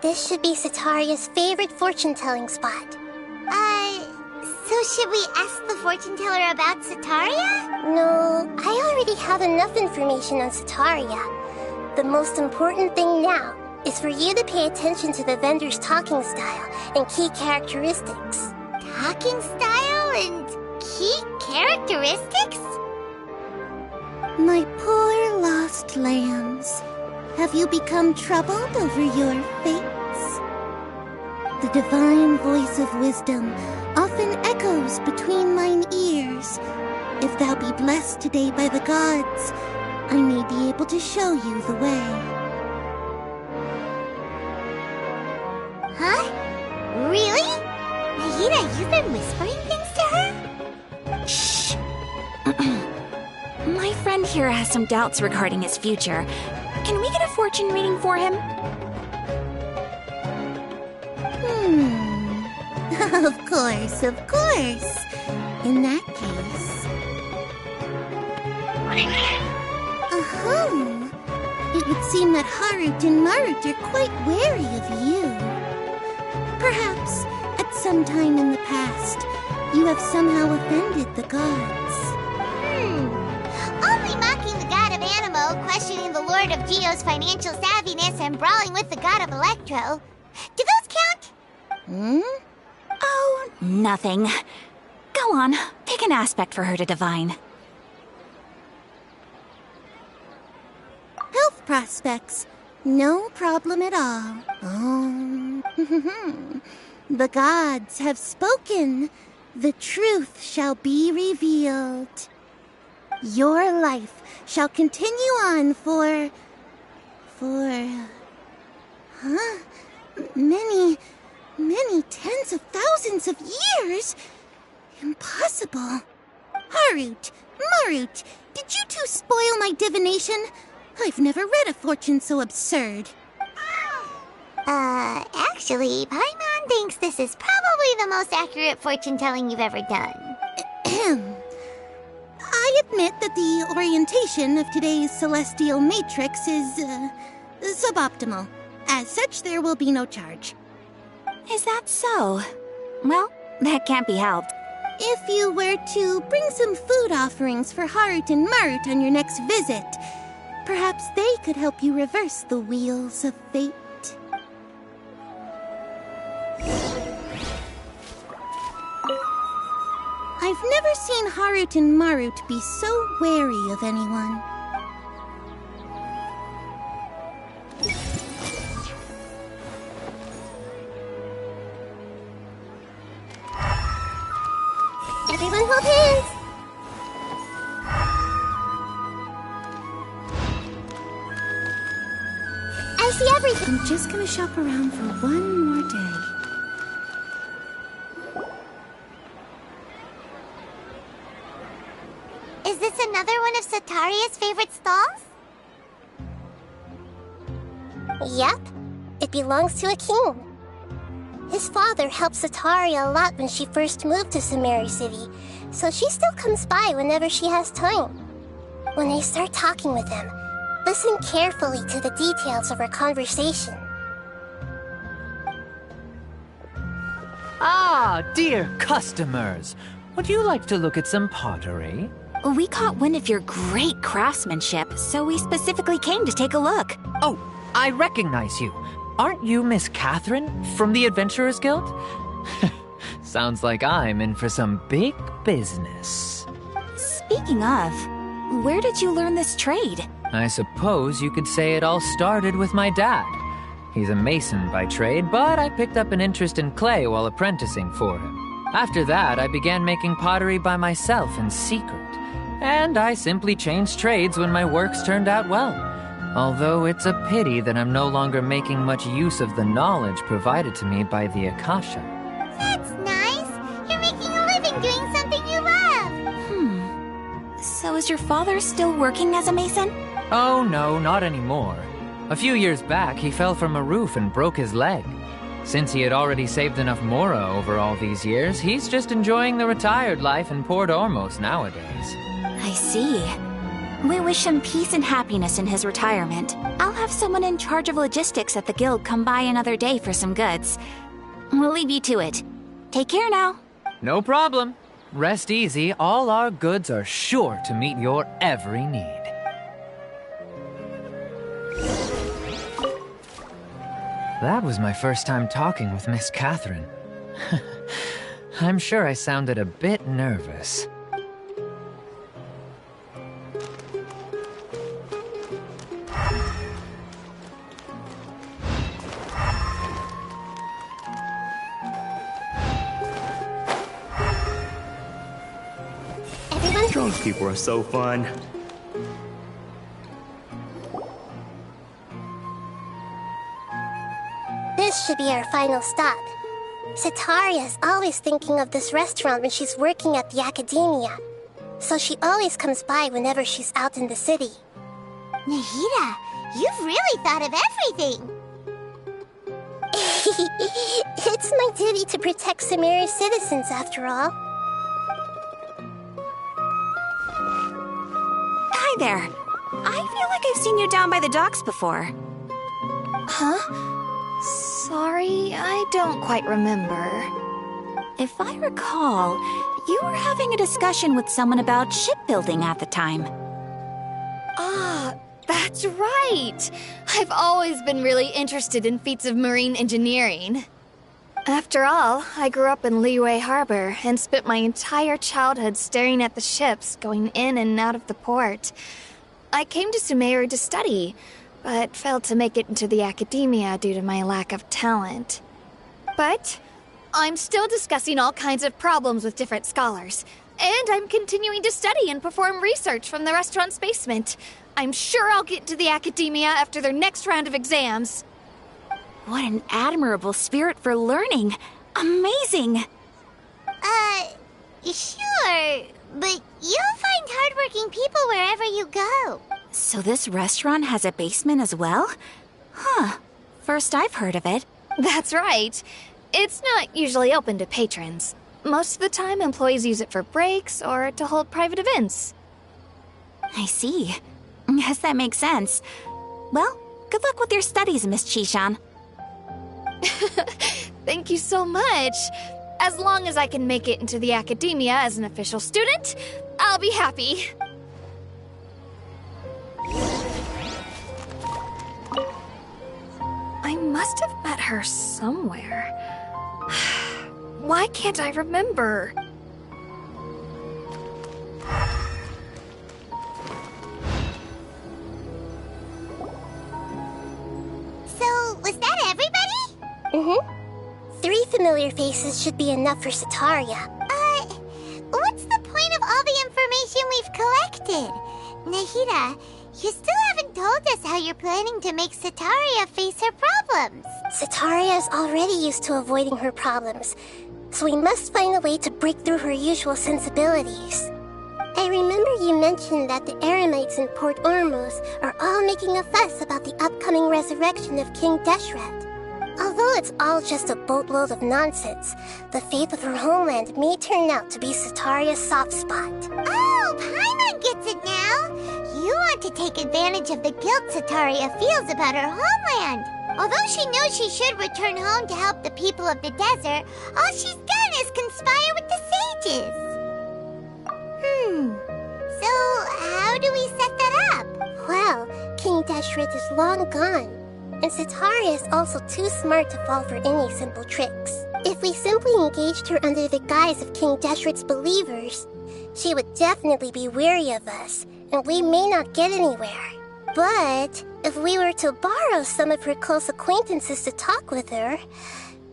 This should be Sataria's favorite fortune-telling spot. So should we ask the fortune teller about Sataria? No, I already have enough information on Sataria. The most important thing now is for you to pay attention to the vendor's talking style and key characteristics. Talking style and key characteristics? My poor lost lambs, have you become troubled over your fates? The divine voice of wisdom often echoes between mine ears. If thou be blessed today by the gods, I may be able to show you the way. Huh? Really? Nahida, you've been whispering things to her? Shh! My friend here has some doubts regarding his future. Can we get a fortune reading for him? Of course, of course. In that case... It would seem that Harut and Marut are quite wary of you. Perhaps, at some time in the past, you have somehow offended the gods. Only mocking the god of Animo, questioning the Lord of Geo's financial savviness, and brawling with the god of Electro. Do those count? Oh, nothing. Go on, pick an aspect for her to divine. Health prospects. No problem at all. The gods have spoken. The truth shall be revealed. Your life shall continue on for... Many tens of thousands of years? Impossible. Harut, Marut, did you two spoil my divination? I've never read a fortune so absurd. Actually, Paimon thinks this is probably the most accurate fortune-telling you've ever done. I admit that the orientation of today's celestial matrix is, suboptimal. As such, there will be no charge. Is that so? Well, that can't be helped. If you were to bring some food offerings for Harut and Marut on your next visit, perhaps they could help you reverse the wheels of fate. I've never seen Harut and Marut be so wary of anyone. Everyone hold hands! I see everything. I'm just gonna shop around for one more day. Is this another one of Sataria's favorite stalls? Yep. It belongs to a king. His father helped Sataria a lot when she first moved to Sumeru City, so she still comes by whenever she has time. When I start talking with him, listen carefully to the details of our conversation. Ah, dear customers! Would you like to look at some pottery? We caught wind of your great craftsmanship, so we specifically came to take a look. Oh, I recognize you. Aren't you Miss Catherine from the Adventurers Guild? Sounds like I'm in for some big business. Speaking of, where did you learn this trade? I suppose you could say it all started with my dad. He's a mason by trade, but I picked up an interest in clay while apprenticing for him. After that, I began making pottery by myself in secret. And I simply changed trades when my works turned out well. Although it's a pity that I'm no longer making much use of the knowledge provided to me by the Akasha. That's nice. You're making a living doing something you love. So is your father still working as a mason? Oh no, not anymore. A few years back, he fell from a roof and broke his leg. Since he had already saved enough Mora over all these years, he's just enjoying the retired life in Port Ormos nowadays. I see. We wish him peace and happiness in his retirement. I'll have someone in charge of logistics at the guild come by another day for some goods. We'll leave you to it. Take care now. No problem. Rest easy, all our goods are sure to meet your every need. That was my first time talking with Miss Catherine. I'm sure I sounded a bit nervous. Drunk people are so fun. This should be our final stop. Setaria is always thinking of this restaurant when she's working at the academia, so she always comes by whenever she's out in the city. Nahida, you've really thought of everything! It's my duty to protect Sumeru's citizens, after all. Hi there. I feel like I've seen you down by the docks before. Huh? Sorry, I don't quite remember. If I recall, you were having a discussion with someone about shipbuilding at the time. Ah, that's right! I've always been really interested in feats of marine engineering. After all, I grew up in Liyue Harbor and spent my entire childhood staring at the ships going in and out of the port. I came to Sumeru to study, but failed to make it into the academia due to my lack of talent. But I'm still discussing all kinds of problems with different scholars, and I'm continuing to study and perform research from the restaurant's basement. I'm sure I'll get to the academia after their next round of exams. What an admirable spirit for learning. Amazing! Sure, but you'll find hardworking people wherever you go. So this restaurant has a basement as well? Huh. First I've heard of it. That's right. It's not usually open to patrons. Most of the time, employees use it for breaks or to hold private events. I see. Yes, that makes sense. Well, good luck with your studies, Miss Chishan. Thank you so much. As long as I can make it into the academia as an official student, I'll be happy. I must have met her somewhere. Why can't I remember? So, was that everybody? Mm-hmm. 3 familiar faces should be enough for Setaria. What's the point of all the information we've collected? Nahida, you still haven't told us how you're planning to make Setaria face her problems. Setaria is already used to avoiding her problems, so we must find a way to break through her usual sensibilities. I remember you mentioned that the Eremites in Port Ormuz are all making a fuss about the upcoming resurrection of King Deshret. Although it's all just a boatload of nonsense, the faith of her homeland may turn out to be Setaria's soft spot. Oh, Paimon gets it now! You want to take advantage of the guilt Setaria feels about her homeland. Although she knows she should return home to help the people of the desert, all she's done is conspire with the sages. So how do we set that up? Well, King Deshret is long gone, and Setaria is also too smart to fall for any simple tricks. If we simply engaged her under the guise of King Deshret's believers, she would definitely be weary of us, and we may not get anywhere. But if we were to borrow some of her close acquaintances to talk with her,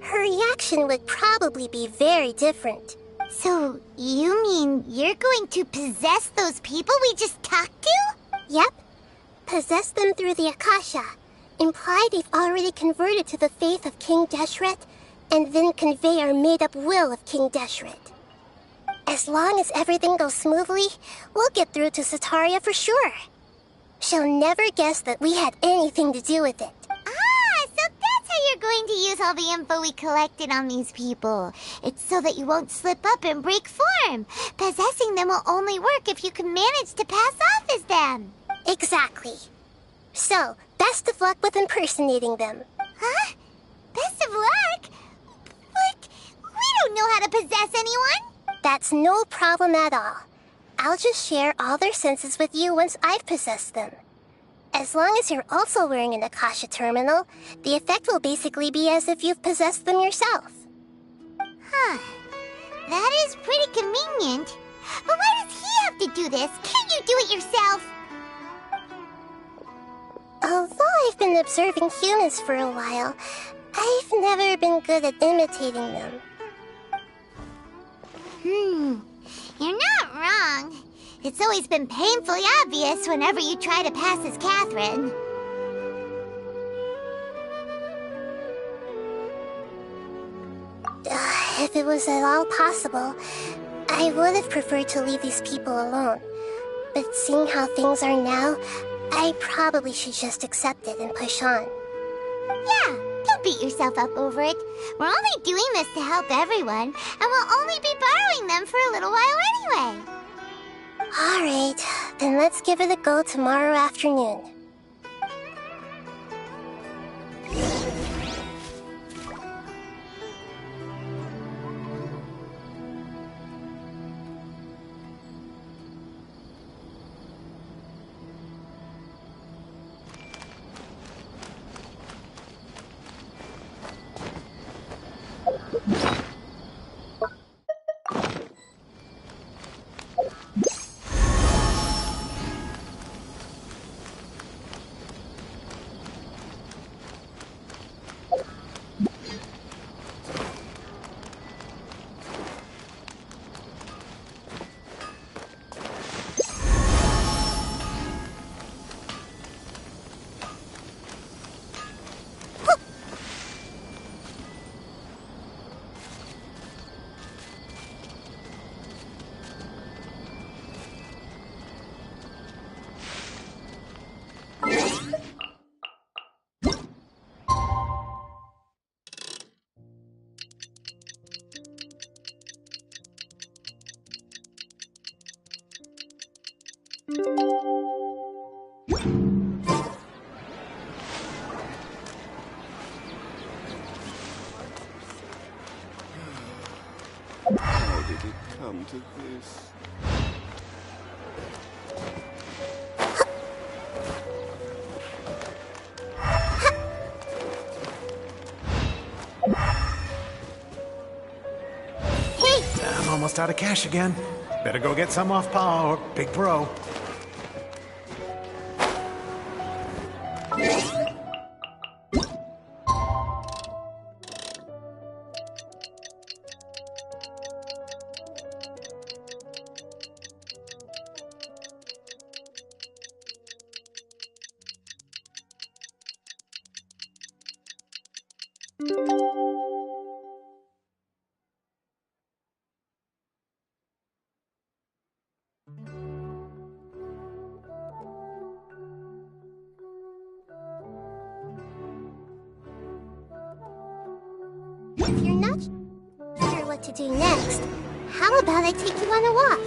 her reaction would probably be very different. So, you mean you're going to possess those people we just talked to? Yep. Possess them through the Akasha. Imply they've already converted to the faith of King Deshret, and then convey our made-up will of King Deshret. As long as everything goes smoothly, we'll get through to Setaria for sure. She'll never guess that we had anything to do with it. Ah, so that's how you're going to use all the info we collected on these people. It's so that you won't slip up and break form. Possessing them will only work if you can manage to pass off as them. Exactly. So, best of luck with impersonating them. Huh? Best of luck? But we don't know how to possess anyone. That's no problem at all. I'll just share all their senses with you once I've possessed them. As long as you're also wearing an Akasha terminal, the effect will basically be as if you've possessed them yourself. Huh. That is pretty convenient. But why does he have to do this? Can't you do it yourself? Although I've been observing humans for a while, I've never been good at imitating them. You're not wrong. It's always been painfully obvious whenever you try to pass as Catherine. If it was at all possible, I would have preferred to leave these people alone. But seeing how things are now, I probably should just accept it and push on. Yeah, don't beat yourself up over it. We're only doing this to help everyone, and we'll only be borrowing them for a little while anyway. Alright, then let's give it a go tomorrow afternoon. How did it come to this? I'm almost out of cash again. Better go get some off Pa or Big Bro. If you're not sure what to do next, how about I take you on a walk?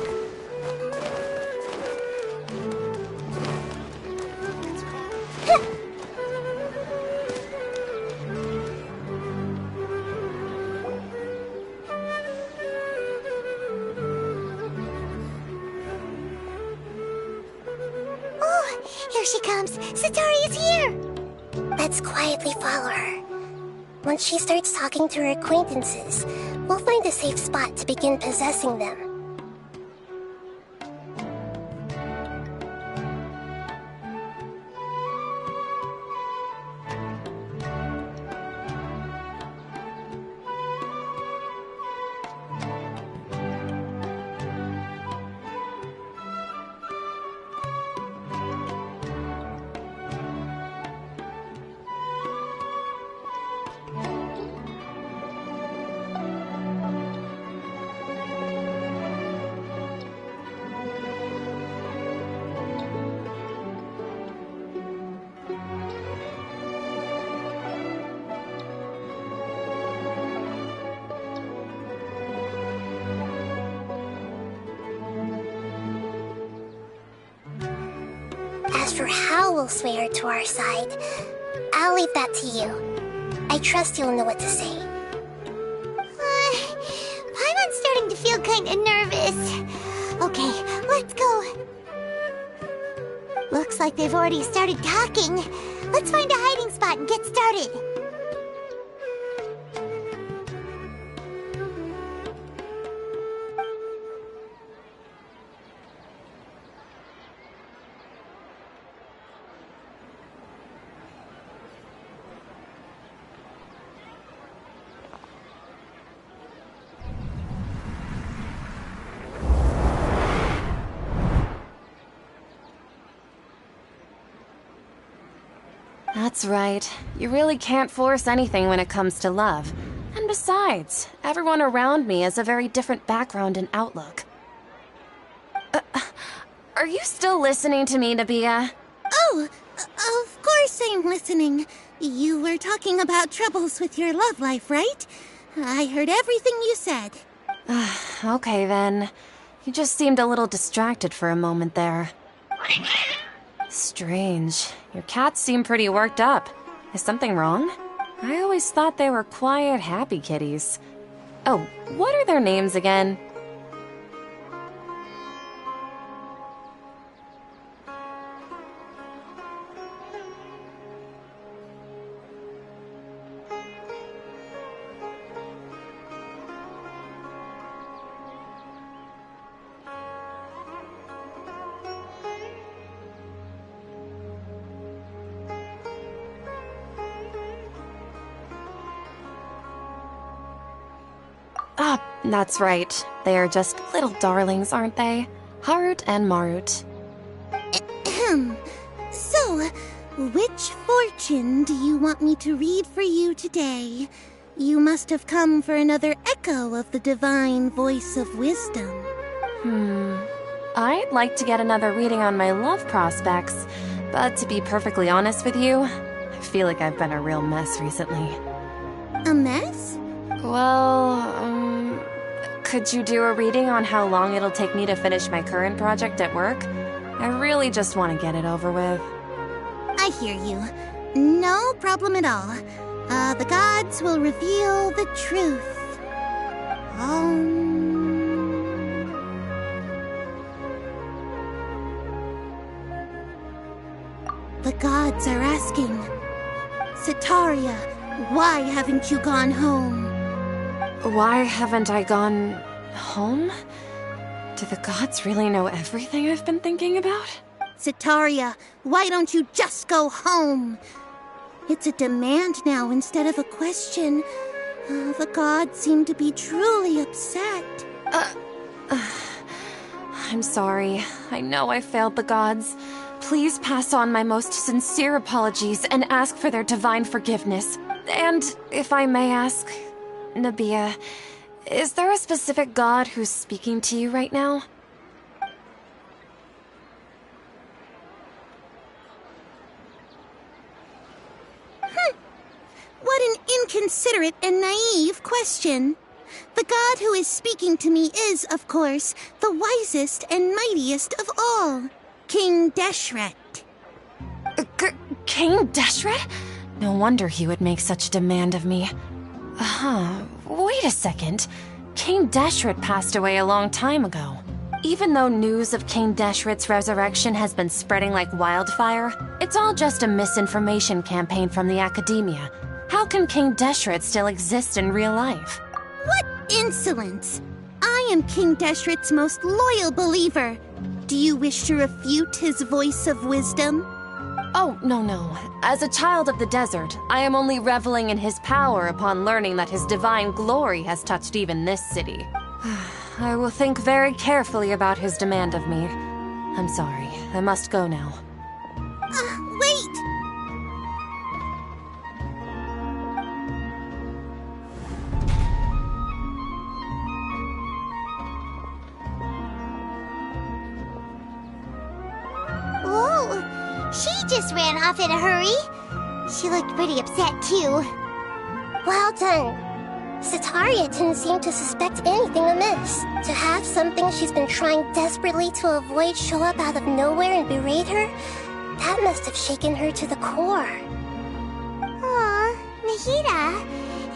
Oh, here she comes. Satari is here. Let's quietly follow her. Once she starts talking to her acquaintances, we'll find a safe spot to begin possessing them. as for how we'll sway her to our side, I'll leave that to you. I trust you'll know what to say. Paimon's starting to feel kinda nervous. Okay, let's go. Looks like they've already started talking. Let's find a hiding spot and get started. That's right. You really can't force anything when it comes to love. And besides, everyone around me has a very different background and outlook. Are you still listening to me, Nabia? Oh, of course I'm listening. You were talking about troubles with your love life, right? I heard everything you said. Okay then. You just seemed a little distracted for a moment there. Strange. Your cats seem pretty worked up. Is something wrong? I always thought they were quiet, happy kitties. Oh, what are their names again? Ah, that's right. They are just little darlings, aren't they? Harut and Marut. So, which fortune do you want me to read for you today? You must have come for another echo of the divine voice of wisdom. I'd like to get another reading on my love prospects, but to be perfectly honest with you, I feel like I've been a real mess recently. A mess? Well, could you do a reading on how long it'll take me to finish my current project at work? I really just want to get it over with. I hear you. No problem at all. The gods will reveal the truth. The gods are asking, Setaria, why haven't you gone home? Why haven't I gone home? Do the gods really know everything I've been thinking about? Setaria, why don't you just go home? It's a demand now instead of a question. The gods seem to be truly upset. I'm sorry. I know I failed the gods. Please pass on my most sincere apologies and ask for their divine forgiveness. And if I may ask, Nabia, is there a specific god who's speaking to you right now? What an inconsiderate and naive question. The god who is speaking to me is, of course, the wisest and mightiest of all, King Deshret. King Deshret? No wonder he would make such a demand of me. Wait a second. King Deshret passed away a long time ago. Even though news of King Deshret's resurrection has been spreading like wildfire, it's all just a misinformation campaign from the academia. How can King Deshret still exist in real life? What insolence! I am King Deshret's most loyal believer. Do you wish to refute his voice of wisdom? Oh, no. As a child of the desert, I am only reveling in his power upon learning that his divine glory has touched even this city. I will think very carefully about his demand of me. I'm sorry. I must go now. Wait! Whoa! She just ran off in a hurry. She looked pretty upset, too. Well done. Setaria didn't seem to suspect anything amiss. To have something she's been trying desperately to avoid show up out of nowhere and berate her, That must have shaken her to the core. Aw, Nahida,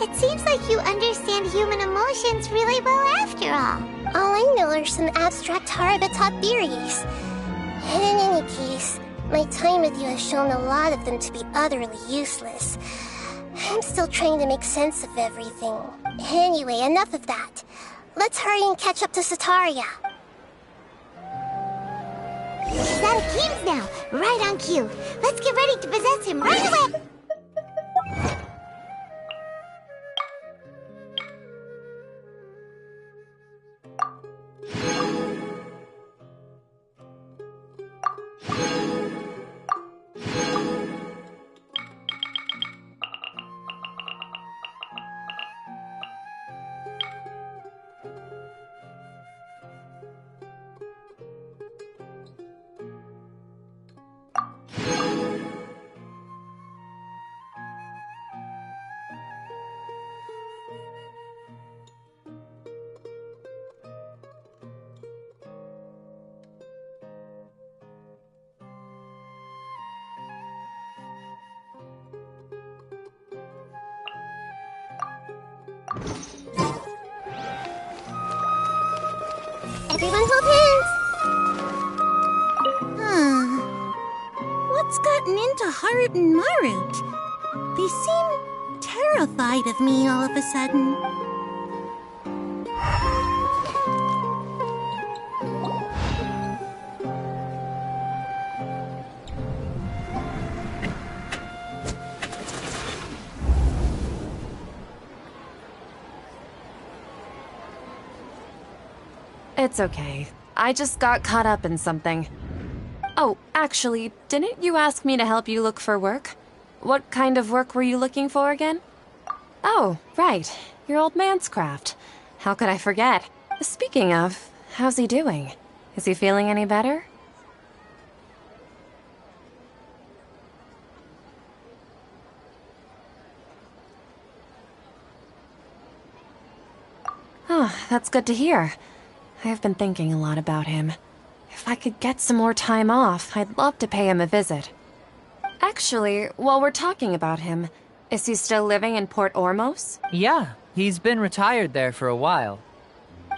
it seems like you understand human emotions really well after all. All I know are some abstract Haraba-taught theories. And in any case, my time with you has shown a lot of them to be utterly useless. I'm still trying to make sense of everything. Anyway, enough of that. Let's hurry and catch up to Sataria. He's out of Keem's now, right on cue. Let's get ready to possess him right away. Everyone hold hands! What's gotten into Harut and Marut? They seem terrified of me all of a sudden. It's okay. I just got caught up in something. Oh, actually, didn't you ask me to help you look for work? What kind of work were you looking for again? Oh, right. Your old man's craft. How could I forget? Speaking of, how's he doing? Is he feeling any better? Oh, that's good to hear. I have been thinking a lot about him. If I could get some more time off, I'd love to pay him a visit. Actually, while we're talking about him, is he still living in Port Ormos? Yeah, he's been retired there for a while.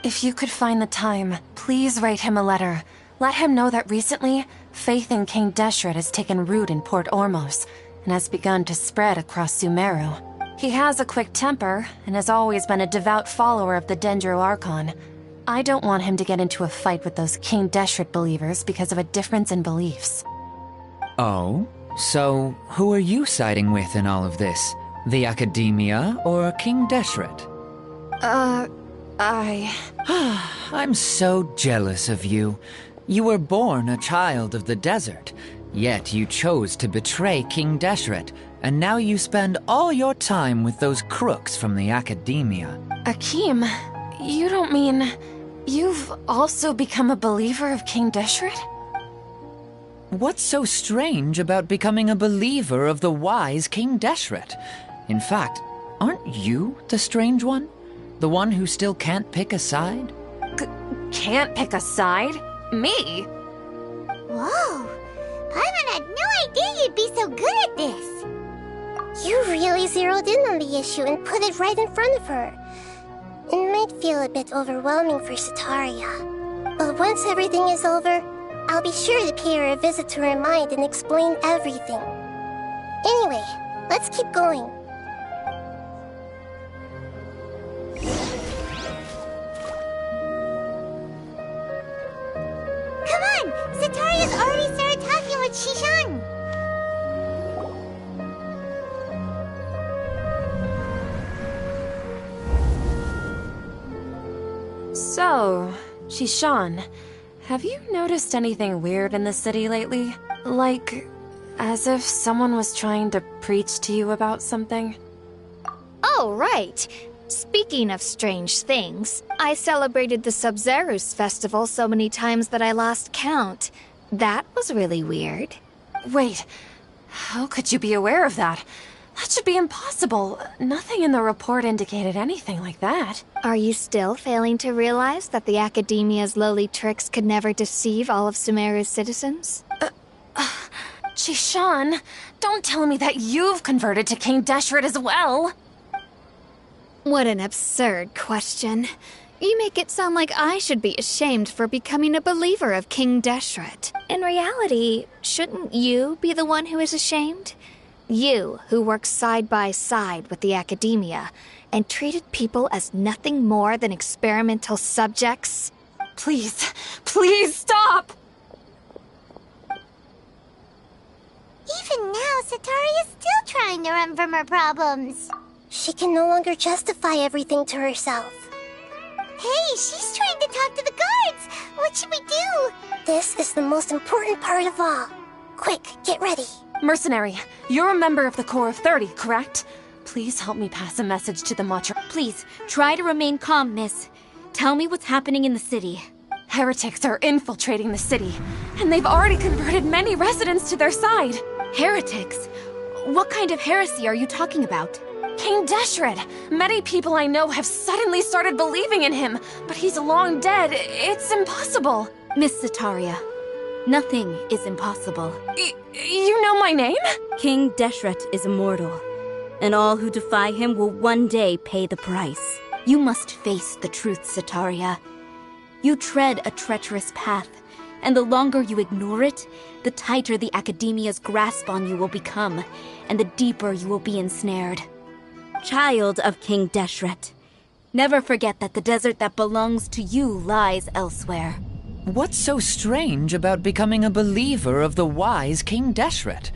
If you could find the time, please write him a letter. Let him know that recently, faith in King Deshret has taken root in Port Ormos and has begun to spread across Sumeru. He has a quick temper and has always been a devout follower of the Dendro Archon. I don't want him to get into a fight with those King Deshret believers because of a difference in beliefs. Oh? So, who are you siding with in all of this? The Academia or King Deshret? I'm so jealous of you. You were born a child of the desert, yet you chose to betray King Deshret, and now you spend all your time with those crooks from the Academia. Akeem, you don't mean... You've also become a believer of King Deshret? What's so strange about becoming a believer of the wise King Deshret? In fact, aren't you the strange one? The one who still can't pick a side? Can't pick a side? Me? Whoa! Paimon had no idea you'd be so good at this. You really zeroed in on the issue and put it right in front of her. It might feel a bit overwhelming for Sataria. But once everything is over, I'll be sure to pay her a visit to her mind and explain everything. Anyway, let's keep going. Come on! Sataria's already started talking with Shishan! So, Shishan, have you noticed anything weird in the city lately? Like, as if someone was trying to preach to you about something? Oh, right. Speaking of strange things, I celebrated the Sub-Zerus festival so many times that I lost count. That was really weird. Wait, how could you be aware of that? That should be impossible. Nothing in the report indicated anything like that. Are you still failing to realize that the Academia's lowly tricks could never deceive all of Sumeru's citizens? Shishan, don't tell me that you've converted to King Deshret as well. What an absurd question. You make it sound like I should be ashamed for becoming a believer of King Deshret. In reality, shouldn't you be the one who is ashamed? You, who works side by side with the academia and treated people as nothing more than experimental subjects. Please, please stop! Even now, Satari is still trying to run from her problems. She can no longer justify everything to herself. Hey, she's trying to talk to the guards! What should we do? This is the most important part of all. Quick, get ready. Mercenary, you're a member of the Corps of 30, correct? Please help me pass a message to the Matra. Please, try to remain calm, miss. Tell me what's happening in the city. Heretics are infiltrating the city, and they've already converted many residents to their side. Heretics? What kind of heresy are you talking about? King Deshret! Many people I know have suddenly started believing in him, but he's long dead. It's impossible. Miss Sataria, nothing is impossible. You know my name? King Deshret is immortal, and all who defy him will one day pay the price. You must face the truth, Sataria. You tread a treacherous path, and the longer you ignore it, the tighter the Academia's grasp on you will become, and the deeper you will be ensnared. Child of King Deshret, never forget that the desert that belongs to you lies elsewhere. What's so strange about becoming a believer of the wise King Deshret?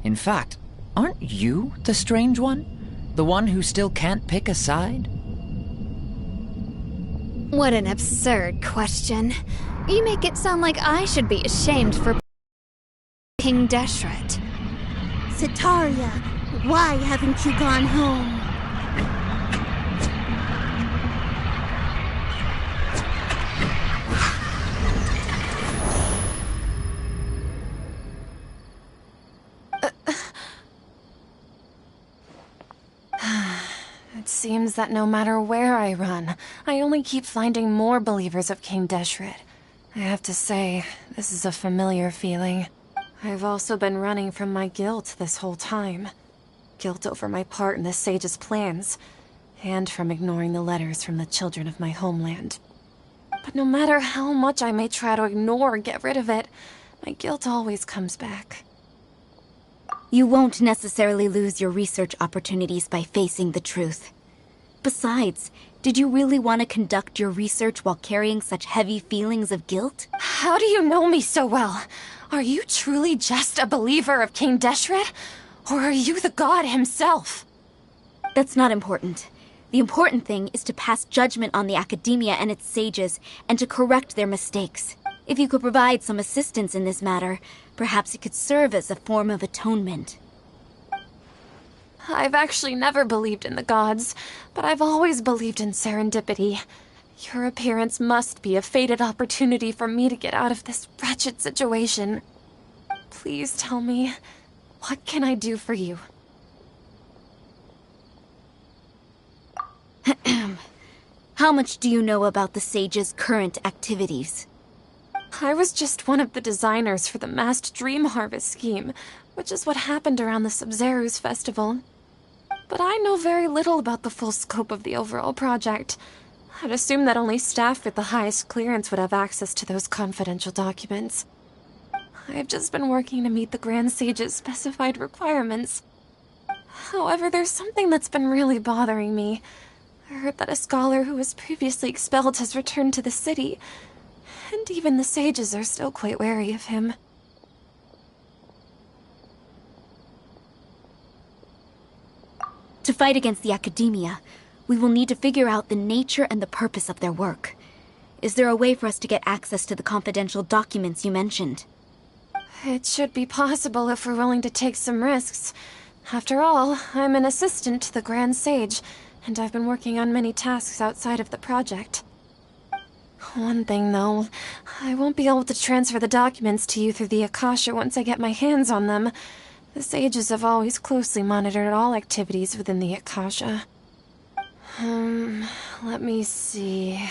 In fact, aren't you the strange one? The one who still can't pick a side? What an absurd question. You make it sound like I should be ashamed for King Deshret. Sataria, why haven't you gone home? It seems that no matter where I run, I only keep finding more believers of King Deshret. I have to say, this is a familiar feeling. I've also been running from my guilt this whole time. Guilt over my part in the Sage's plans, and from ignoring the letters from the children of my homeland. But no matter how much I may try to ignore or get rid of it, my guilt always comes back. You won't necessarily lose your research opportunities by facing the truth. Besides, did you really want to conduct your research while carrying such heavy feelings of guilt? How do you know me so well? Are you truly just a believer of King Deshret? Or are you the god himself? That's not important. The important thing is to pass judgment on the Academia and its sages, and to correct their mistakes. If you could provide some assistance in this matter, perhaps it could serve as a form of atonement. I've actually never believed in the gods, but I've always believed in serendipity. Your appearance must be a fated opportunity for me to get out of this wretched situation. Please tell me, what can I do for you? How much do you know about the sage's current activities? I was just one of the designers for the masked dream harvest scheme, which is what happened around the Sumeru's festival. But I know very little about the full scope of the overall project. I'd assume that only staff with the highest clearance would have access to those confidential documents. I've just been working to meet the Grand Sage's specified requirements. However, there's something that's been really bothering me. I heard that a scholar who was previously expelled has returned to the city, and even the sages are still quite wary of him. To fight against the Academia, we will need to figure out the nature and the purpose of their work. Is there a way for us to get access to the confidential documents you mentioned? It should be possible if we're willing to take some risks. After all, I'm an assistant to the Grand Sage, and I've been working on many tasks outside of the project. One thing, though, I won't be able to transfer the documents to you through the Akasha once I get my hands on them. The sages have always closely monitored all activities within the Akasha. Let me see...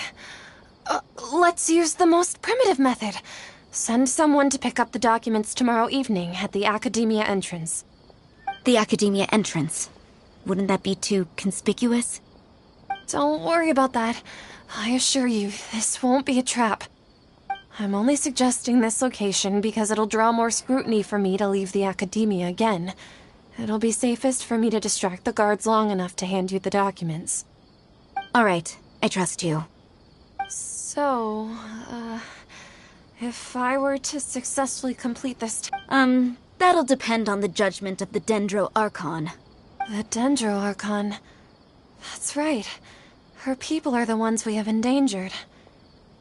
let's use the most primitive method. Send someone to pick up the documents tomorrow evening at the Academia entrance. The Academia entrance. Wouldn't that be too conspicuous? Don't worry about that. I assure you, this won't be a trap. I'm only suggesting this location because it'll draw more scrutiny for me to leave the Academia again. It'll be safest for me to distract the guards long enough to hand you the documents. All right, I trust you. So, if I were to successfully complete this That'll depend on the judgment of the Dendro Archon. The Dendro Archon. That's right. Her people are the ones we have endangered.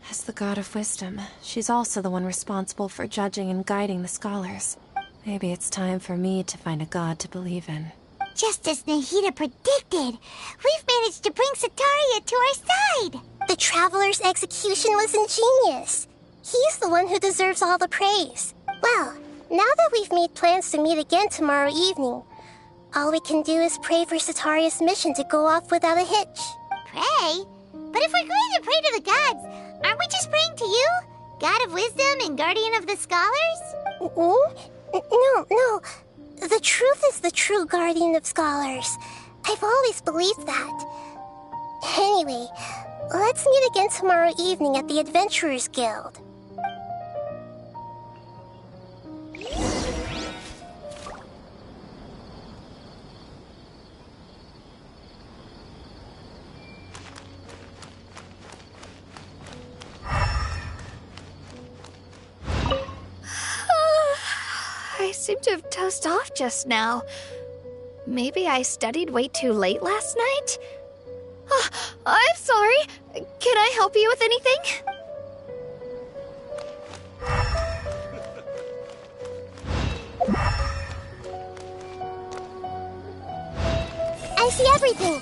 As the God of Wisdom, she's also the one responsible for judging and guiding the scholars. Maybe it's time for me to find a god to believe in. Just as Nahida predicted, we've managed to bring Sataria to our side. The Traveler's execution was ingenious. He's the one who deserves all the praise. Well, now that we've made plans to meet again tomorrow evening, all we can do is pray for Sataria's mission to go off without a hitch. Pray? But if we're going to pray to the gods, aren't we just praying to you? God of Wisdom and Guardian of the Scholars? No. The truth is the true Guardian of Scholars. I've always believed that. Anyway, let's meet again tomorrow evening at the Adventurers Guild. I seem to have dozed off just now. Maybe I studied way too late last night? I'm sorry. Can I help you with anything? I see everything.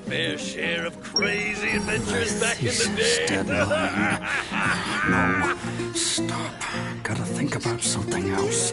Fair share of crazy adventures back in the day. Deadline. No, stop. Gotta think about something else.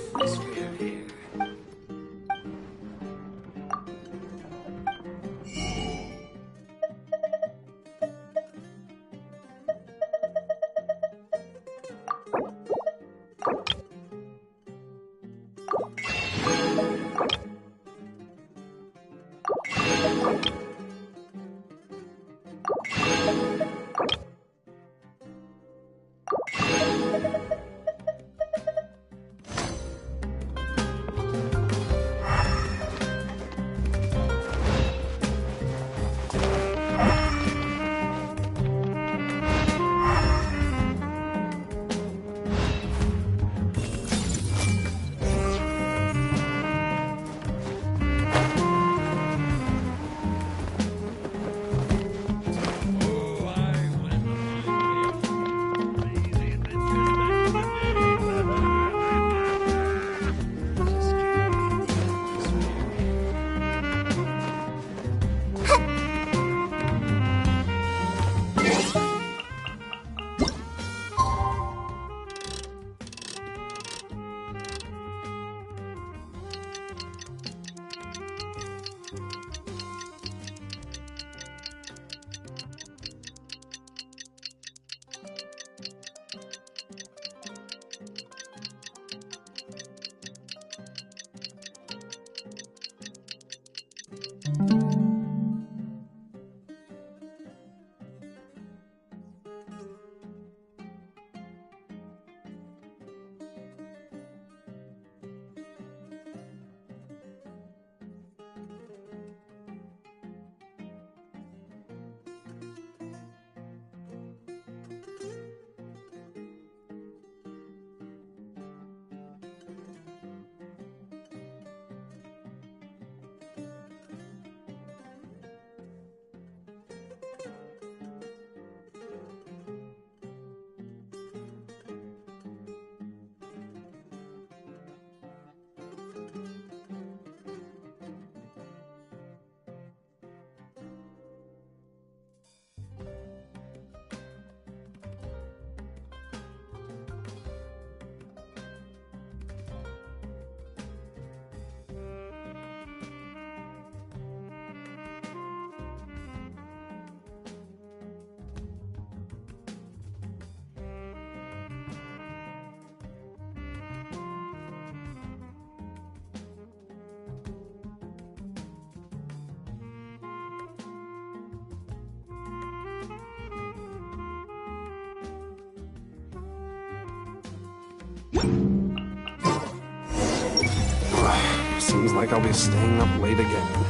Seems like I'll be staying up late again.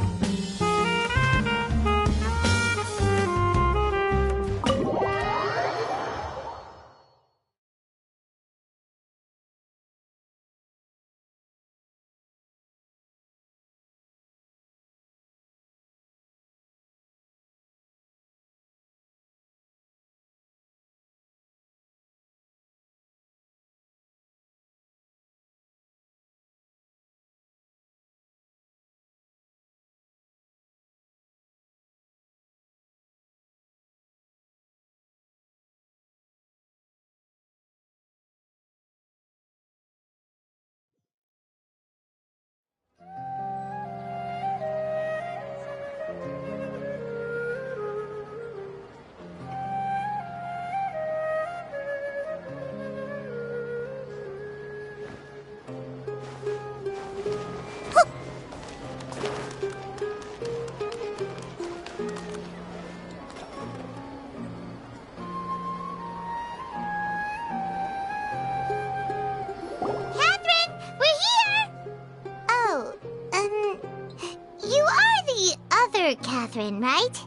Catherine, right?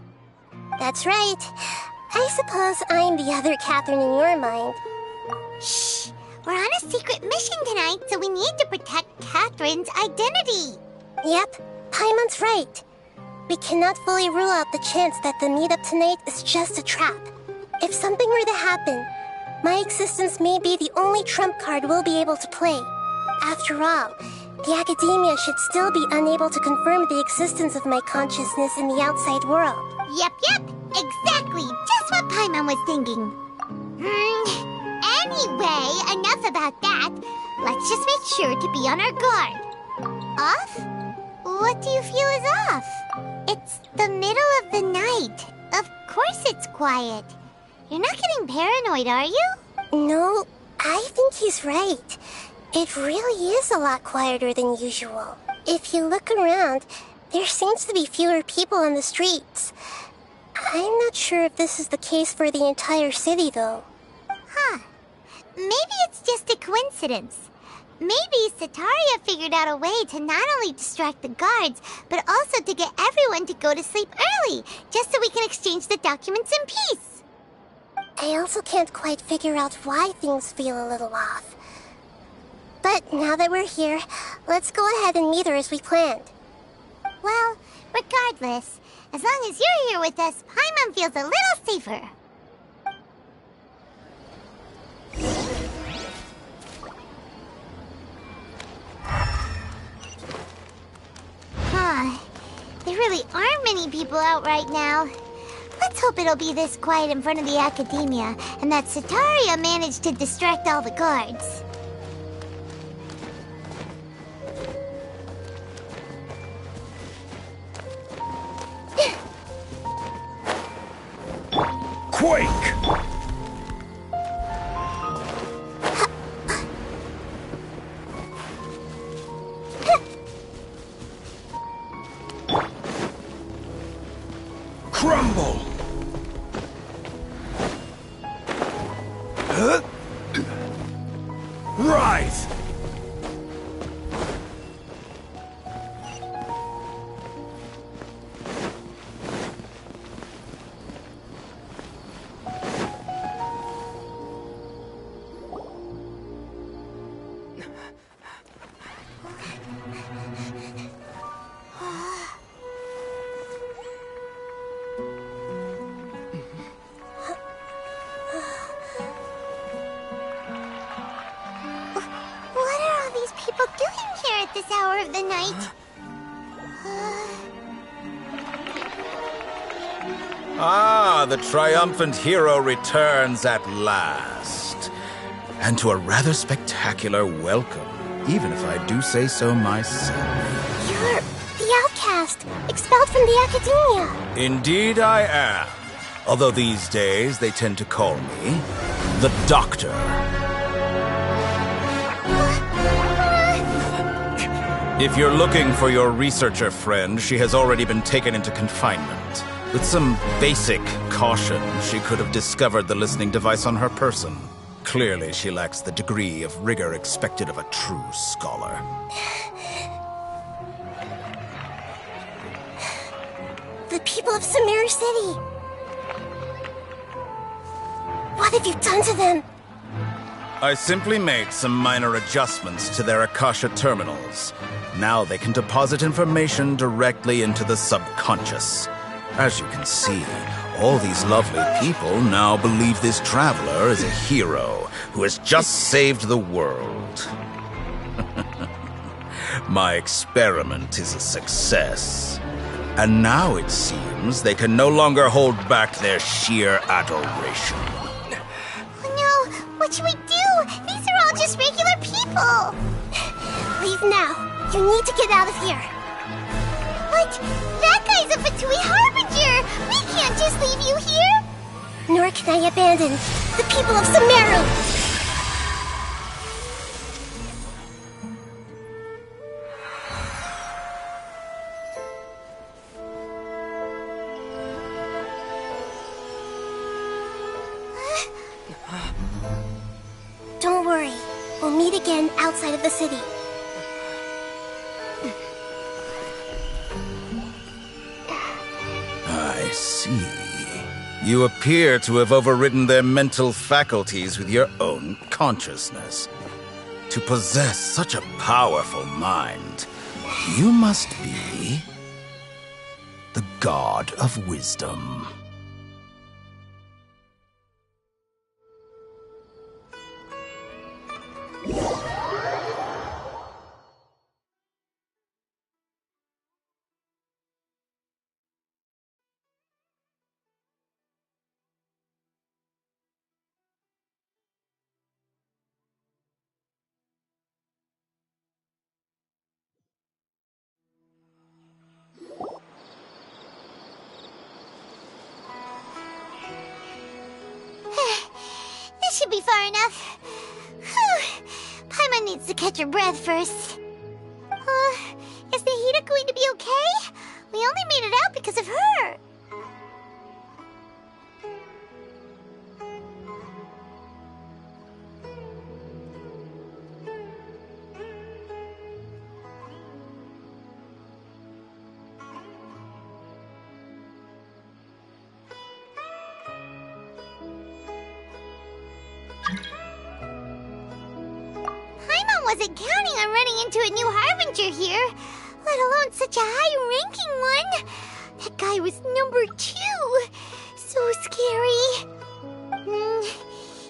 That's right. I suppose I'm the other Catherine in your mind. Shh! We're on a secret mission tonight, so we need to protect Catherine's identity. Yep, Paimon's right. We cannot fully rule out the chance that the meetup tonight is just a trap. If something were to happen, my existence may be the only trump card we'll be able to play. After all, the academia should still be unable to confirm the existence of my consciousness in the outside world. Yep, exactly, just what Paimon was thinking. Anyway, enough about that. Let's just make sure to be on our guard. Off? What do you feel is off? It's the middle of the night. Of course it's quiet. You're not getting paranoid, are you? No, I think he's right. It really is a lot quieter than usual. If you look around, there seems to be fewer people on the streets. I'm not sure if this is the case for the entire city, though. Huh. Maybe it's just a coincidence. Maybe Sataria figured out a way to not only distract the guards, but also to get everyone to go to sleep early, just so we can exchange the documents in peace. I also can't quite figure out why things feel a little off. But now that we're here, let's go ahead and meet her as we planned. Well, regardless, as long as you're here with us, Paimon feels a little safer. There really aren't many people out right now. Let's hope it'll be this quiet in front of the academia, and that Sataria managed to distract all the guards. Quake! Crumble! Rise! This hour of the night. Ah, the triumphant hero returns at last. And to a rather spectacular welcome, even if I do say so myself. You're the outcast, expelled from the academia. Indeed I am. Although these days they tend to call me the Doctor. If you're looking for your researcher friend, she has already been taken into confinement. With some basic caution, she could have discovered the listening device on her person. Clearly, she lacks the degree of rigor expected of a true scholar. The people of Sumeru City. What have you done to them? I simply made some minor adjustments to their Akasha terminals. Now they can deposit information directly into the subconscious. As you can see, all these lovely people now believe this traveler is a hero who has just saved the world. My experiment is a success. And now it seems they can no longer hold back their sheer adoration. No, what should we do? These are all just regular people. Leave now. You need to get out of here. But that guy's a Fatui Harbinger. We can't just leave you here. Nor can I abandon the people of Sumeru. Don't worry. We'll meet again outside of the city. I see. You appear to have overridden their mental faculties with your own consciousness. To possess such a powerful mind, you must be the god of wisdom. This should be far enough. Whew. Paimon needs to catch her breath first. Is Nahida going to be okay? We only made it out because of her. Wasn't counting on running into a new Harbinger here, let alone such a high-ranking one. That guy was number 2. So scary.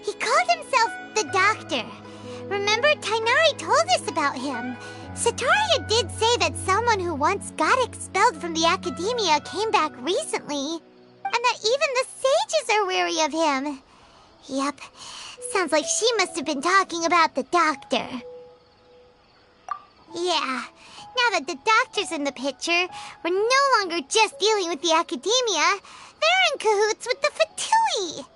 He called himself the Doctor. Remember, Tainari told us about him. Sataria did say that someone who once got expelled from the Academia came back recently, and that even the sages are wary of him. Yep, sounds like she must have been talking about the Doctor. Yeah, now that the Doctor's in the picture, we're no longer just dealing with the Academia. They're in cahoots with the Fatui.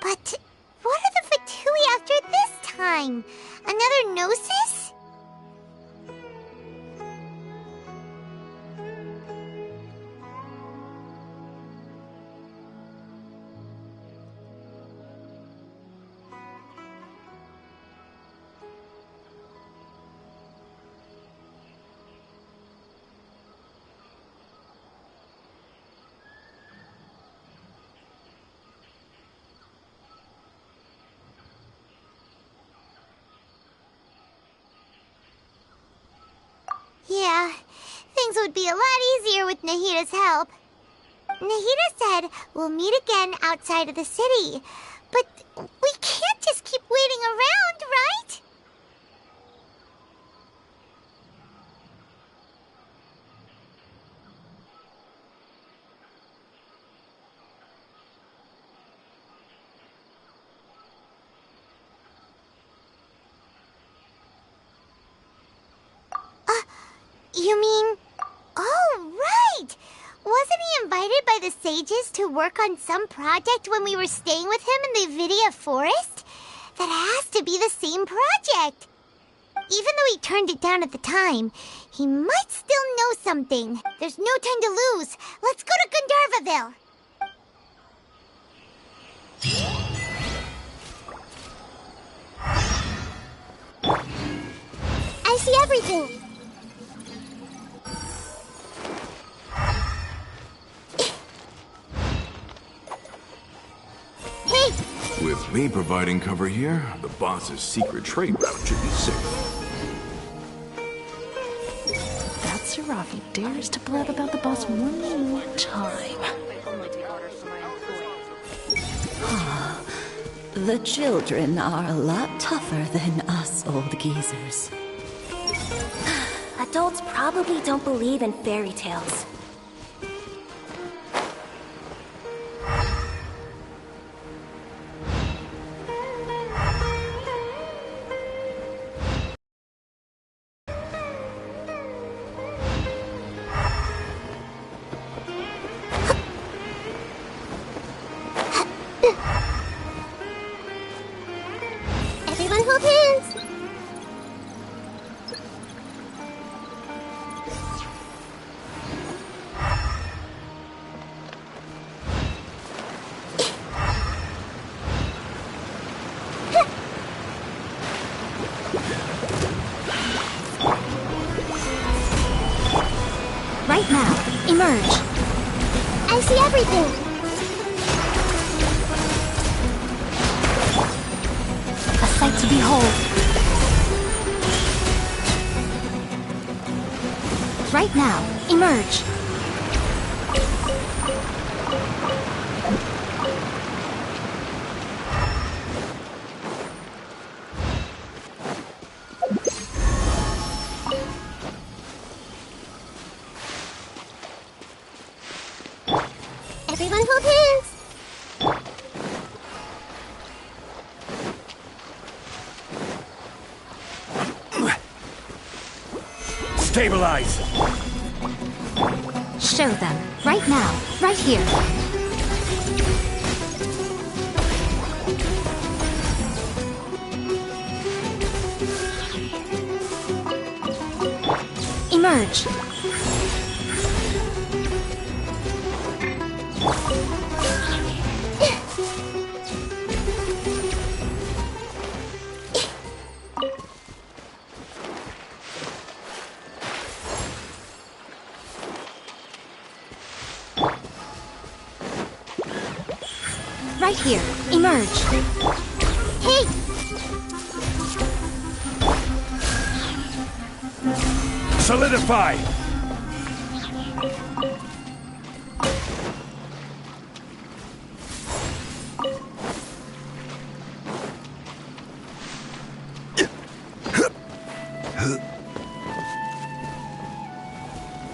But what are the Fatui after this time? Another Gnosis? Yeah, things would be a lot easier with Nahida's help. Nahida said we'll meet again outside of the city. But we can't just keep waiting around, right? You mean... Oh, right! Wasn't he invited by the sages to work on some project when we were staying with him in the Vidia Forest? That has to be the same project! Even though he turned it down at the time, he might still know something. There's no time to lose. Let's go to Gandharvaville! I see everything. With me providing cover here, the boss's secret trade route should be safe. That Serafi dares to blab about the boss one more time. The children are a lot tougher than us old geezers. Adults probably don't believe in fairy tales. Everyone hold hands! Right now, emerge. I see everything! A sight to behold. Right now, emerge. Everyone hold hands! Stabilize! Show them. Right now. Right here. Emerge. Right here. Emerge. Hey! Solidify!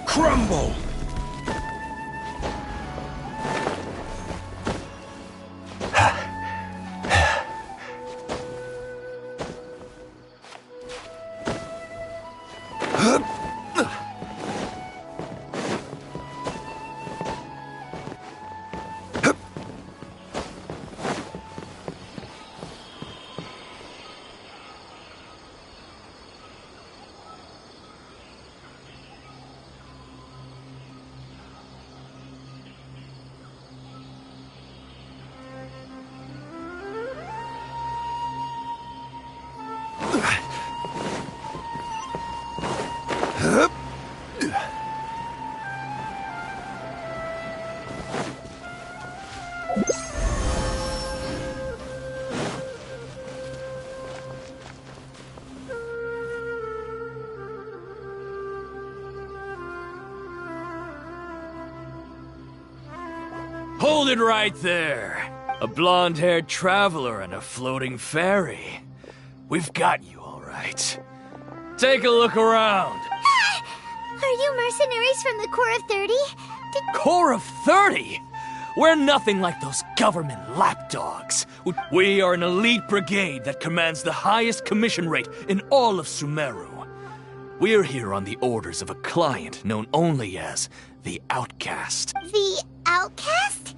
Crumble! Hold it right there. A blonde-haired traveler and a floating fairy. We've got you, all right. Take a look around. Are you mercenaries from the Corps of 30? Corps of 30? We're nothing like those government lapdogs. We are an elite brigade that commands the highest commission rate in all of Sumeru. We're here on the orders of a client known only as the Outcast. The Outcast?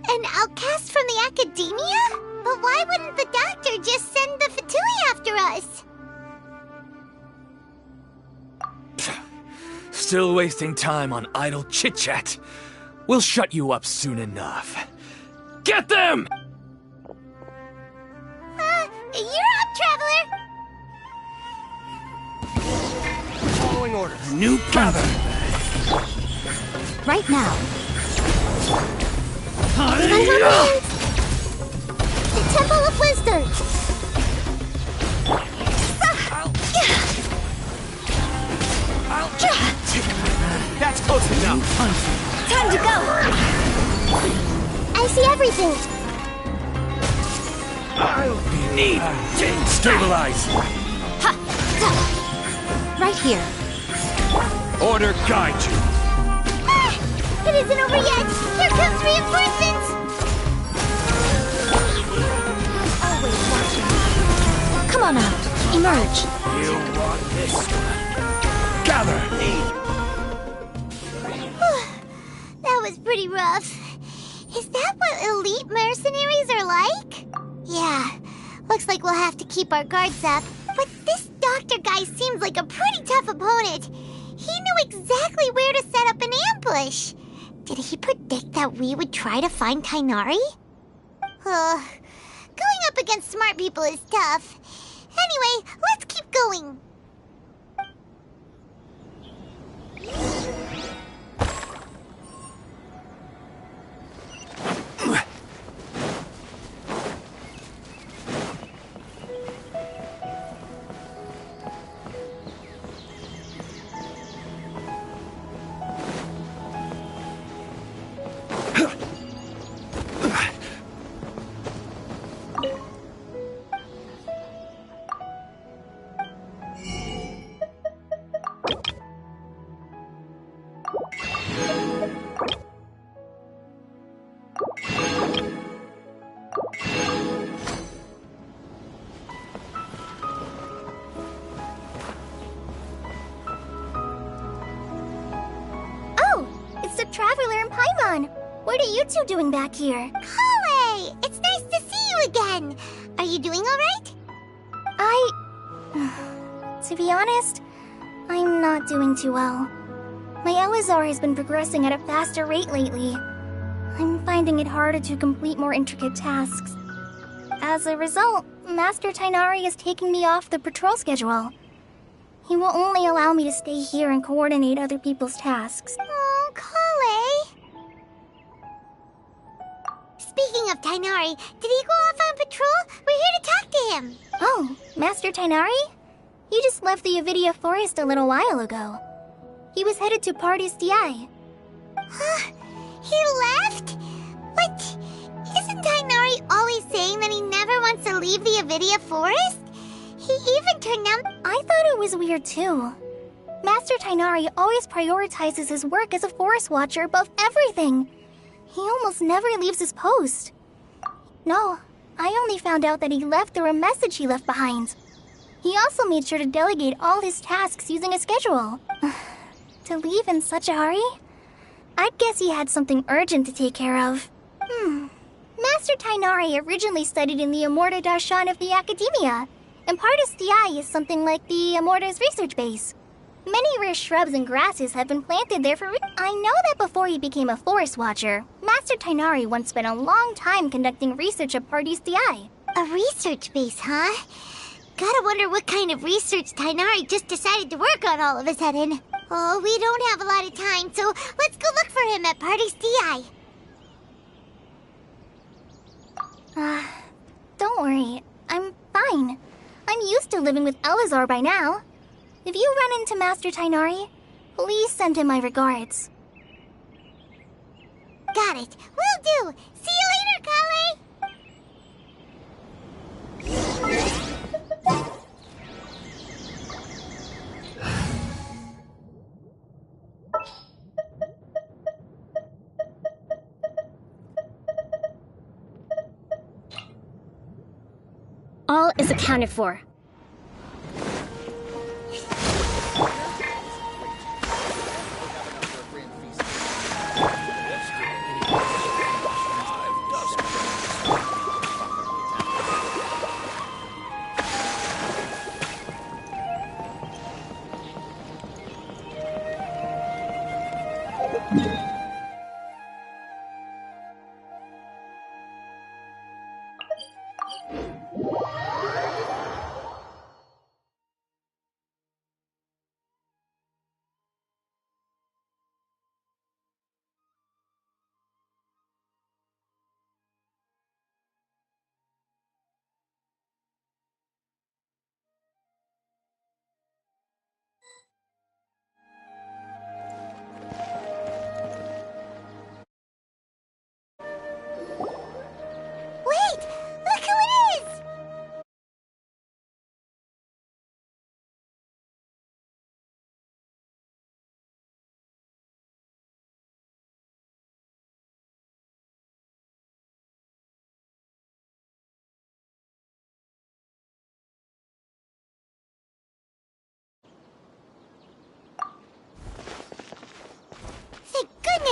An outcast from the academia? But why wouldn't the doctor just send the Fatui after us? Still wasting time on idle chit-chat. We'll shut you up soon enough. Get them! You're up, traveler! Following orders. New gather. Right now. Everyone hold hands! The temple research! That's close enough. Time to go! I see everything! Need stabilize. Right here. Order guide you. It isn't over yet! Here comes reinforcements! Always watching. Come on out. Emerge. You want this one. Gather. That was pretty rough. Is that what elite mercenaries are like? Yeah, looks like we'll have to keep our guards up. But this doctor guy seems like a pretty tough opponent. He knew exactly where to set up an ambush. Did he predict that we would try to find Tainari? Going up against smart people is tough. Anyway, let's keep going. Traveler and Paimon! What are you two doing back here? Kale! It's nice to see you again! Are you doing alright? To be honest, I'm not doing too well. My Elazar has been progressing at a faster rate lately. I'm finding it harder to complete more intricate tasks. As a result, Master Tainari is taking me off the patrol schedule. He will only allow me to stay here and coordinate other people's tasks. Oh, Kale! Speaking of Tainari, did he go off on patrol? We're here to talk to him. Oh, Master Tainari? He just left the Avidia Forest a little while ago. He was headed to Party's DI. Huh? He left? But isn't Tainari always saying that he never wants to leave the Avidia Forest? He even turned down... I thought it was weird too. Master Tainari always prioritizes his work as a forest watcher above everything. He almost never leaves his post. No, I only found out that he left through a message he left behind. He also made sure to delegate all his tasks using a schedule. To leave in such a hurry? I'd guess he had something urgent to take care of. Master Tainari originally studied in the Amorta Darshan of the Academia, and Partis DI is something like the Amorta's research base. Many rare shrubs and grasses have been planted there for I know that before he became a forest watcher, Master Tainari once spent a long time conducting research at Partis DI. A research base, huh? Gotta wonder what kind of research Tainari just decided to work on all of a sudden. Oh, we don't have a lot of time, so let's go look for him at Partis DI. Don't worry. I'm fine. I'm used to living with Elazar by now. If you run into Master Tainari, please send him my regards. Got it. Will do. See you later, Kale. All is accounted for.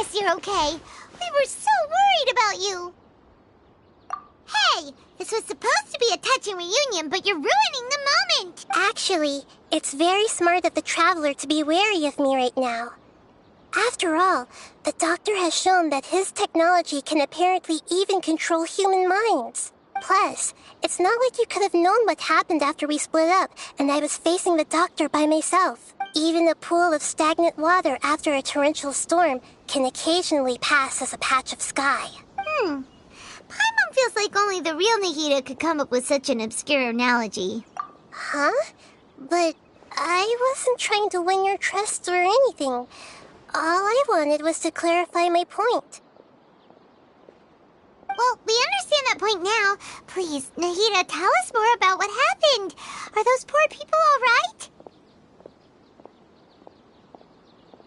goodness you're okay. We were so worried about you. Hey, this was supposed to be a touching reunion, but you're ruining the moment. Actually, it's very smart of the Traveler to be wary of me right now. After all, the Doctor has shown that his technology can apparently even control human minds. Plus, it's not like you could have known what happened after we split up and I was facing the Doctor by myself. Even a pool of stagnant water after a torrential storm can occasionally pass as a patch of sky. Paimon feels like only the real Nahida could come up with such an obscure analogy. Huh? But I wasn't trying to win your trust or anything. All I wanted was to clarify my point. Well, we understand that point now. Please, Nahida, tell us more about what happened. Are those poor people all right?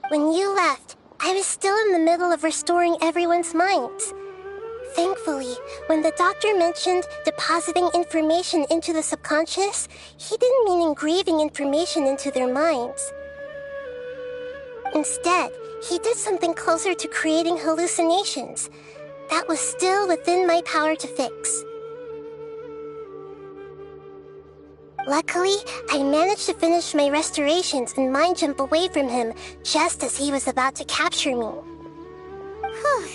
When you left, I was still in the middle of restoring everyone's minds. Thankfully, when the Doctor mentioned depositing information into the subconscious, he didn't mean engraving information into their minds. Instead, he did something closer to creating hallucinations. That was still within my power to fix. Luckily, I managed to finish my restorations and mind jump away from him just as he was about to capture me. Whew.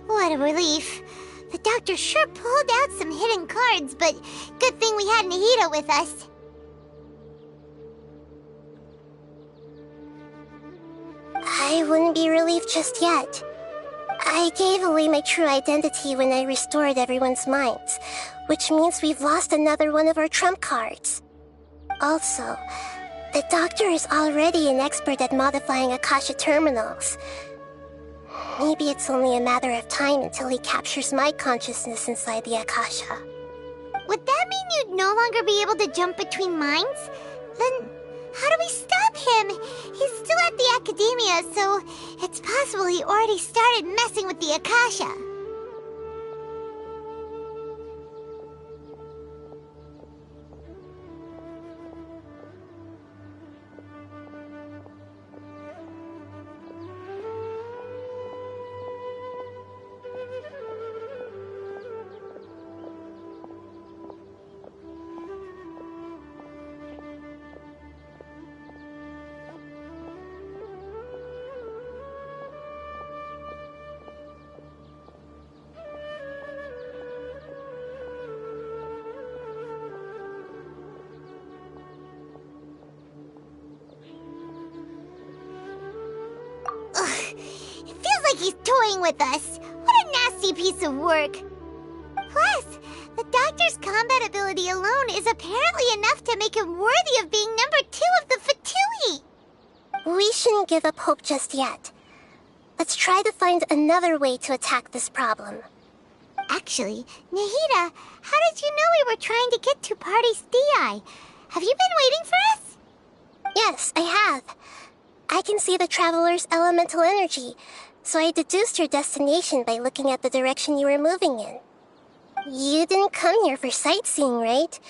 What a relief. The Doctor sure pulled out some hidden cards, but good thing we had Nahida with us. I wouldn't be relieved just yet. I gave away my true identity when I restored everyone's minds, which means we've lost another one of our trump cards. Also, the Doctor is already an expert at modifying Akasha terminals. Maybe it's only a matter of time until he captures my consciousness inside the Akasha. Would that mean you'd no longer be able to jump between minds? Then how do we stop him? He's still at the Academia, so it's possible he already started messing with the Akasha. He's toying with us. What a nasty piece of work. Plus, the Doctor's combat ability alone is apparently enough to make him worthy of being number 2 of the Fatui. We shouldn't give up hope just yet. Let's try to find another way to attack this problem. Actually, Nahida, how did you know we were trying to get to Party's Di? Have you been waiting for us? Yes, I have. I can see the Traveler's elemental energy, so I deduced your destination by looking at the direction you were moving in. You didn't come here for sightseeing, right?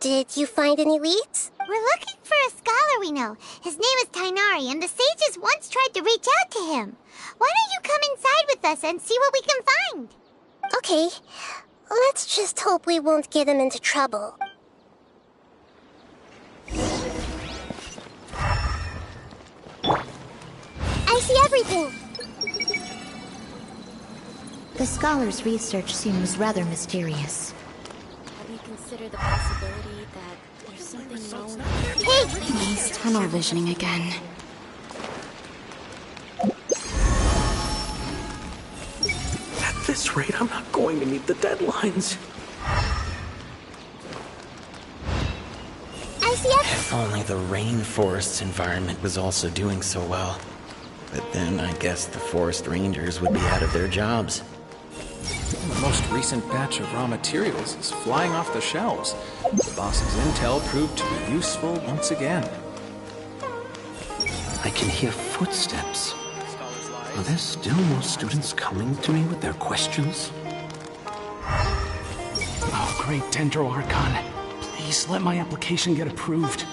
Did you find any leads? We're looking for a scholar we know. His name is Tainari, and the sages once tried to reach out to him. Why don't you come inside with us and see what we can find? Okay, let's just hope we won't get him into trouble. I see everything! The scholar's research seems rather mysterious. Have you considered the possibility that there's something wrong? Hey! He's tunnel visioning again. At this rate, I'm not going to meet the deadlines. I see everything! If only the rainforest's environment was also doing so well. But then I guess the forest rangers would be out of their jobs. The most recent batch of raw materials is flying off the shelves. The boss's intel proved to be useful once again. I can hear footsteps. Are there still more students coming to me with their questions? Oh, great Dendro Archon. Please let my application get approved.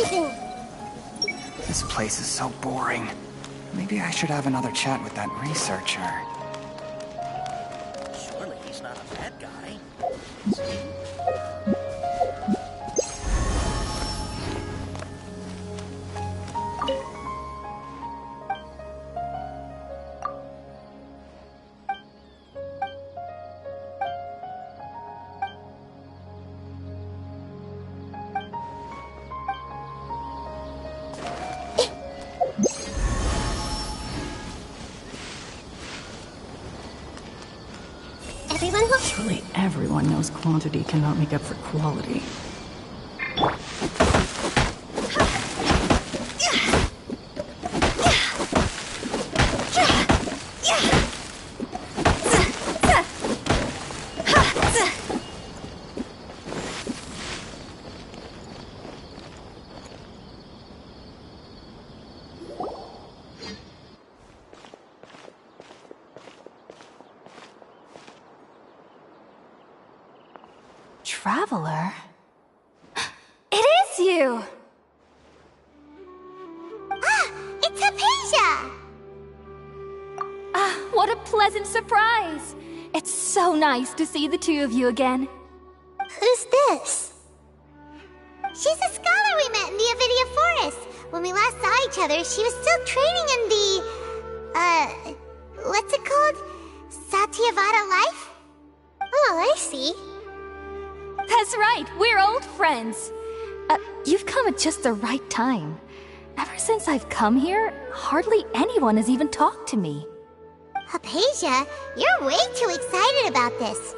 anything. This place is so boring. Maybe I should have another chat with that researcher. Surely he's not a bad guy. Surely everyone knows quantity cannot make up for quality. Traveler? It is you! Ah, it's Hypatia! Ah, what a pleasant surprise! It's so nice to see the two of you again. Who's this? She's a scholar we met in the Avidia Forest. When we last saw each other, she was still training in the... what's it called? Satyavada life? Oh, I see. That's right, we're old friends. You've come at just the right time. Ever since I've come here, hardly anyone has even talked to me. Hypatia, you're way too excited about this.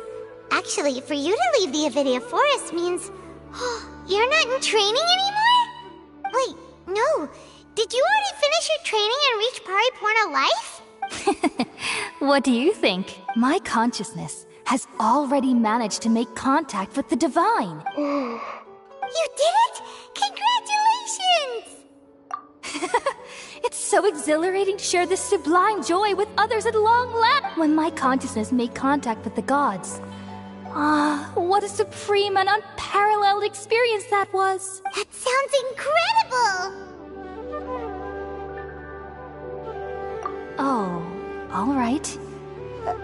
Actually, for you to leave the Avidia Forest means... you're not in training anymore? Wait, no. Did you already finish your training and reach Paripurna life? What do you think? My consciousness has already managed to make contact with the divine. You did it? Congratulations! It's so exhilarating to share this sublime joy with others at long last. When my consciousness made contact with the gods. Ah, what a supreme and unparalleled experience that was. That sounds incredible! Oh, all right.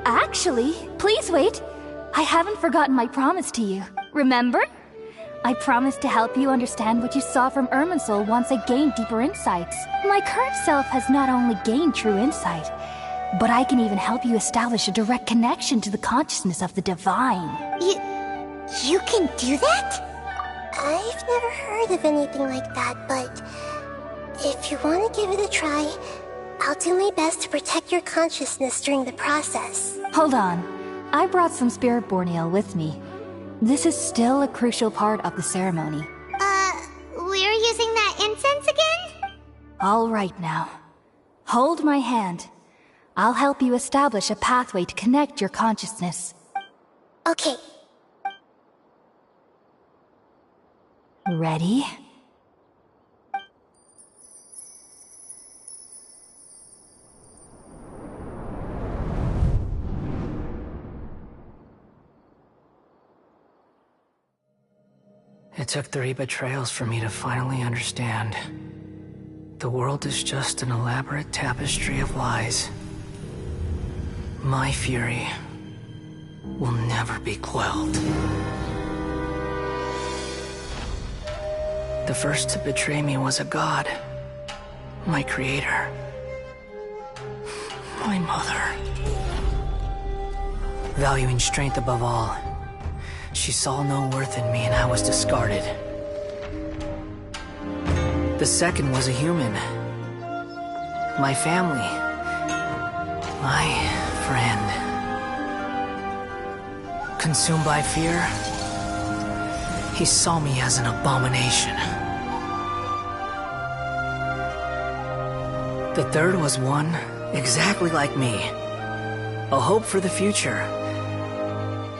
Actually, please wait. I haven't forgotten my promise to you. Remember? I promised to help you understand what you saw from Irminsul once I gained deeper insights. My current self has not only gained true insight, but I can even help you establish a direct connection to the consciousness of the divine. You can do that? I've never heard of anything like that, but if you want to give it a try, I'll do my best to protect your consciousness during the process. Hold on. I brought some spirit-born ale with me. This is still a crucial part of the ceremony. We're using that incense again? All right now. Hold my hand. I'll help you establish a pathway to connect your consciousness. Okay. Ready? It took 3 betrayals for me to finally understand. The world is just an elaborate tapestry of lies. My fury will never be quelled. The first to betray me was a god. My creator. My mother. Valuing strength above all, she saw no worth in me and I was discarded. The second was a human. My family. My friend. Consumed by fear, he saw me as an abomination. The third was one exactly like me. A hope for the future.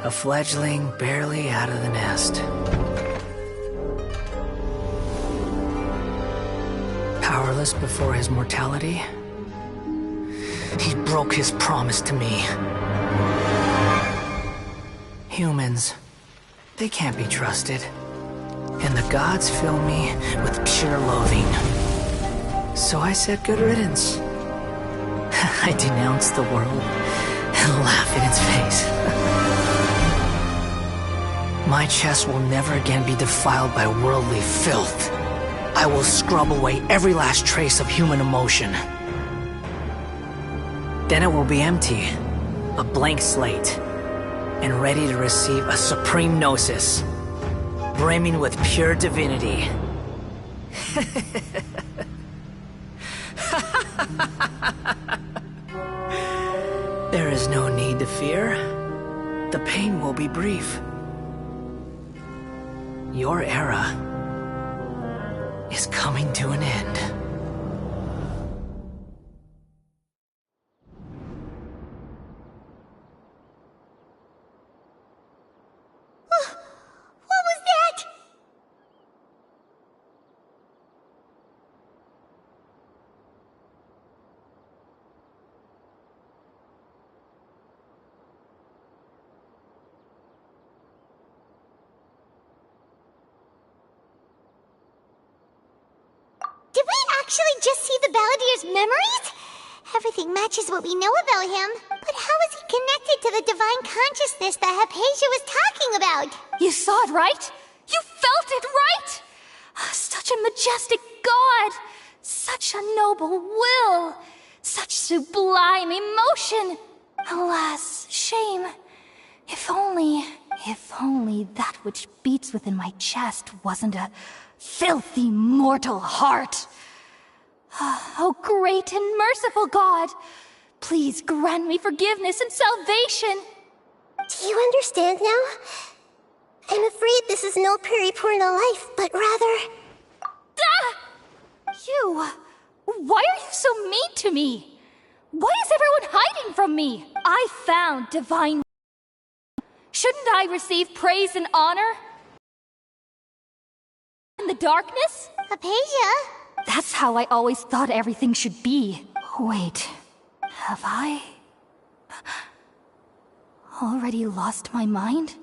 A fledgling barely out of the nest. Powerless before his mortality, he broke his promise to me. Humans, they can't be trusted. and the gods fill me with pure loathing. So I said good riddance. I denounce the world and laugh in its face. My chest will never again be defiled by worldly filth. I will scrub away every last trace of human emotion. Then it will be empty, a blank slate, and ready to receive a supreme gnosis, brimming with pure divinity. There is no need to fear. The pain will be brief. Your era is coming to an end. What was that? Did we actually just see the Balladier's memories? Everything matches what we know about him. But how is he connected to the divine consciousness that Hypatia was talking about? You saw it, right? You felt it, right? Such a majestic god! Such a noble will! Such sublime emotion! Alas, shame. If only that which beats within my chest wasn't a filthy mortal heart. Oh, great and merciful God, please grant me forgiveness and salvation. Do you understand now? I'm afraid this is no periporno life, but rather... You! Why are you so mean to me? Why is everyone hiding from me? I found divine... Shouldn't I receive praise and honor? In the darkness? Hypatia? That's how I always thought everything should be. Wait, have I... already lost my mind?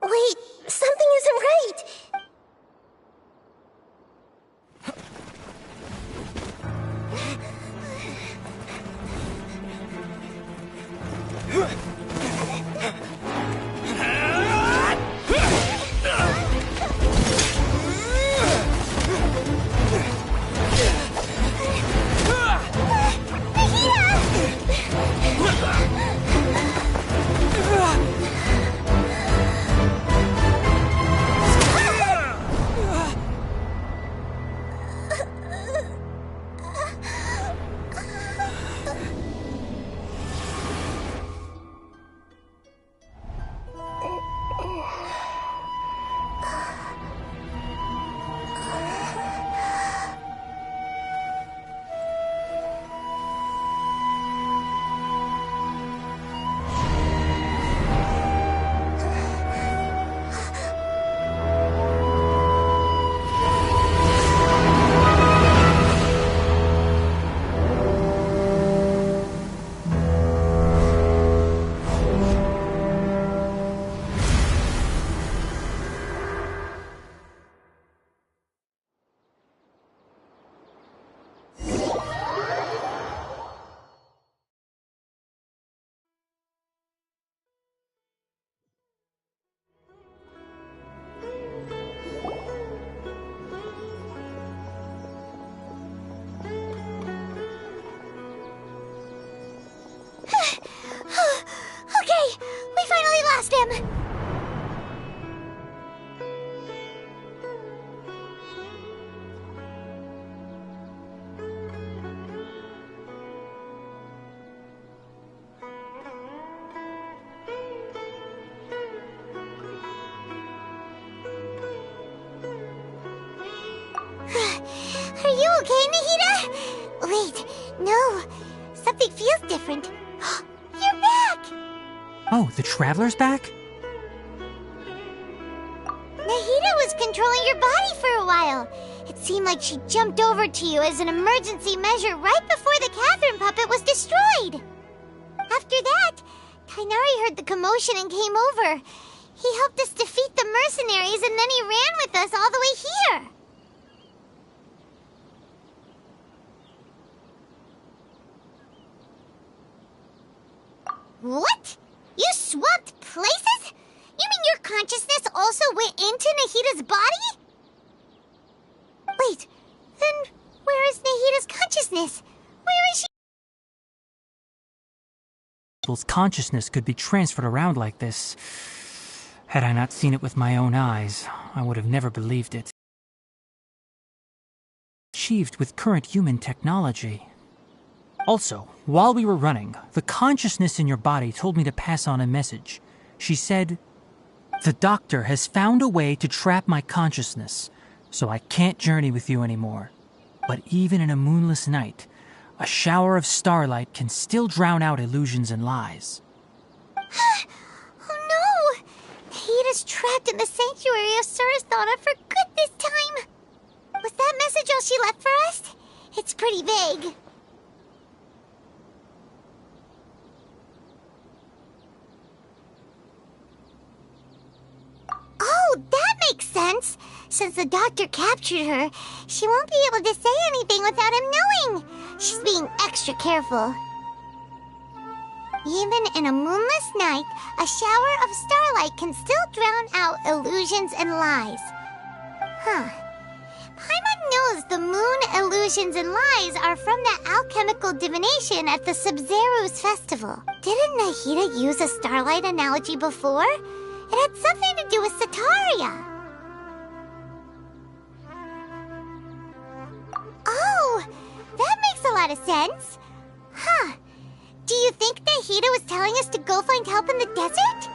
Wait, something isn't right! Okay, we finally lost him! Are you okay, Nahida? Wait, no. Something feels different. You're back! Oh, the Traveler's back? Nahida was controlling your body for a while. It seemed like she jumped over to you as an emergency measure right before the Catherine puppet was destroyed. After that, Tainari heard the commotion and came over. He helped us defeat the mercenaries and then he ran with us all the way here. What? You swapped places? You mean your consciousness also went into Nahita's body? Wait, then where is Nahita's consciousness? Where is she? People's consciousness could be transferred around like this. Had I not seen it with my own eyes, I would have never believed it. Achieved with current human technology. Also, while we were running, the consciousness in your body told me to pass on a message. She said, "The doctor has found a way to trap my consciousness, so I can't journey with you anymore. But even in a moonless night, a shower of starlight can still drown out illusions and lies." Oh no! Nahita's trapped in the sanctuary of Sumeru for good this time. Was that message all she left for us? It's pretty vague. Oh, that makes sense. Since the doctor captured her, she won't be able to say anything without him knowing. She's being extra careful. Even in a moonless night, a shower of starlight can still drown out illusions and lies. Huh. Paimon knows the moon illusions and lies are from that alchemical divination at the Sub-Zero's festival. Didn't Nahita use a starlight analogy before? It had something to do with Sataria. Oh, that makes a lot of sense. Huh. Do you think Nahita was telling us to go find help in the desert?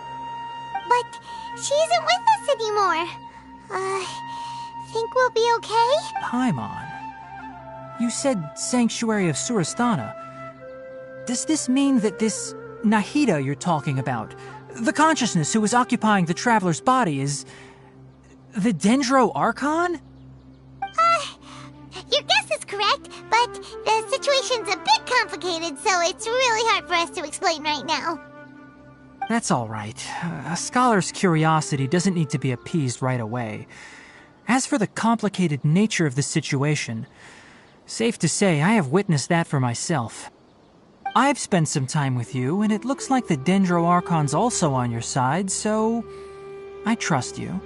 But she isn't with us anymore. Think we'll be okay? Paimon, you said Sanctuary of Sumeru. Does this mean that this Nahita you're talking about, the consciousness who is occupying the traveler's body, is the Dendro Archon? Your guess is correct, but the situation's a bit complicated, so it's really hard for us to explain right now. That's all right. A scholar's curiosity doesn't need to be appeased right away. As for the complicated nature of the situation, safe to say I have witnessed that for myself. I've spent some time with you, and it looks like the Dendro Archon's also on your side, so I trust you.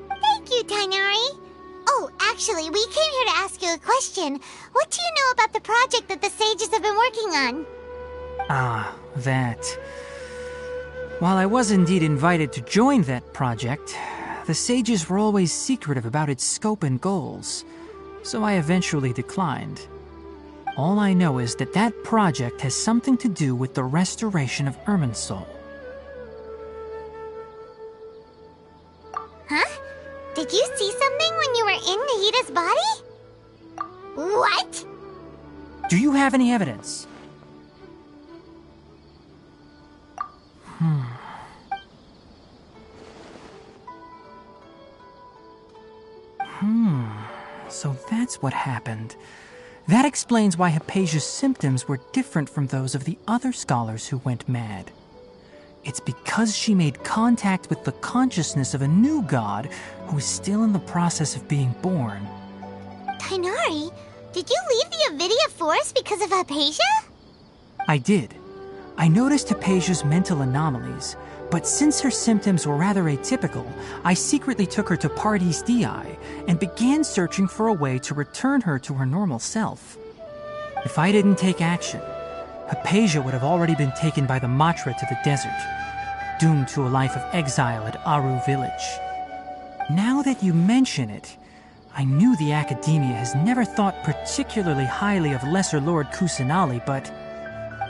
Thank you, Tainari. Oh, actually, we came here to ask you a question. What do you know about the project that the sages have been working on? Ah, that. While I was indeed invited to join that project, the sages were always secretive about its scope and goals, so I eventually declined. All I know is that that project has something to do with the restoration of Irminsul. Huh? Did you see something when you were in Nahita's body? What? Do you have any evidence? So that's what happened. That explains why Hypatia's symptoms were different from those of the other scholars who went mad. It's because she made contact with the consciousness of a new god who is still in the process of being born. Tainari, did you leave the Avidia Forest because of Hypatia? I did. I noticed Hypatia's mental anomalies, but since her symptoms were rather atypical, I secretly took her to Pardes Dii and began searching for a way to return her to her normal self. If I didn't take action, Hypatia would have already been taken by the Matra to the desert, doomed to a life of exile at Aru village. Now that you mention it, I knew the Academia has never thought particularly highly of Lesser Lord Kusanali, but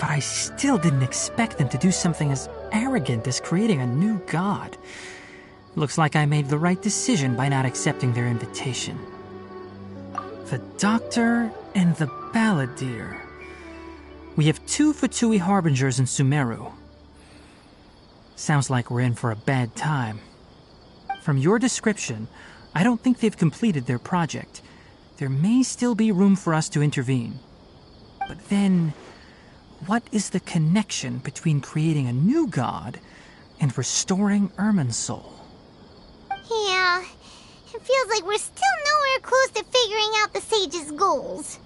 I still didn't expect them to do something as arrogant as creating a new god. Looks like I made the right decision by not accepting their invitation. The Doctor and the Balladeer. We have 2 Fatui Harbingers in Sumeru. Sounds like we're in for a bad time. From your description, I don't think they've completed their project, there may still be room for us to intervene. But then, what is the connection between creating a new god and restoring Irminsul? Yeah, it feels like we're still nowhere close to figuring out the sage's goals.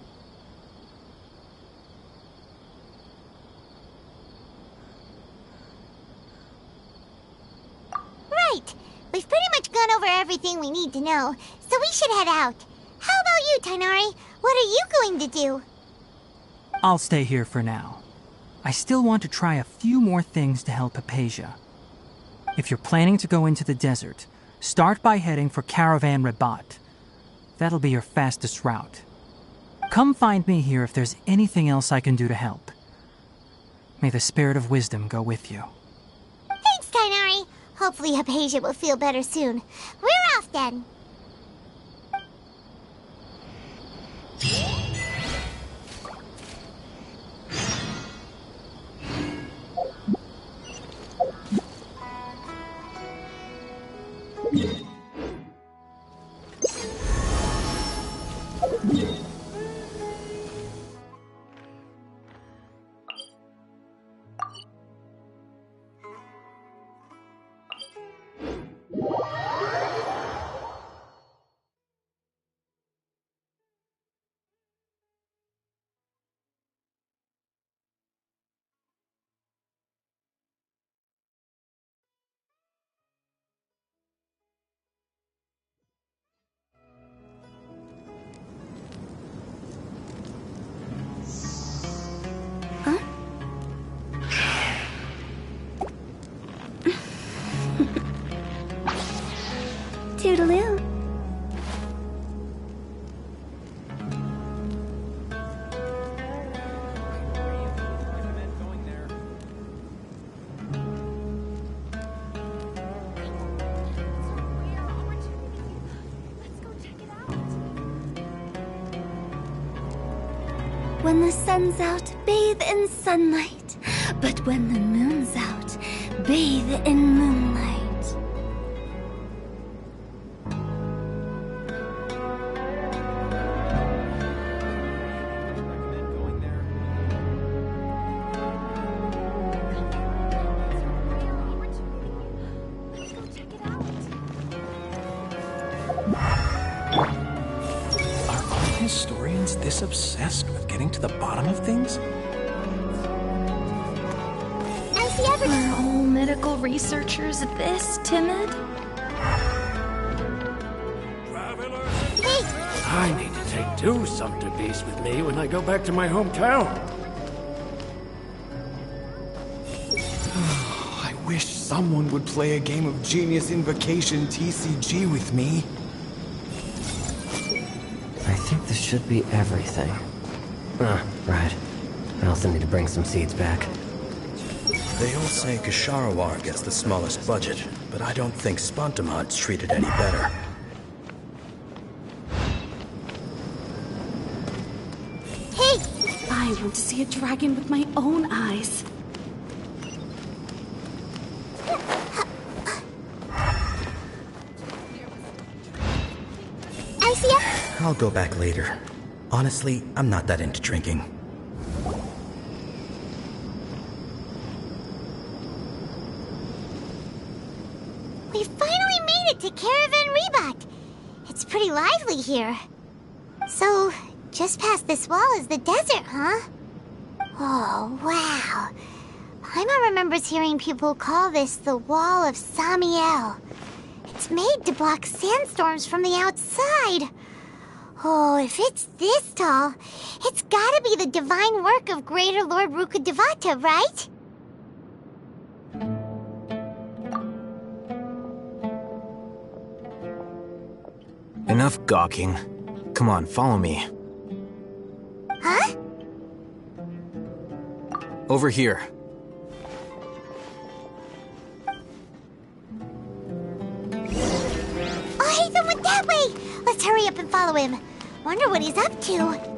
Right. We've pretty much gone over everything we need to know, so we should head out. How about you, Tighnari? What are you going to do? I'll stay here for now. I still want to try a few more things to help Hypatia. If you're planning to go into the desert, start by heading for Caravan Rabat. That'll be your fastest route. Come find me here if there's anything else I can do to help. May the spirit of wisdom go with you. Thanks, Tighnari. Hopefully Hypatia will feel better soon. We're off then. Toodaloo. When the sun's out, bathe in sunlight. But when the moon's out, bathe in moonlight. Historians this obsessed with getting to the bottom of things? Are all medical researchers this timid? I need to take two sumpter beasts with me when I go back to my hometown. I wish someone would play a game of Genius Invocation TCG with me. I think this should be everything. Right. I also need to bring some seeds back. They all say Kasharawar gets the smallest budget, but I don't think Spontamont's treated any better. Hey! I want to see a dragon with my own eyes. I'll go back later. Honestly, I'm not that into drinking. We finally made it to Caravan Rabat. It's pretty lively here. So, just past this wall is the desert, huh? Oh, wow. Paimon remembers hearing people call this the Wall of Samiel. It's made to block sandstorms from the outside. Oh, if it's this tall, it's gotta be the divine work of Greater Lord Rukkhadevata, right? Enough gawking. Come on, follow me. Huh? Over here. Oh, Ethan went that way! Let's hurry up and follow him. Wonder what he's up to.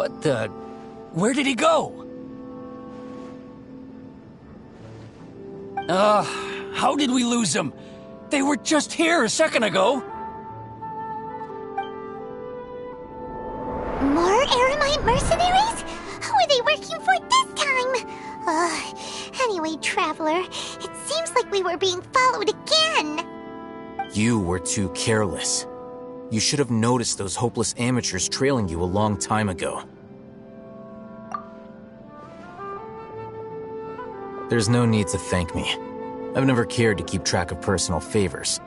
What the... Where did he go? How did we lose them? They were just here a second ago. More Eremite mercenaries? Who are they working for this time? Anyway, Traveler, it seems like we were being followed again. You were too careless. You should have noticed those hopeless amateurs trailing you a long time ago. There's no need to thank me. I've never cared to keep track of personal favors.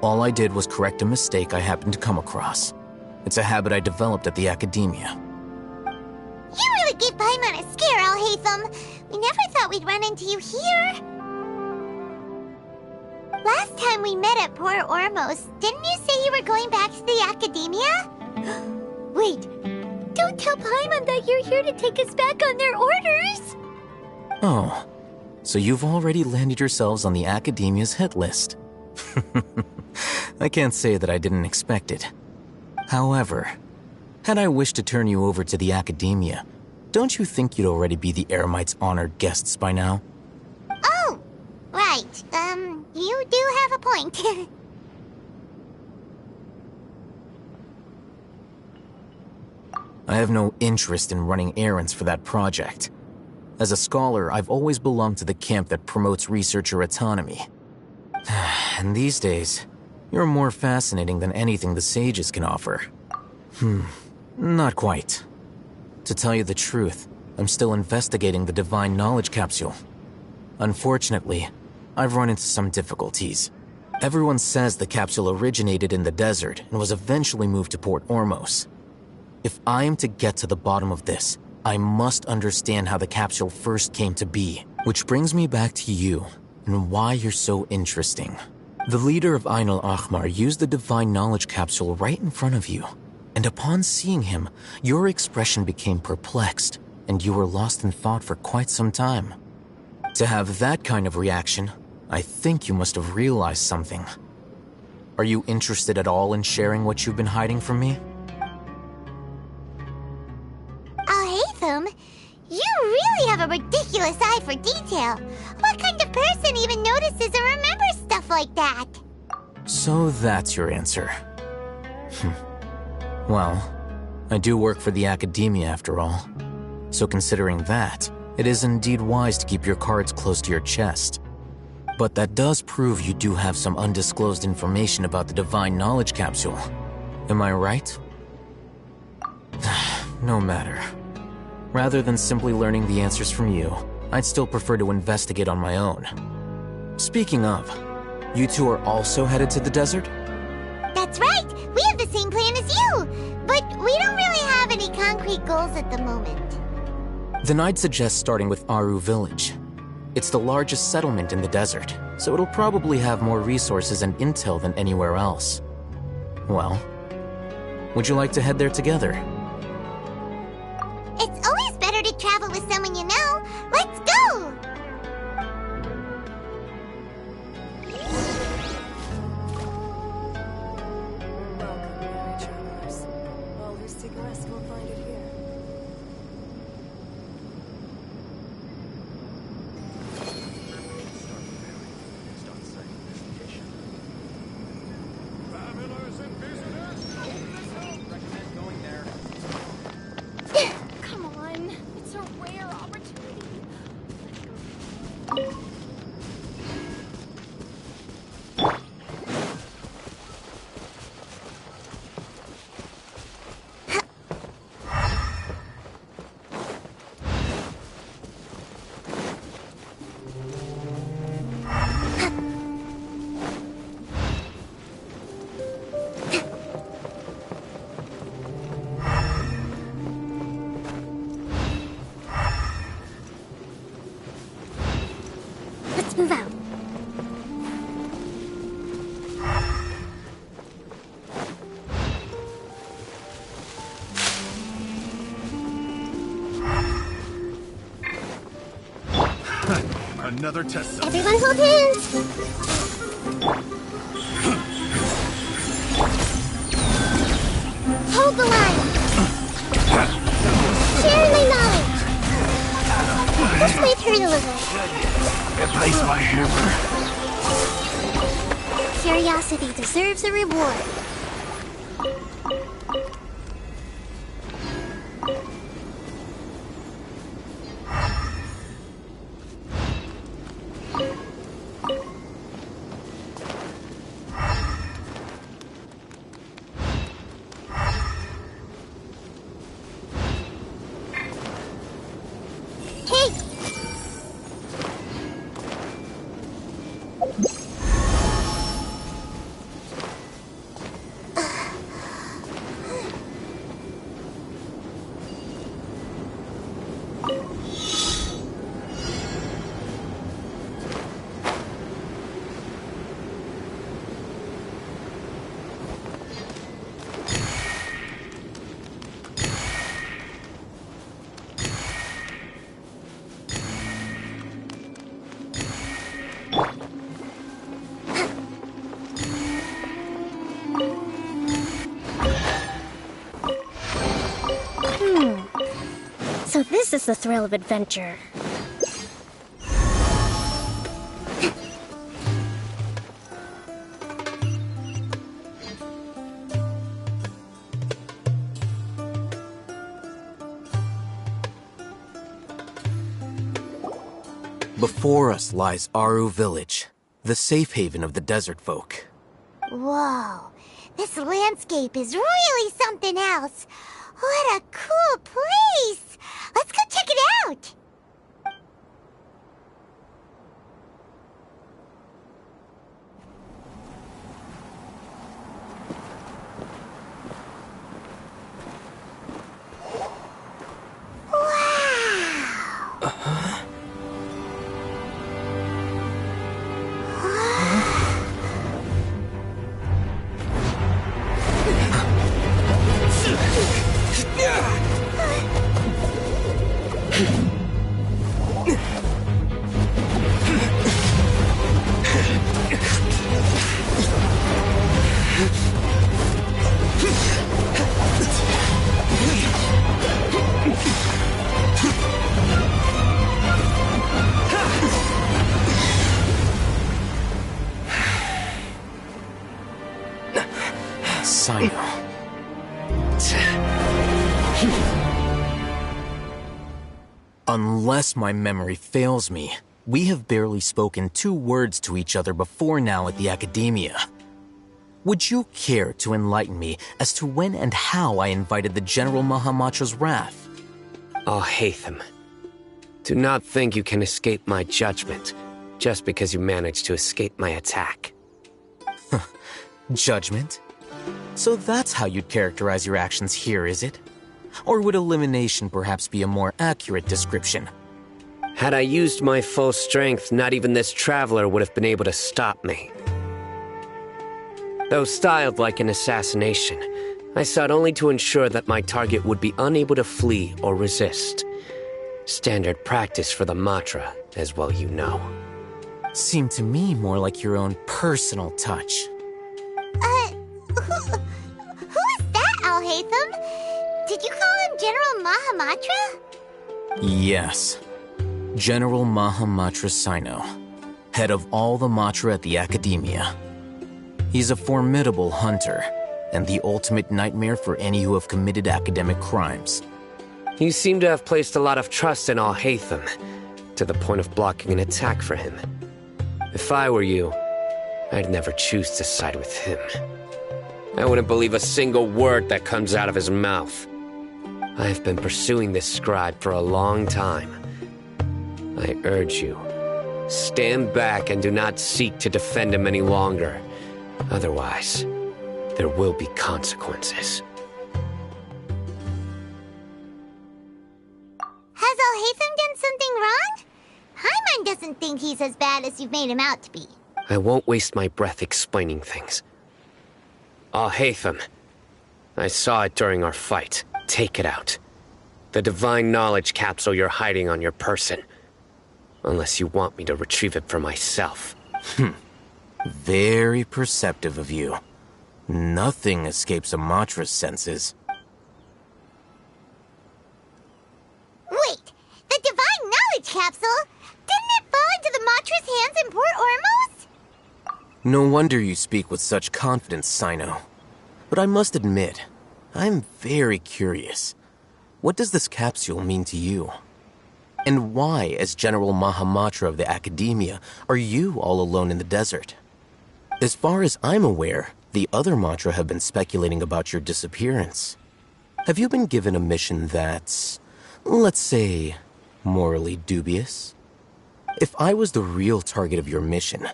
All I did was correct a mistake I happened to come across. It's a habit I developed at the academia. You really gave Paimon a scare, Alhaitham. We never thought we'd run into you here. Last time we met at Port Ormos, didn't you say you were going back to the academia? Wait, don't tell Paimon that you're here to take us back on their orders. Oh, so you've already landed yourselves on the academia's hit list. I can't say that I didn't expect it. However, had I wished to turn you over to the academia, don't you think you'd already be the Eremites' honored guests by now? Oh, right. You do have a point. I have no interest in running errands for that project. As a scholar, I've always belonged to the camp that promotes researcher autonomy. And these days, you're more fascinating than anything the sages can offer. Not quite. To tell you the truth, I'm still investigating the Divine Knowledge Capsule. Unfortunately, I've run into some difficulties. Everyone says the capsule originated in the desert and was eventually moved to Port Ormos. If I am to get to the bottom of this, I must understand how the capsule first came to be. Which brings me back to you, and why you're so interesting. The leader of Ain al-Ahmar used the Divine Knowledge Capsule right in front of you, and upon seeing him, your expression became perplexed, and you were lost in thought for quite some time. To have that kind of reaction, I think you must have realized something. Are you interested at all in sharing what you've been hiding from me? Alhaitham, you really have a ridiculous eye for detail. What kind of person even notices and remembers stuff like that? So that's your answer. Well, I do work for the academia after all. So considering that, it is indeed wise to keep your cards close to your chest. But that does prove you do have some undisclosed information about the Divine Knowledge Capsule. Am I right? No matter. Rather than simply learning the answers from you, I'd still prefer to investigate on my own. Speaking of, you two are also headed to the desert? That's right! We have the same plan as you! But we don't really have any concrete goals at the moment. Then I'd suggest starting with Aru Village. It's the largest settlement in the desert, so it'll probably have more resources and intel than anywhere else. Well, would you like to head there together? It's always better to travel with someone you know. Let's go! Move out. Another test cell. Everyone hold hands! Hold the line! Let her deliver. Replace my hammer. Curiosity deserves a reward. So this is the thrill of adventure. Before us lies Aru Village, the safe haven of the desert folk. Whoa, this landscape is really something else. What a cool place! Let's go check it out! Unless my memory fails me, we have barely spoken 2 words to each other before now at the Academia. Would you care to enlighten me as to when and how I invited the General Mahamatra's wrath? Alhaitham, do not think you can escape my judgment just because you managed to escape my attack. Judgment? So that's how you'd characterize your actions here, is it? Or would elimination perhaps be a more accurate description? Had I used my full strength, not even this traveler would have been able to stop me. Though styled like an assassination, I sought only to ensure that my target would be unable to flee or resist. Standard practice for the Matra, as well you know. Seemed to me more like your own personal touch. Who is that, Alhaitham? Did you call him General Mahamatra? Yes. General Mahamatra Sino, head of all the Matra at the Academia. He's a formidable hunter, and the ultimate nightmare for any who have committed academic crimes. You seem to have placed a lot of trust in Alhaitham, to the point of blocking an attack for him. If I were you, I'd never choose to side with him. I wouldn't believe a single word that comes out of his mouth. I have been pursuing this scribe for a long time. I urge you, stand back and do not seek to defend him any longer. Otherwise, there will be consequences. Has Alhaitham done something wrong? Hyman doesn't think he's as bad as you've made him out to be. I won't waste my breath explaining things. Alhaitham, I saw it during our fight. Take it out. The divine knowledge capsule you're hiding on your person. Unless you want me to retrieve it for myself. Very perceptive of you. Nothing escapes a Matra's senses. Wait! The divine knowledge capsule? Didn't it fall into the Matra's hands in Port Ormos? No wonder you speak with such confidence, Sino. But I must admit, I'm very curious. What does this capsule mean to you? And why, as General Mahamatra of the Academia, are you all alone in the desert? As far as I'm aware, the other Matra have been speculating about your disappearance. Have you been given a mission that's, let's say, morally dubious? If I was the real target of your mission,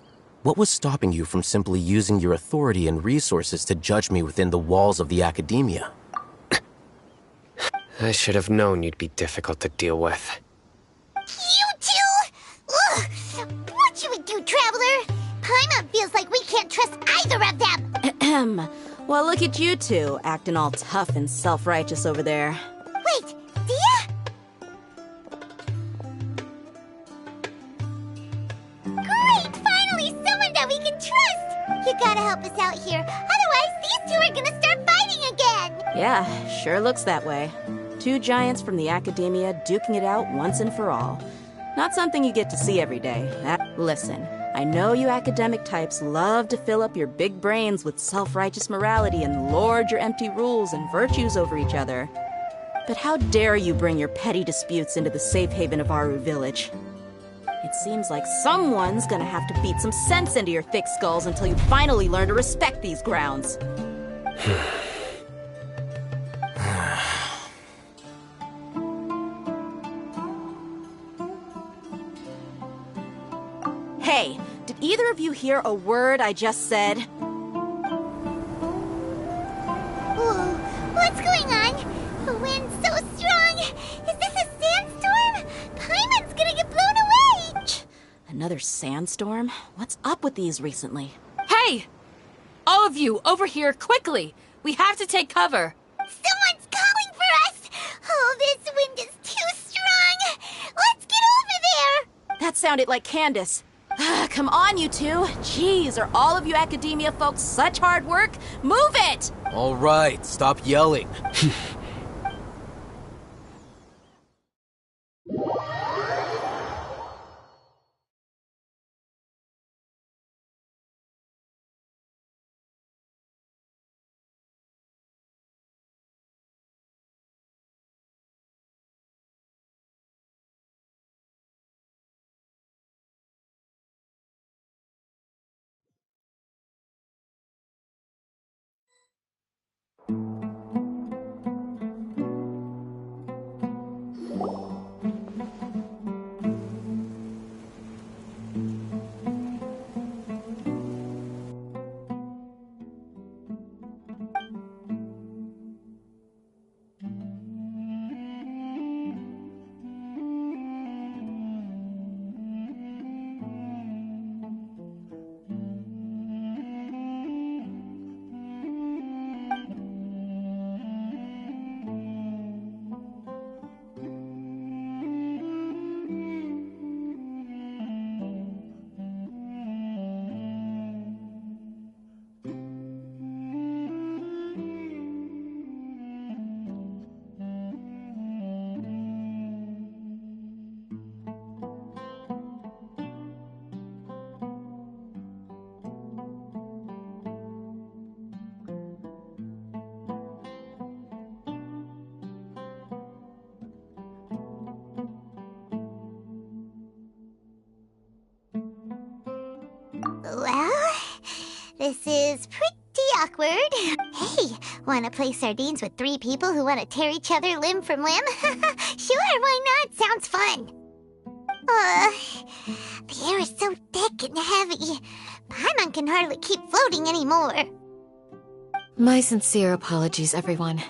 what was stopping you from simply using your authority and resources to judge me within the walls of the Academia? I should have known you'd be difficult to deal with. You two! Ugh! What should we do, Traveler? Paimon feels like we can't trust either of them! Ahem. Well, look at you two, acting all tough and self-righteous over there. Wait, Dia? Great! Finally, someone that we can trust! You gotta help us out here, otherwise these two are gonna start fighting again! Yeah, sure looks that way. Two giants from the Academia duking it out once and for all. Not something you get to see every day. Listen, I know you academic types love to fill up your big brains with self-righteous morality and lord your empty rules and virtues over each other. But how dare you bring your petty disputes into the safe haven of Aru Village? It seems like someone's gonna have to beat some sense into your thick skulls until you finally learn to respect these grounds. Hey, did either of you hear a word I just said? Whoa, what's going on? The wind's so strong! Is this a sandstorm? Paimon's gonna get blown away! Another sandstorm? What's up with these recently? Hey! All of you, over here, quickly! We have to take cover! Someone's calling for us! Oh, this wind is too strong! Let's get over there! That sounded like Candace. Come on, you two. Jeez, are all of you Academia folks such hard work? Move it! All right, stop yelling. Well, this is pretty awkward. Hey, wanna play sardines with three people who wanna tear each other limb from limb? Sure, why not? Sounds fun. The air is so thick and heavy. Paimon can hardly keep floating anymore. My sincere apologies, everyone.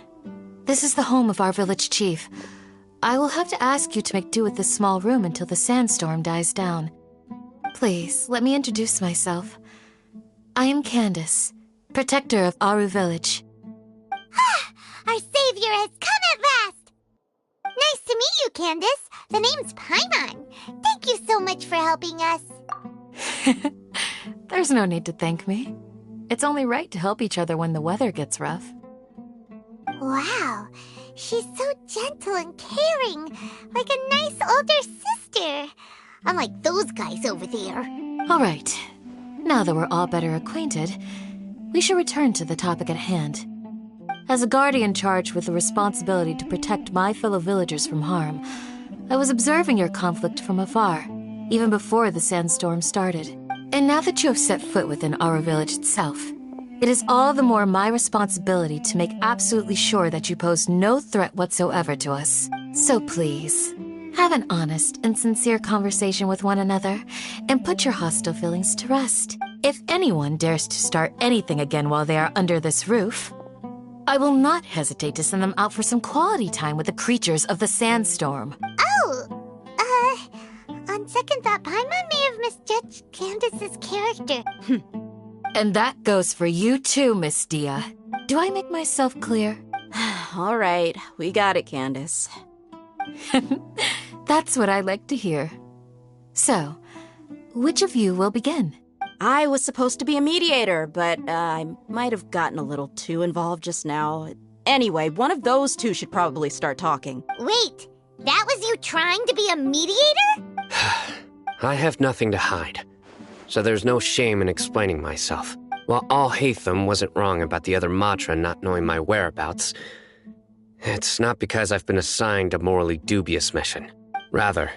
This is the home of our village chief. I will have to ask you to make do with this small room until the sandstorm dies down. Please, let me introduce myself. I am Candace, protector of Aru Village. Our savior has come at last! Nice to meet you, Candace. The name's Paimon. Thank you so much for helping us. There's no need to thank me. It's only right to help each other when the weather gets rough. Wow, she's so gentle and caring, like a nice older sister. unlike those guys over there. All right. Now that we're all better acquainted, we should return to the topic at hand. As a guardian charged with the responsibility to protect my fellow villagers from harm, I was observing your conflict from afar, even before the sandstorm started. And now that you have set foot within our village itself, it is all the more my responsibility to make absolutely sure that you pose no threat whatsoever to us. So please, have an honest and sincere conversation with one another, and put your hostile feelings to rest. If anyone dares to start anything again while they are under this roof, I will not hesitate to send them out for some quality time with the creatures of the sandstorm. On second thought, Paimon may have misjudged Candace's character. And that goes for you too, Miss Dia. Do I make myself clear? All right, we got it, Candace. That's what I like to hear. So, which of you will begin? I was supposed to be a mediator, but I might have gotten a little too involved just now. Anyway, one of those two should probably start talking. Wait, that was you trying to be a mediator? I have nothing to hide, so there's no shame in explaining myself. While Alhaitham wasn't wrong about the other Matra not knowing my whereabouts, it's not because I've been assigned a morally dubious mission. Rather,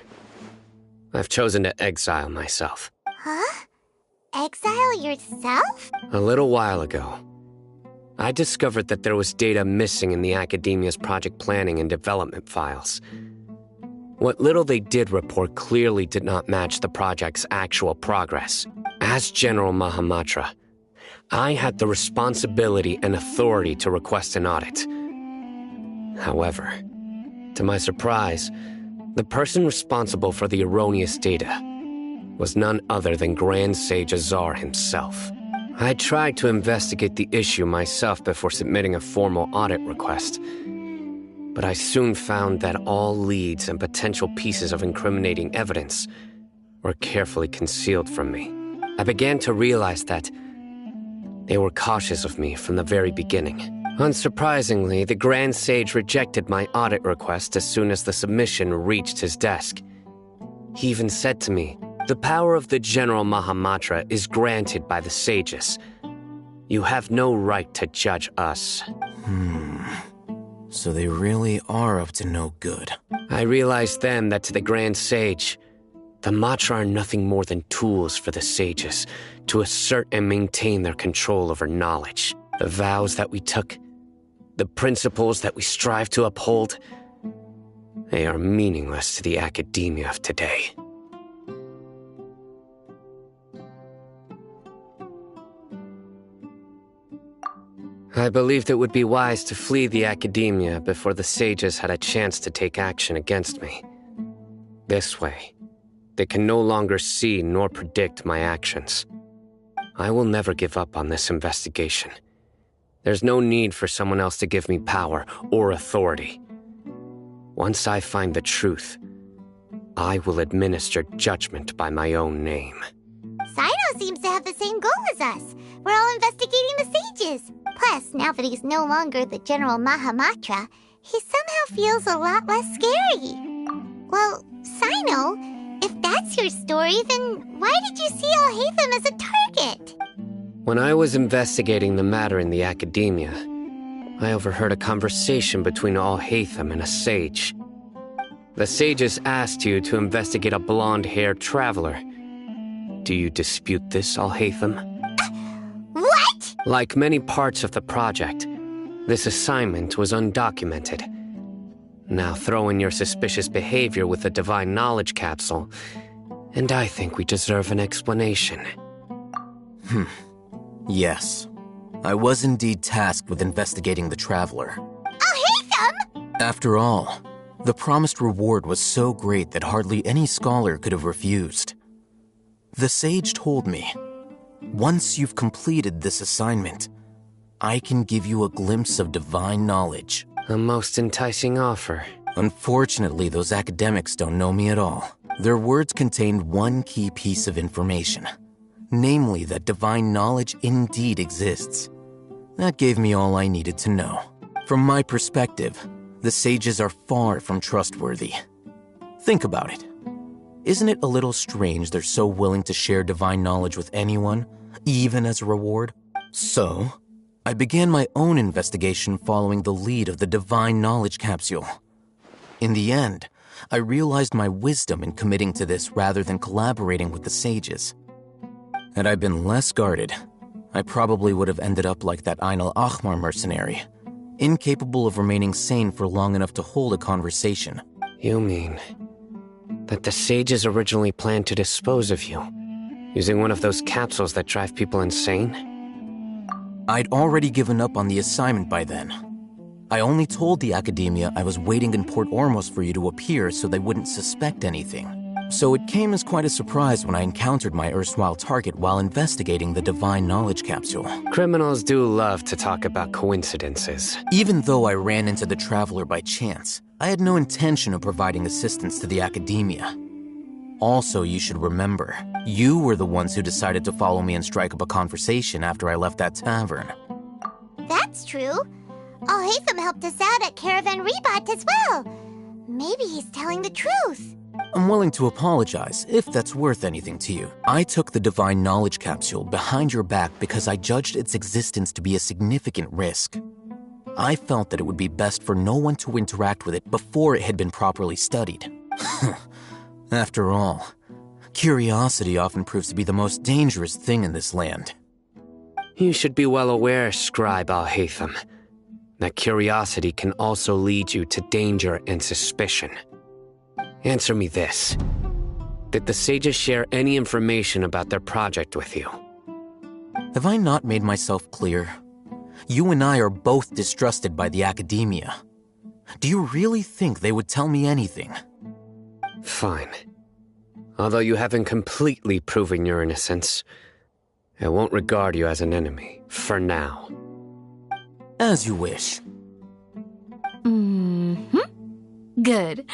I've chosen to exile myself. Huh? Exile yourself? A little while ago, I discovered that there was data missing in the Academia's project planning and development files. What little they did report clearly did not match the project's actual progress. As General Mahamatra, I had the responsibility and authority to request an audit. However, to my surprise, the person responsible for the erroneous data was none other than Grand Sage Azar himself. I tried to investigate the issue myself before submitting a formal audit request, but I soon found that all leads and potential pieces of incriminating evidence were carefully concealed from me. I began to realize that they were cautious of me from the very beginning. Unsurprisingly, the Grand Sage rejected my audit request as soon as the submission reached his desk. He even said to me, "The power of the General Mahamatra is granted by the sages. You have no right to judge us." So they really are up to no good. I realized then that to the Grand Sage, the Matra are nothing more than tools for the sages to assert and maintain their control over knowledge. The vows that we took, the principles that we strive to uphold, they are meaningless to the academia of today. I believed it would be wise to flee the academia before the sages had a chance to take action against me. This way, they can no longer see nor predict my actions. I will never give up on this investigation. There's no need for someone else to give me power or authority. Once I find the truth, I will administer judgment by my own name. Sino seems to have the same goal as us. We're all investigating the sages. Plus, now that he's no longer the General Mahamatra, he somehow feels a lot less scary. Well, Sino, if that's your story, then why did you see Alhaitham as a target? When I was investigating the matter in the academia, I overheard a conversation between Alhaitham and a sage. The sages asked you to investigate a blonde-haired traveler. Do you dispute this, Alhaitham? What? Like many parts of the project, this assignment was undocumented. Now throw in your suspicious behavior with the Divine Knowledge Capsule, and I think we deserve an explanation. Yes. I was indeed tasked with investigating the traveler. Alhaitham! After all, the promised reward was so great that hardly any scholar could have refused. The sage told me, once you've completed this assignment, I can give you a glimpse of divine knowledge. A most enticing offer. Unfortunately, those academics don't know me at all. Their words contained one key piece of information, namely that divine knowledge indeed exists. That gave me all I needed to know. From my perspective, the sages are far from trustworthy. Think about it. Isn't it a little strange they're so willing to share divine knowledge with anyone, even as a reward? So, I began my own investigation following the lead of the divine knowledge capsule. In the end, I realized my wisdom in committing to this rather than collaborating with the sages. Had I been less guarded, I probably would have ended up like that Ain al-Ahmar mercenary, incapable of remaining sane for long enough to hold a conversation. You mean that the sages originally planned to dispose of you, using one of those capsules that drive people insane? I'd already given up on the assignment by then. I only told the Academia I was waiting in Port Ormos for you to appear so they wouldn't suspect anything. So it came as quite a surprise when I encountered my erstwhile target while investigating the divine knowledge capsule. Criminals do love to talk about coincidences. Even though I ran into the Traveler by chance, I had no intention of providing assistance to the Academia. Also, you should remember, you were the ones who decided to follow me and strike up a conversation after I left that tavern. That's true. Al-Haytham helped us out at Caravan Rebat as well. Maybe he's telling the truth. I'm willing to apologize, if that's worth anything to you. I took the divine knowledge capsule behind your back because I judged its existence to be a significant risk. I felt that it would be best for no one to interact with it before it had been properly studied. After all, curiosity often proves to be the most dangerous thing in this land. You should be well aware, Scribe Al-Haytham, that curiosity can also lead you to danger and suspicion. Answer me this. Did the sages share any information about their project with you? Have I not made myself clear? You and I are both distrusted by the Academia. Do you really think they would tell me anything? Fine. Although you haven't completely proven your innocence, I won't regard you as an enemy, for now. As you wish. Good.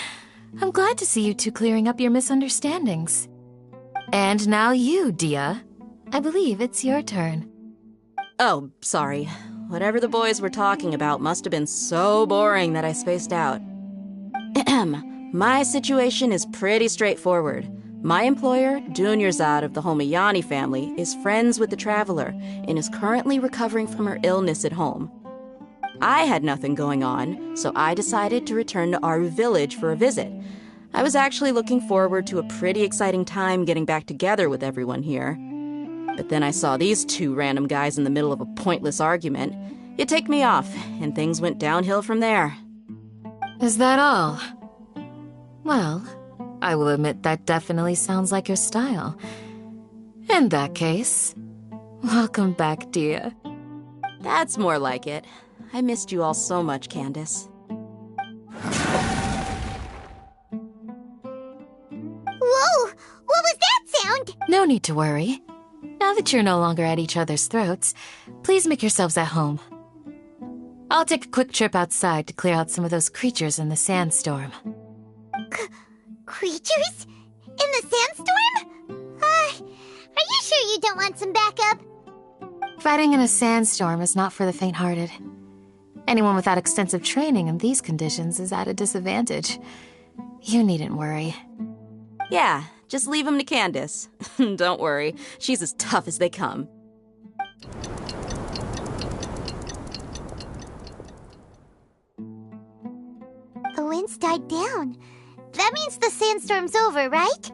I'm glad to see you two clearing up your misunderstandings. And now you, Dia. I believe it's your turn. Oh, sorry. Whatever the boys were talking about must have been so boring that I spaced out. My situation is pretty straightforward. My employer, Dunyarzad of the Homayani family, is friends with the Traveler and is currently recovering from her illness at home. I had nothing going on, so I decided to return to Aru village for a visit. I was actually looking forward to a pretty exciting time getting back together with everyone here. But then I saw these two random guys in the middle of a pointless argument. It ticked me off, and things went downhill from there. Is that all? Well, I will admit that definitely sounds like your style. In that case, welcome back, Dia. That's more like it. I missed you all so much, Candace. Whoa! What was that sound? No need to worry. Now that you're no longer at each other's throats, please make yourselves at home. I'll take a quick trip outside to clear out some of those creatures in the sandstorm. Creatures? In the sandstorm? Are you sure you don't want some backup? Fighting in a sandstorm is not for the faint-hearted. Anyone without extensive training in these conditions is at a disadvantage. You needn't worry. Yeah, just leave him to Candace. Don't worry, she's as tough as they come. The wind's died down. That means the sandstorm's over, right?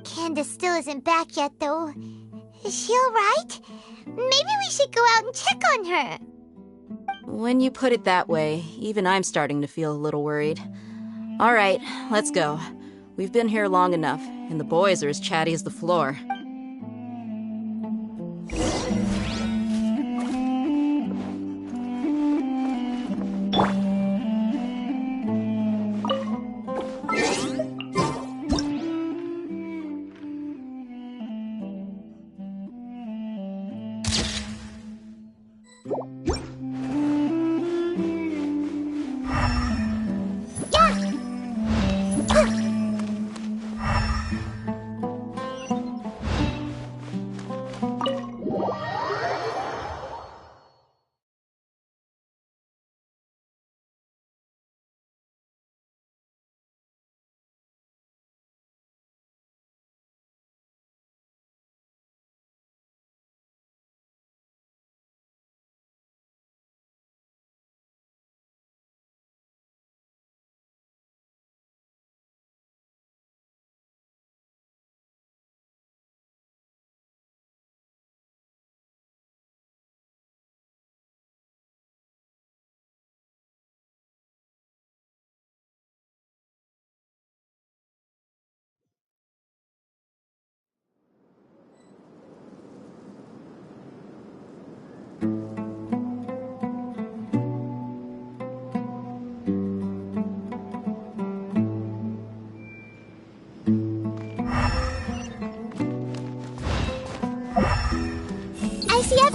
Candace still isn't back yet, though. Is she alright? Maybe we should go out and check on her. When you put it that way, even I'm starting to feel a little worried. All right, let's go. We've been here long enough, and the boys are as chatty as the floor.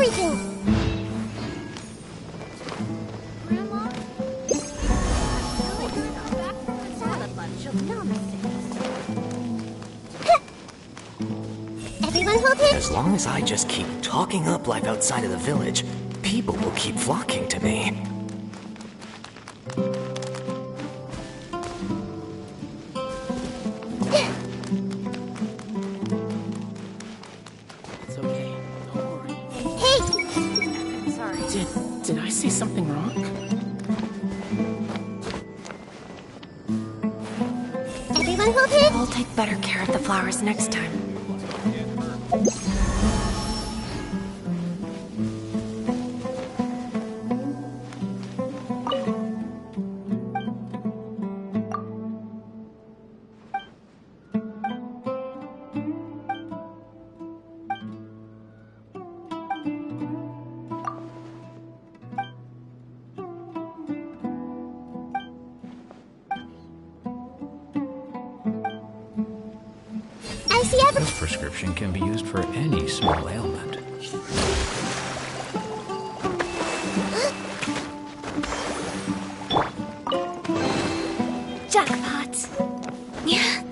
everything! Everyone hold it! As long as I just keep talking up life outside of the village, people will keep flocking to me. It's okay. Don't worry. Hey! Sorry. Did I say something wrong? Everyone hold it! We'll take better care of the flowers next time. I see This prescription can be used for any small ailment. Jackpot! Yeah.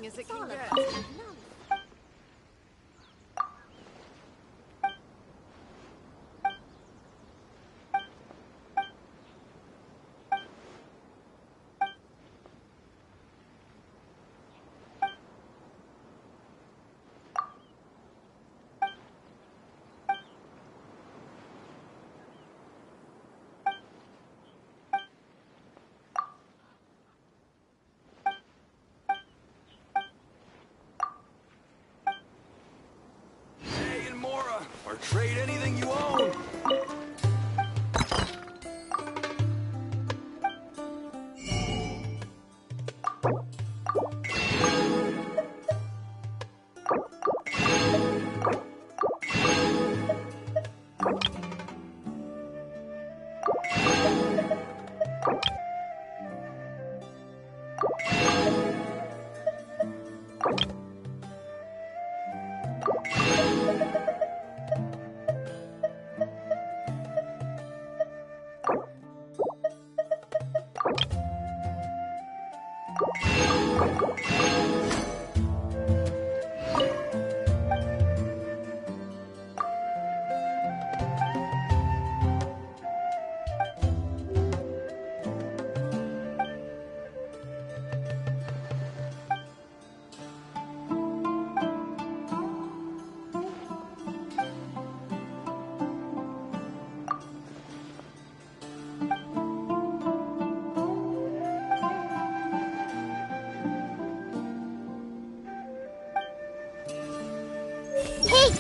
As it can get. Or trade anything you own.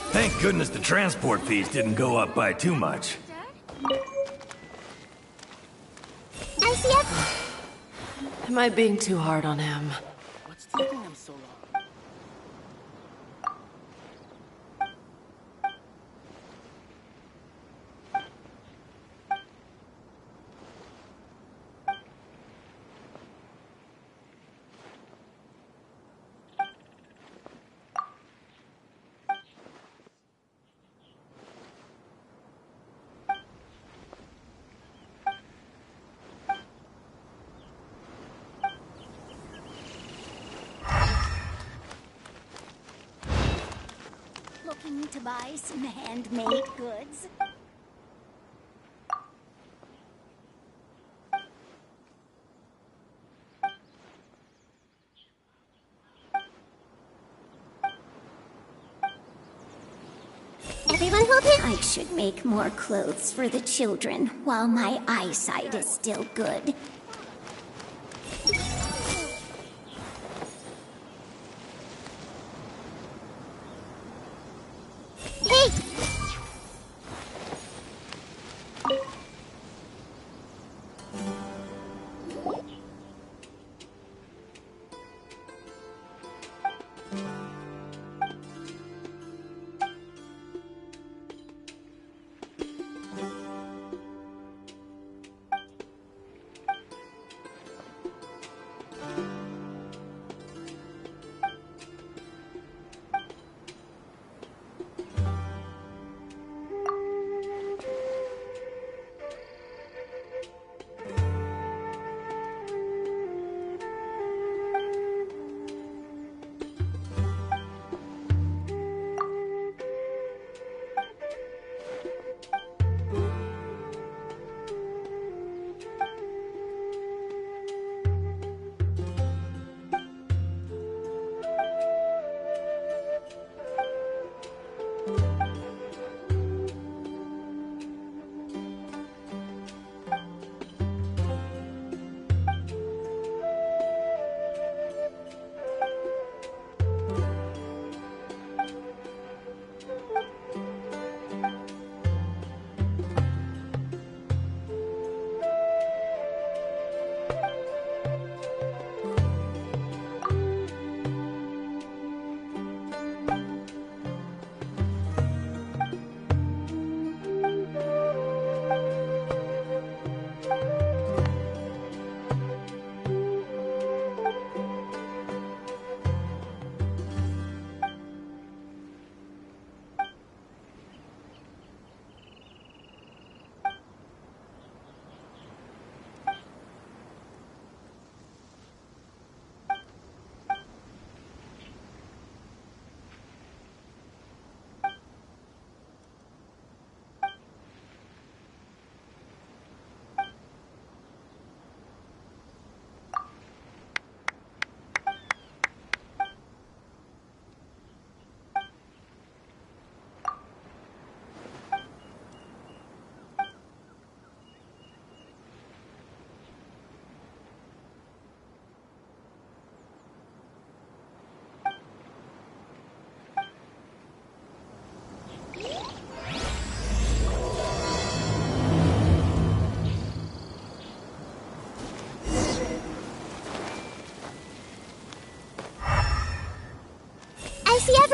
Thank goodness the transport fees didn't go up by too much. Am I being too hard on him? What's taking them so long? Looking to buy some handmade goods? Everyone hold it? I should make more clothes for the children while my eyesight is still good. Hey!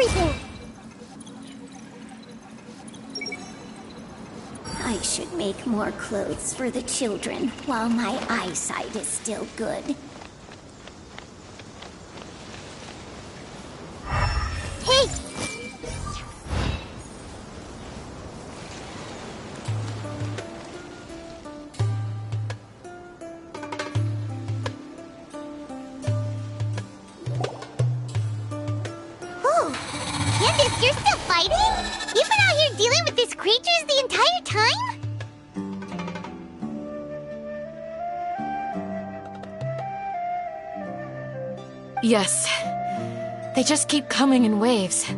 everything. I should make more clothes for the children while my eyesight is still good. Hey! Oh, Candace, you're still fighting? You've been out here dealing with these creatures the entire time? Yes. They just keep coming in waves.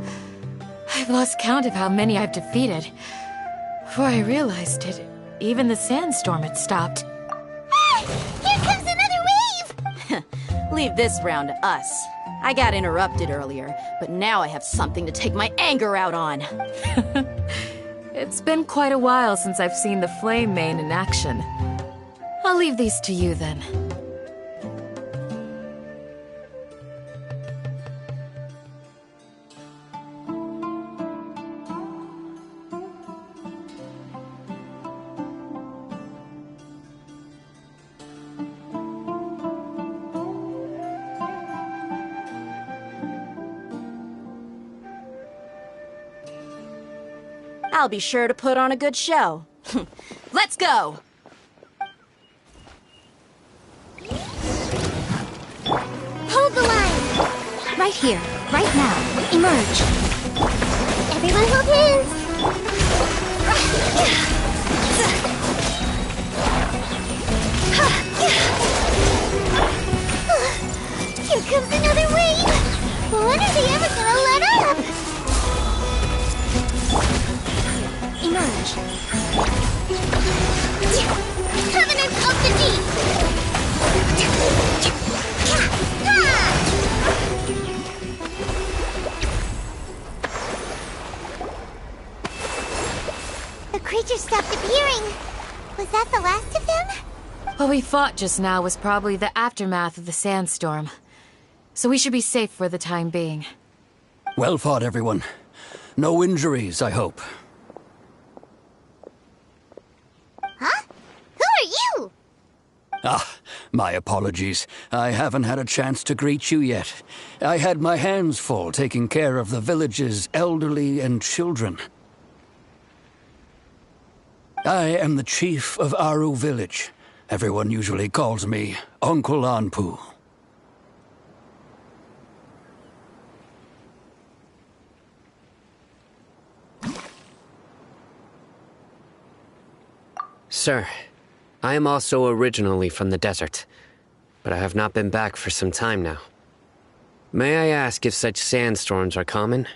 I've lost count of how many I've defeated. Before I realized it, even the sandstorm had stopped. Ah! Here comes another wave! Leave this round to us. I got interrupted earlier, but now I have something to take my anger out on. It's been quite a while since I've seen the Flame Mane in action. I'll leave these to you then. I'll be sure to put on a good show. Let's go! Hold the line! Right here, right now. Emerge. Everyone hold hands. Here comes another wave! When are they ever gonna let up? Emerge. Covenant of the Deep! The creatures stopped appearing. Was that the last of them? What we fought just now was probably the aftermath of the sandstorm. So we should be safe for the time being. Well fought, everyone. No injuries, I hope. Huh? Who are you? Ah, my apologies. I haven't had a chance to greet you yet. I had my hands full taking care of the village's elderly and children. I am the chief of Aru village. Everyone usually calls me Uncle Anpu. Sir, I am also originally from the desert, but I have not been back for some time now. May I ask if such sandstorms are common?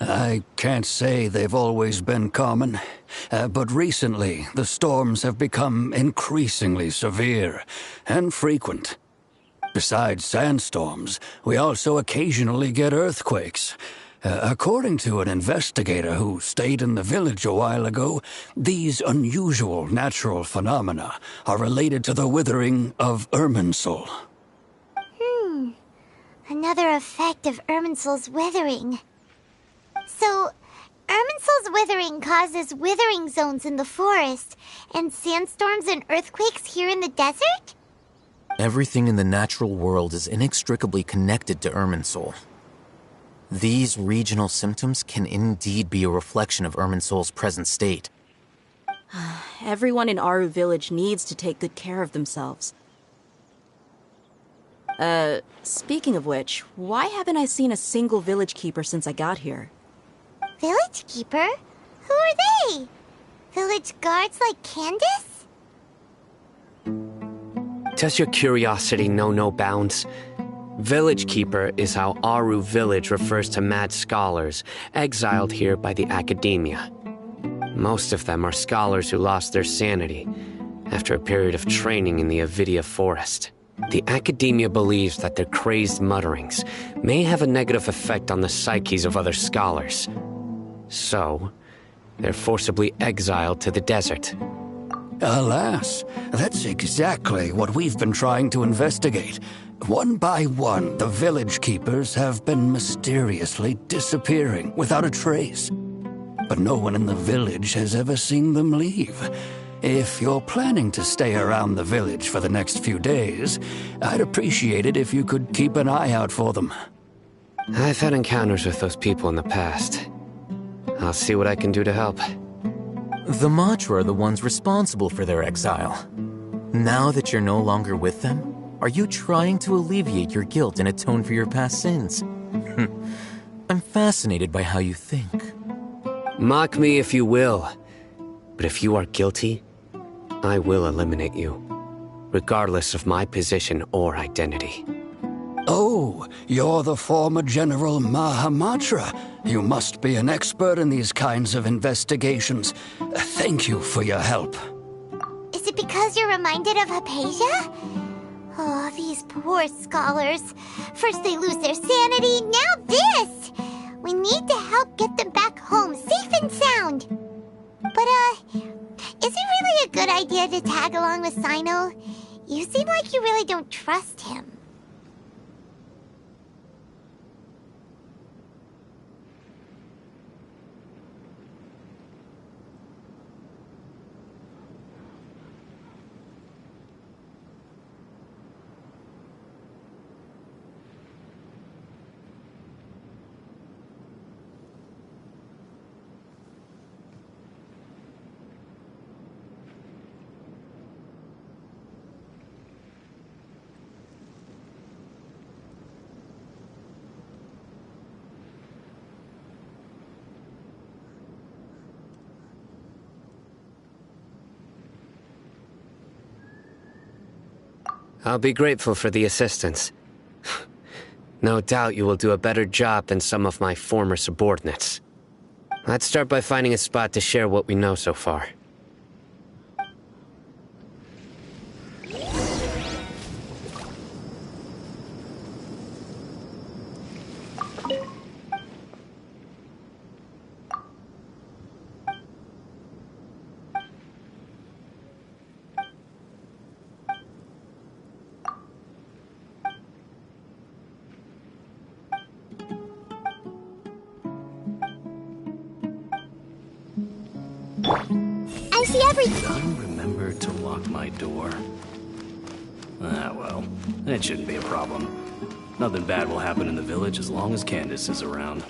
I can't say they've always been common, but recently the storms have become increasingly severe and frequent. Besides sandstorms, we also occasionally get earthquakes. According to an investigator who stayed in the village a while ago, these unusual natural phenomena are related to the withering of Irminsul. Another effect of Irminsul's withering. So, Irminsul's withering causes withering zones in the forest, and sandstorms and earthquakes here in the desert? Everything in the natural world is inextricably connected to Irminsul. These regional symptoms can indeed be a reflection of Irminsul's present state. Everyone in Aru village needs to take good care of themselves. Speaking of which, why haven't I seen a single village keeper since I got here? Village keeper? Who are they? Village guards like Candace? Does your curiosity know no bounds? Village Keeper is how Aru Village refers to mad scholars exiled here by the academia. Most of them are scholars who lost their sanity after a period of training in the Avidia forest. The academia believes that their crazed mutterings may have a negative effect on the psyches of other scholars. So, they're forcibly exiled to the desert. Alas, that's exactly what we've been trying to investigate. One by one, the village keepers have been mysteriously disappearing without a trace. But no one in the village has ever seen them leave. If you're planning to stay around the village for the next few days, I'd appreciate it if you could keep an eye out for them. I've had encounters with those people in the past. I'll see what I can do to help. The Matra are the ones responsible for their exile. Now that you're no longer with them, are you trying to alleviate your guilt and atone for your past sins? I'm fascinated by how you think. Mock me if you will, but if you are guilty, I will eliminate you, regardless of my position or identity. Oh, you're the former General Mahamatra. You must be an expert in these kinds of investigations. Thank you for your help. Is it because you're reminded of Hypatia? Oh, these poor scholars. First they lose their sanity, now this! We need to help get them back home, safe and sound. But, is it really a good idea to tag along with Sino? You seem like you really don't trust him. I'll be grateful for the assistance. No doubt you will do a better job than some of my former subordinates. Let's start by finding a spot to share what we know so far. I see everything. Did you remember to lock my door? Ah, well, it shouldn't be a problem. Nothing bad will happen in the village as long as Candace is around.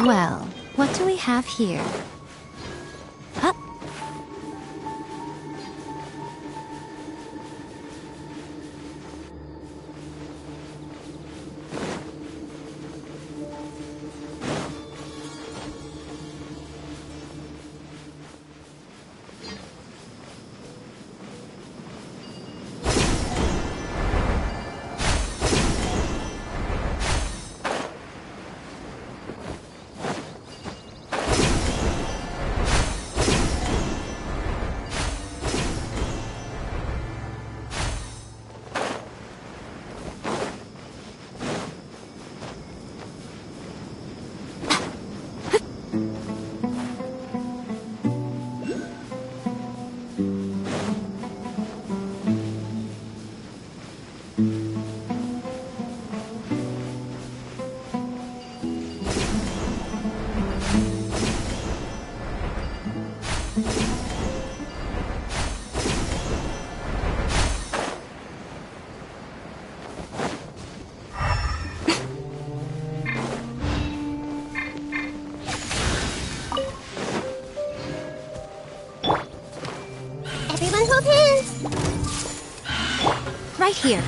Well, what do we have here? Huh? here.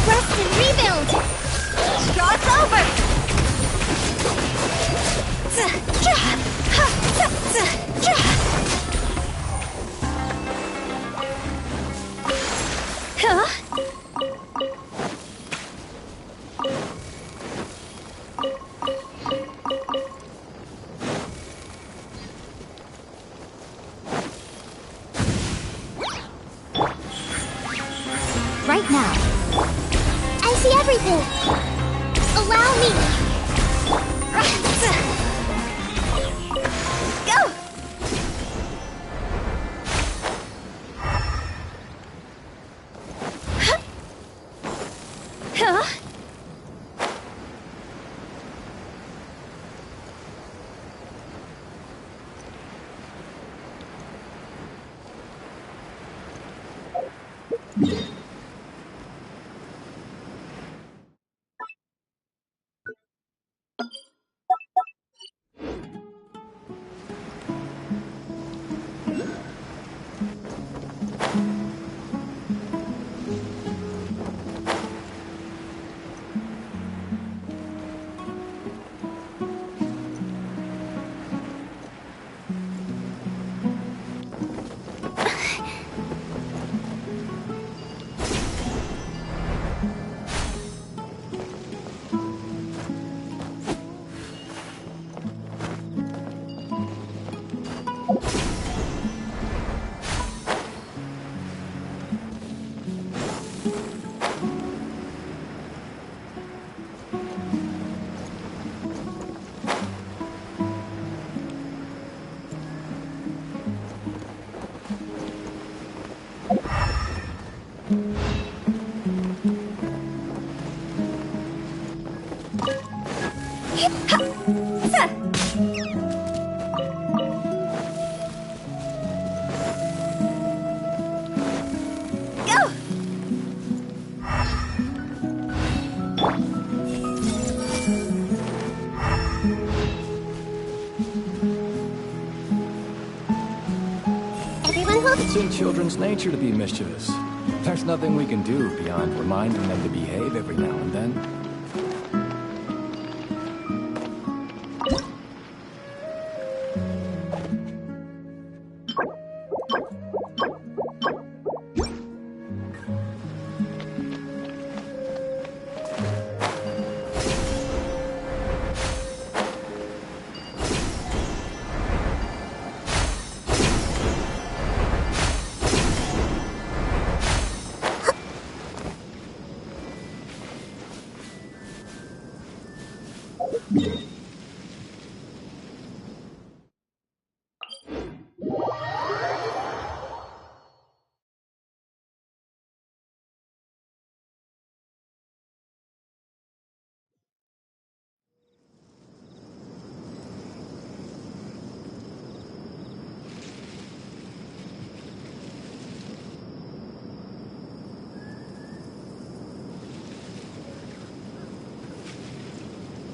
Rest and rebuild! Cross over! Huh? Right now. I see everything. Allow me. Go! Huh? It's in children's nature to be mischievous. There's nothing we can do beyond reminding them to behave every now and then.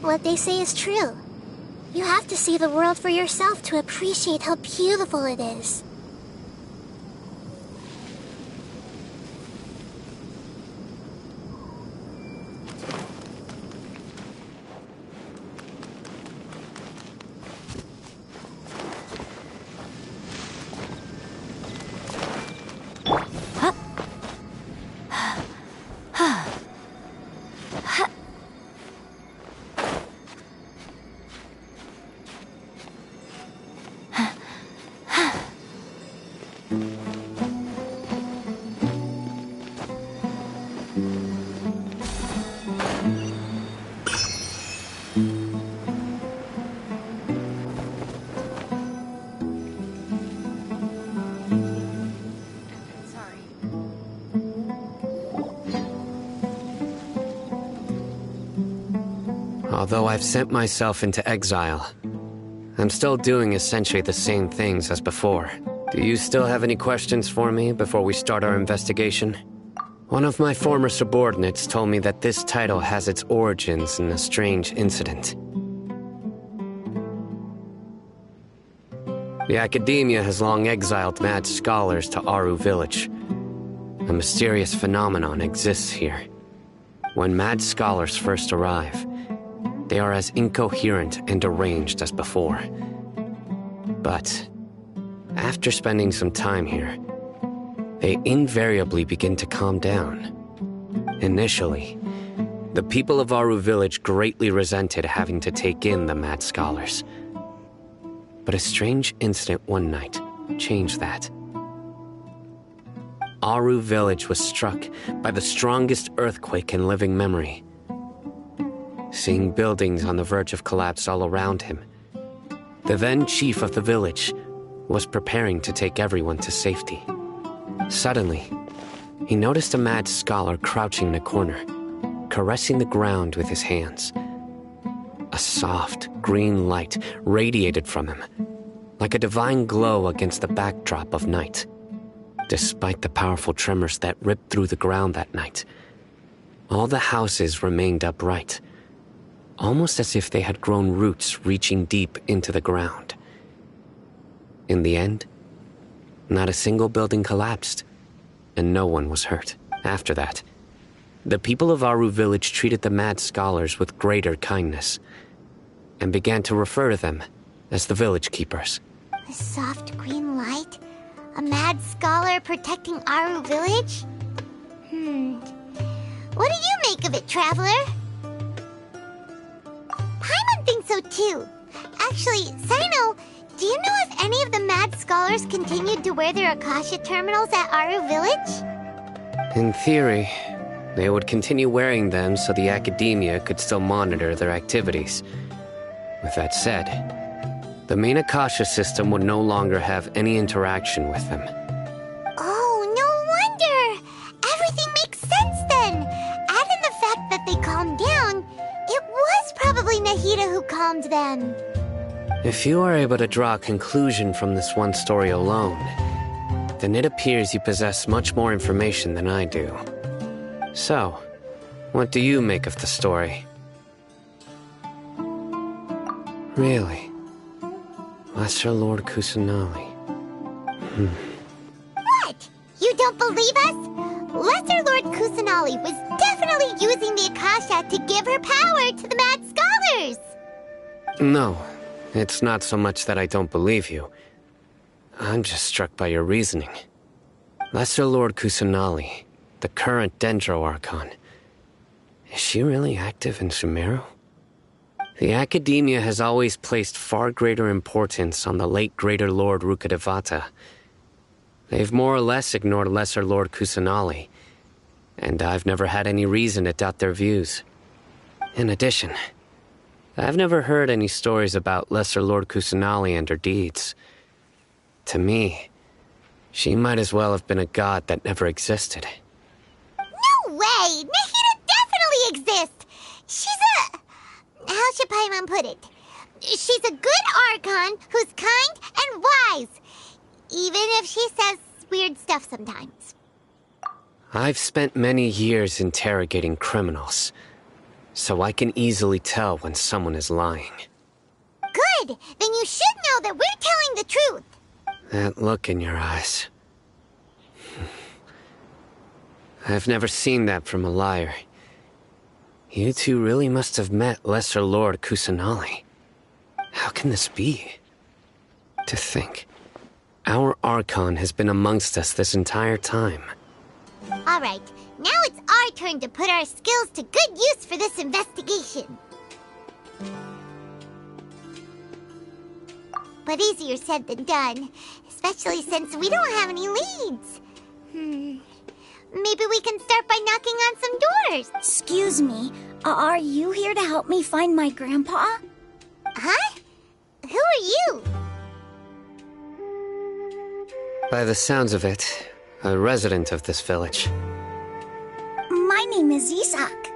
What they say is true. You have to see the world for yourself to appreciate how beautiful it is. Although I've sent myself into exile, I'm still doing essentially the same things as before. Do you still have any questions for me before we start our investigation? One of my former subordinates told me that this title has its origins in a strange incident. The Academia has long exiled mad scholars to Aru village. A mysterious phenomenon exists here. When mad scholars first arrive, they are as incoherent and deranged as before. But after spending some time here, they invariably begin to calm down. Initially, the people of Aru village greatly resented having to take in the mad scholars. But a strange incident one night changed that. Aru village was struck by the strongest earthquake in living memory. Seeing buildings on the verge of collapse all around him, the then chief of the village was preparing to take everyone to safety. Suddenly, he noticed a mad scholar crouching in a corner, caressing the ground with his hands. A soft, green light radiated from him, like a divine glow against the backdrop of night. Despite the powerful tremors that ripped through the ground that night, all the houses remained upright, almost as if they had grown roots reaching deep into the ground. In the end, not a single building collapsed, and no one was hurt. After that, the people of Aru village treated the mad scholars with greater kindness, and began to refer to them as the village keepers. A soft green light? A mad scholar protecting Aru village? What do you make of it, Traveler? Paimon thinks so too. Actually, Sino, do you know if any of the mad scholars continued to wear their Akasha terminals at Aru village? In theory, they would continue wearing them so the academia could still monitor their activities. With that said, the main Akasha system would no longer have any interaction with them. Oh, no wonder! Everything makes sense then! Add in the fact that they calmed down, it was probably Nahida who calmed them. If you are able to draw a conclusion from this one story alone, then it appears you possess much more information than I do. So, what do you make of the story? Really? Lesser Lord Kusanali. What? You don't believe us? Lesser Lord Kusanali was definitely using the Akasha to give her power to the mad scholars! No, it's not so much that I don't believe you. I'm just struck by your reasoning. Lesser Lord Kusanali, the current Dendro Archon, is she really active in Sumeru? The Academia has always placed far greater importance on the late Greater Lord Rukkhadevata. They've more or less ignored Lesser Lord Kusanali, and I've never had any reason to doubt their views. In addition, I've never heard any stories about Lesser Lord Kusanali and her deeds. To me, she might as well have been a god that never existed. No way! Nahida definitely exists! She's a... How should Paimon put it? She's a good Archon who's kind and wise, even if she says weird stuff sometimes. I've spent many years interrogating criminals, so I can easily tell when someone is lying. Good! Then you should know that we're telling the truth. That look in your eyes. I've never seen that from a liar. You two really must have met Lesser Lord Kusanali. How can this be? To think, our Archon has been amongst us this entire time. Alright, now it's our turn to put our skills to good use for this investigation. But easier said than done, especially since we don't have any leads. Maybe we can start by knocking on some doors. Excuse me, are you here to help me find my grandpa? Huh? Who are you? By the sounds of it, a resident of this village. My name is Isak.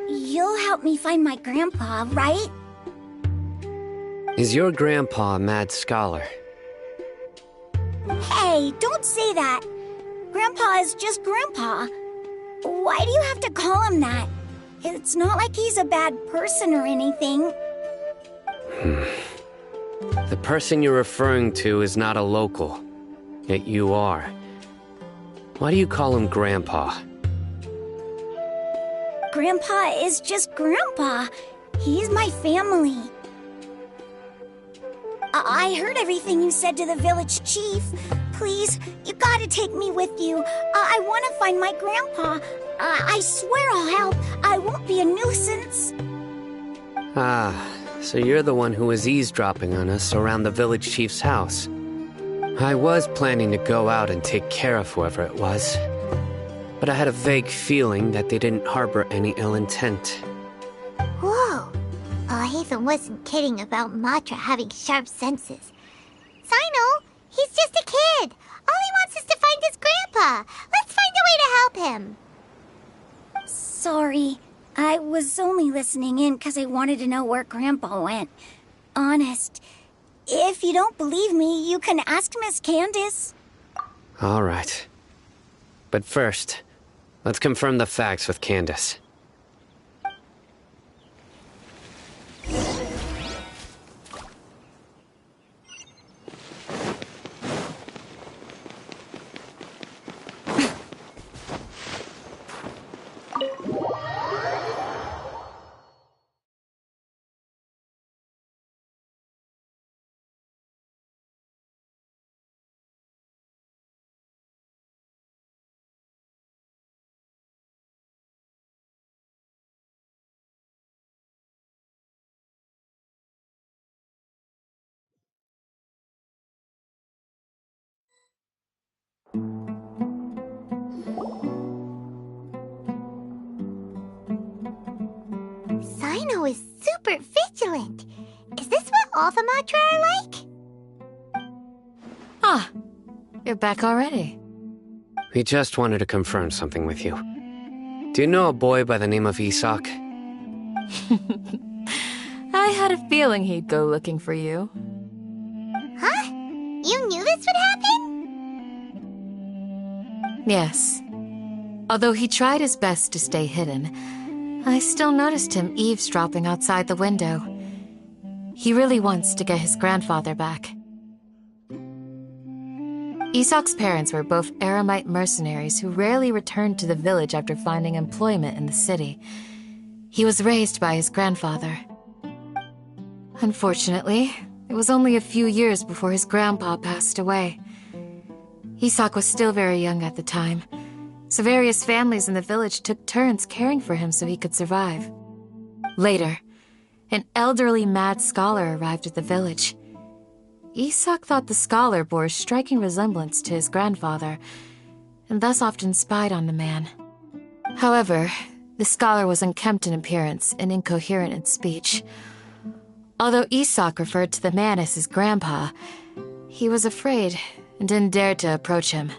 You'll help me find my grandpa, right? Is your grandpa a mad scholar? Hey, don't say that. Grandpa is just Grandpa. Why do you have to call him that? It's not like he's a bad person or anything. The person you're referring to is not a local, yet you are. Why do you call him Grandpa? Grandpa is just Grandpa. He's my family. I heard everything you said to the village chief. Please, you gotta take me with you. I want to find my grandpa. I swear I'll help. I won't be a nuisance. Ah, so you're the one who was eavesdropping on us around the village chief's house. I was planning to go out and take care of whoever it was, but I had a vague feeling that they didn't harbor any ill intent. Whoa. Hatham wasn't kidding about Matra having sharp senses. Sino, he's just a kid. All he wants is to find his grandpa. Let's find a way to help him. Sorry. I was only listening in because I wanted to know where Grandpa went. Honest. If you don't believe me, you can ask Miss Candace. All right. But first, let's confirm the facts with Candace. Sino is super vigilant. Is this what all the Matra are like? Ah, you're back already. We just wanted to confirm something with you. Do you know a boy by the name of Isak? I had a feeling he'd go looking for you. Huh? You knew this would happen? Yes. Although he tried his best to stay hidden, I still noticed him eavesdropping outside the window. He really wants to get his grandfather back. Isak's parents were both Aramite mercenaries who rarely returned to the village after finding employment in the city. He was raised by his grandfather. Unfortunately, it was only a few years before his grandpa passed away. Isak was still very young at the time, so various families in the village took turns caring for him so he could survive. Later, an elderly mad scholar arrived at the village. Isak thought the scholar bore a striking resemblance to his grandfather, and thus often spied on the man. However, the scholar was unkempt in appearance and incoherent in speech. Although Isak referred to the man as his grandpa, he was afraid and didn't dare to approach him.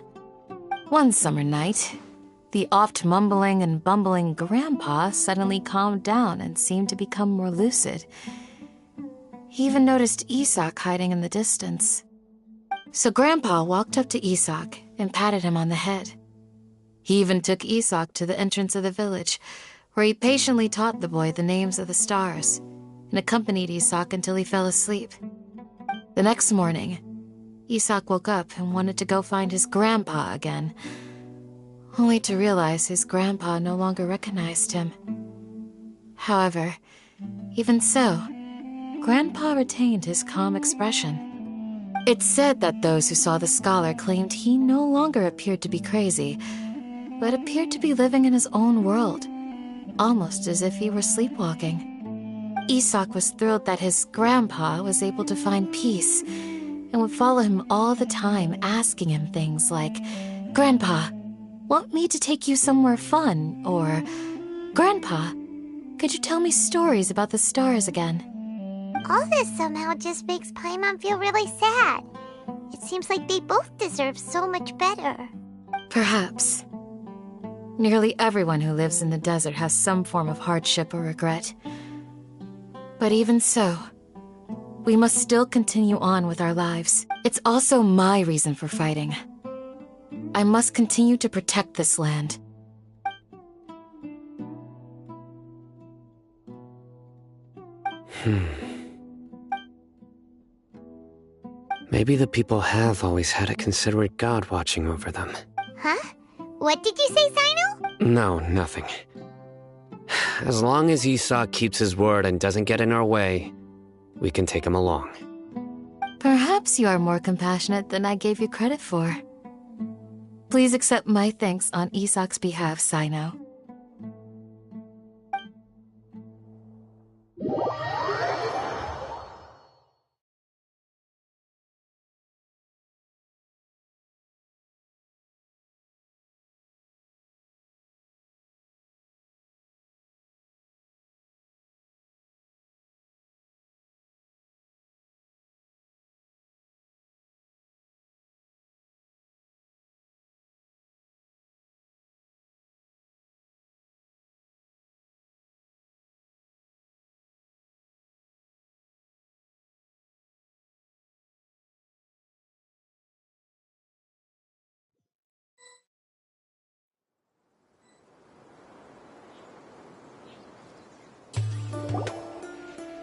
One summer night, the oft mumbling and bumbling grandpa suddenly calmed down and seemed to become more lucid. He even noticed Isak hiding in the distance. So Grandpa walked up to Isak and patted him on the head. He even took Isak to the entrance of the village, where he patiently taught the boy the names of the stars and accompanied Isak until he fell asleep. The next morning, Isak woke up and wanted to go find his grandpa again, only to realize his grandpa no longer recognized him. However, even so, Grandpa retained his calm expression. It's said that those who saw the scholar claimed he no longer appeared to be crazy, but appeared to be living in his own world, almost as if he were sleepwalking. Isak was thrilled that his grandpa was able to find peace and would follow him all the time, asking him things like, "Grandpa, want me to take you somewhere fun?" Or, "Grandpa, could you tell me stories about the stars again?" All this somehow just makes Paimon feel really sad. It seems like they both deserve so much better. Perhaps. Nearly everyone who lives in the desert has some form of hardship or regret. But even so, we must still continue on with our lives. It's also my reason for fighting. I must continue to protect this land. Maybe the people have always had a considerate god watching over them. Huh? What did you say, Sino? No, nothing. As long as Esau keeps his word and doesn't get in our way, we can take him along. Perhaps you are more compassionate than I gave you credit for. Please accept my thanks on Isak's behalf, Sino.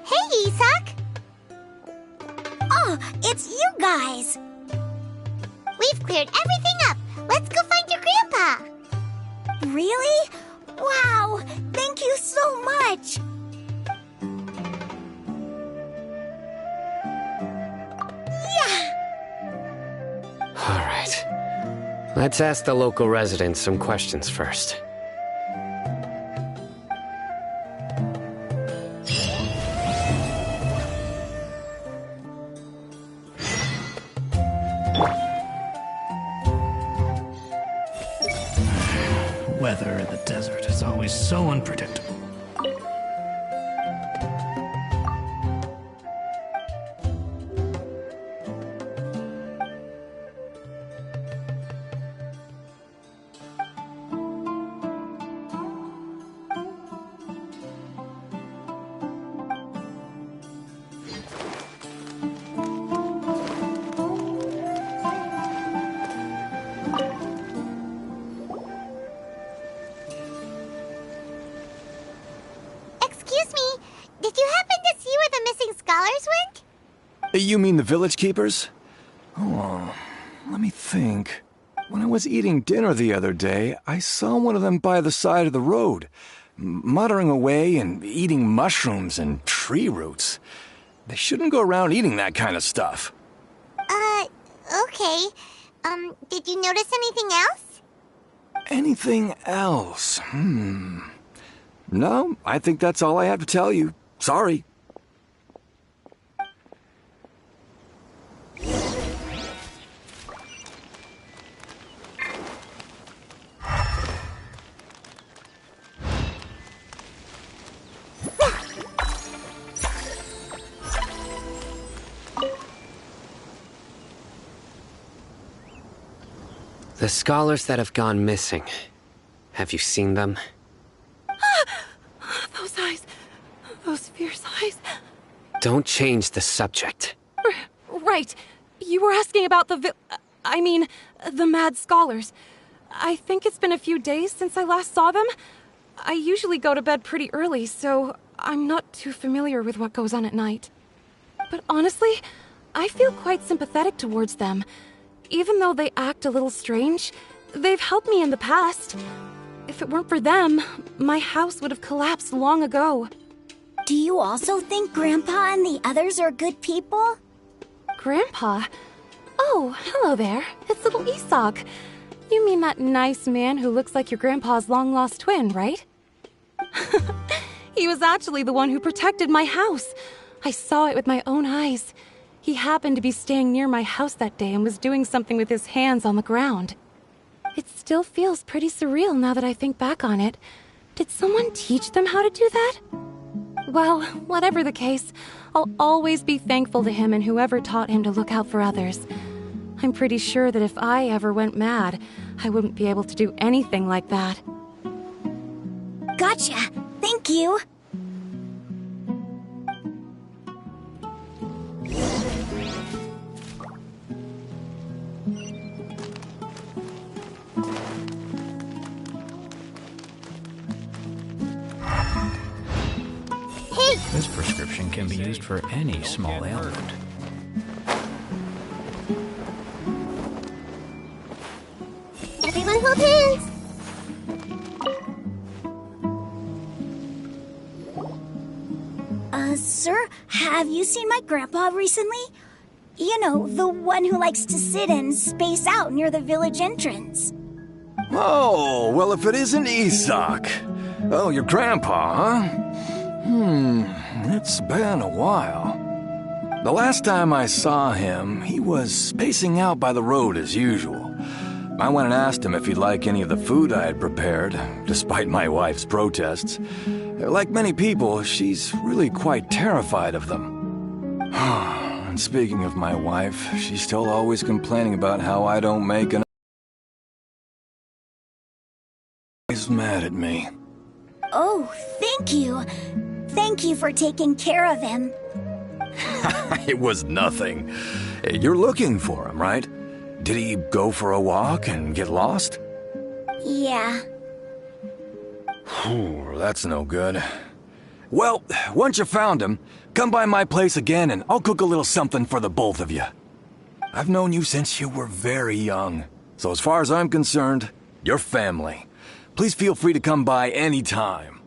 Hey, Isak! Oh, it's you guys! We've cleared everything up. Let's go find your grandpa. Really? Wow! Thank you so much! Yeah! Alright. Let's ask the local residents some questions first. Weather in the desert is always so unpredictable. Excuse me, did you happen to see where the missing scholars went? You mean the village keepers? Oh, let me think. When I was eating dinner the other day, I saw one of them by the side of the road, muttering away and eating mushrooms and tree roots. They shouldn't go around eating that kind of stuff. Okay. Did you notice anything else? Anything else? No, I think that's all I have to tell you. Sorry. The scholars that have gone missing. Have you seen them? Those eyes. Those fierce eyes. Don't change the subject. Right. You were asking about the the mad scholars. I think it's been a few days since I last saw them. I usually go to bed pretty early, so I'm not too familiar with what goes on at night. But honestly, I feel quite sympathetic towards them. Even though they act a little strange, they've helped me in the past. If it weren't for them, my house would have collapsed long ago. Do you also think Grandpa and the others are good people? Grandpa? Oh, hello there. It's little Isak. You mean that nice man who looks like your grandpa's long-lost twin, right? He was actually the one who protected my house. I saw it with my own eyes. He happened to be staying near my house that day and was doing something with his hands on the ground. It still feels pretty surreal now that I think back on it. Did someone teach them how to do that? Well, whatever the case, I'll always be thankful to him and whoever taught him to look out for others. I'm pretty sure that if I ever went mad, I wouldn't be able to do anything like that. Gotcha. Thank you. This prescription can be used for any small ailment. Everyone hold hands! Sir, have you seen my grandpa recently? You know, the one who likes to sit and space out near the village entrance. Oh, well, if it isn't Isak. Oh, your grandpa, huh? It's been a while. The last time I saw him, he was spacing out by the road as usual. I went and asked him if he'd like any of the food I had prepared, despite my wife's protests. Like many people, she's really quite terrified of them. And speaking of my wife, she's still always complaining about how I don't make enough. She's mad at me. Oh, thank you. Thank you for taking care of him. It was nothing. You're looking for him, right? Did he go for a walk and get lost? Yeah. Whew, that's no good. Well, once you found him, come by my place again and I'll cook a little something for the both of you. I've known you since you were very young, so as far as I'm concerned, you're family. Please feel free to come by anytime.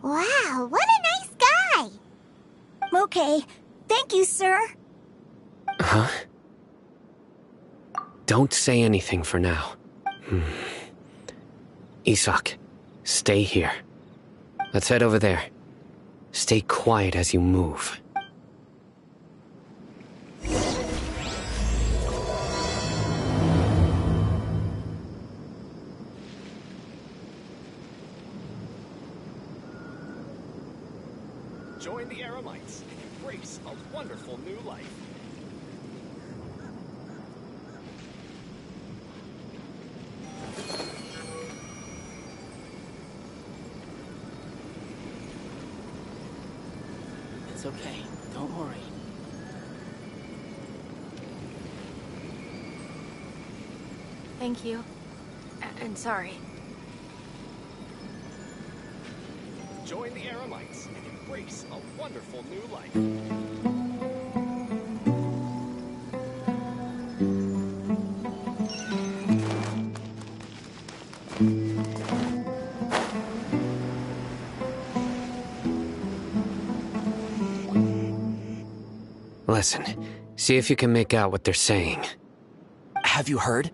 Wow, what a nice guy! Okay, thank you, sir. Huh? Don't say anything for now. Isak, stay here. Let's head over there. Stay quiet as you move. Join the Aramites and embrace a wonderful new life. It's okay. Don't worry. Thank you. And sorry. Join the Aramites and embrace a wonderful new life. Listen, see if you can make out what they're saying. Have you heard?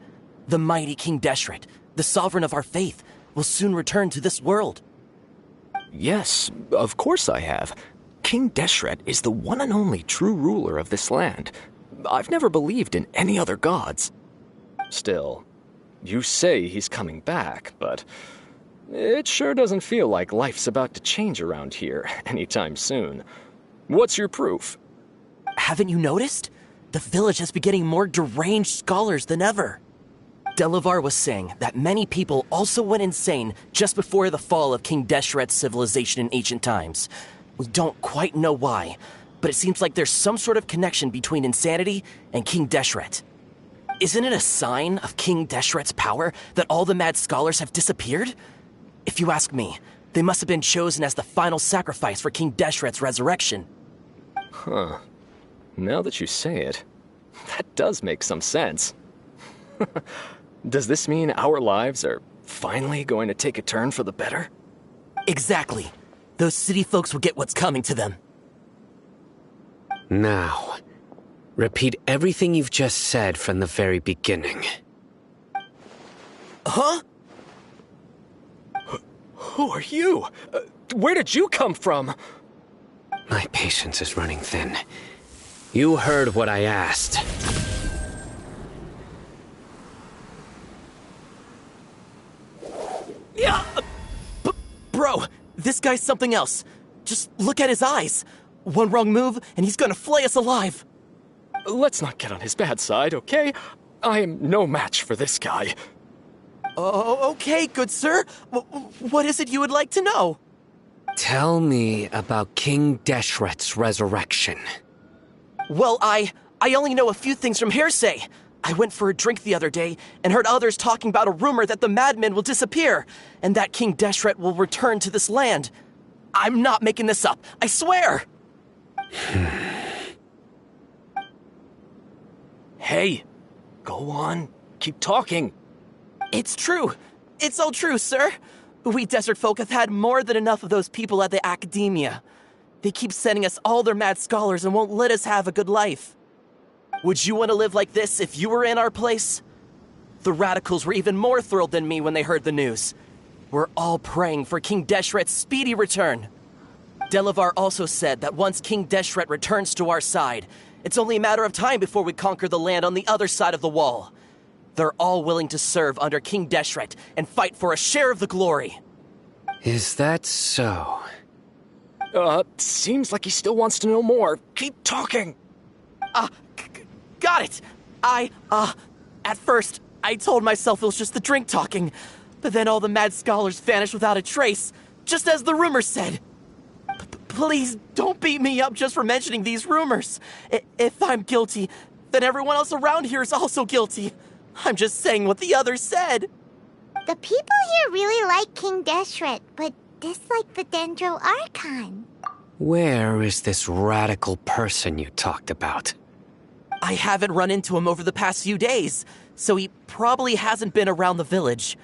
The mighty King Deshret, the sovereign of our faith, will soon return to this world. Yes, of course I have. King Deshret is the one and only true ruler of this land. I've never believed in any other gods. Still, you say he's coming back, but it sure doesn't feel like life's about to change around here anytime soon. What's your proof? Haven't you noticed? The village has been getting more deranged scholars than ever. Delavar was saying that many people also went insane just before the fall of King Deshret's civilization in ancient times. We don't quite know why, but it seems like there's some sort of connection between insanity and King Deshret. Isn't it a sign of King Deshret's power that all the mad scholars have disappeared? If you ask me, they must have been chosen as the final sacrifice for King Deshret's resurrection. Huh. Now that you say it, that does make some sense. Does this mean our lives are finally going to take a turn for the better? Exactly. Those city folks will get what's coming to them. Now, repeat everything you've just said from the very beginning. Huh? Who are you? Where did you come from? My patience is running thin. You heard what I asked. Yeah! Bro, this guy's something else. Just look at his eyes. One wrong move, and he's gonna flay us alive. Let's not get on his bad side, okay? I am no match for this guy. Oh, okay, good sir. What is it you would like to know? Tell me about King Deshret's resurrection. Well, I only know a few things from hearsay. I went for a drink the other day and heard others talking about a rumor that the madmen will disappear and that King Deshret will return to this land. I'm not making this up, I swear! Hey, go on, keep talking. It's true. It's all true, sir. We desert folk have had more than enough of those people at the academia. They keep sending us all their mad scholars and won't let us have a good life. Would you want to live like this if you were in our place? The radicals were even more thrilled than me when they heard the news. We're all praying for King Deshret's speedy return. Delavar also said that once King Deshret returns to our side, it's only a matter of time before we conquer the land on the other side of the wall. They're all willing to serve under King Deshret and fight for a share of the glory. Is that so? Seems like he still wants to know more. Keep talking. Got it! At first, I told myself it was just the drink talking, but then all the mad scholars vanished without a trace, just as the rumors said. Please don't beat me up just for mentioning these rumors. If I'm guilty, then everyone else around here is also guilty. I'm just saying what the others said. The people here really like King Deshret, but dislike the Dendro Archon. Where is this radical person you talked about? I haven't run into him over the past few days, so he probably hasn't been around the village.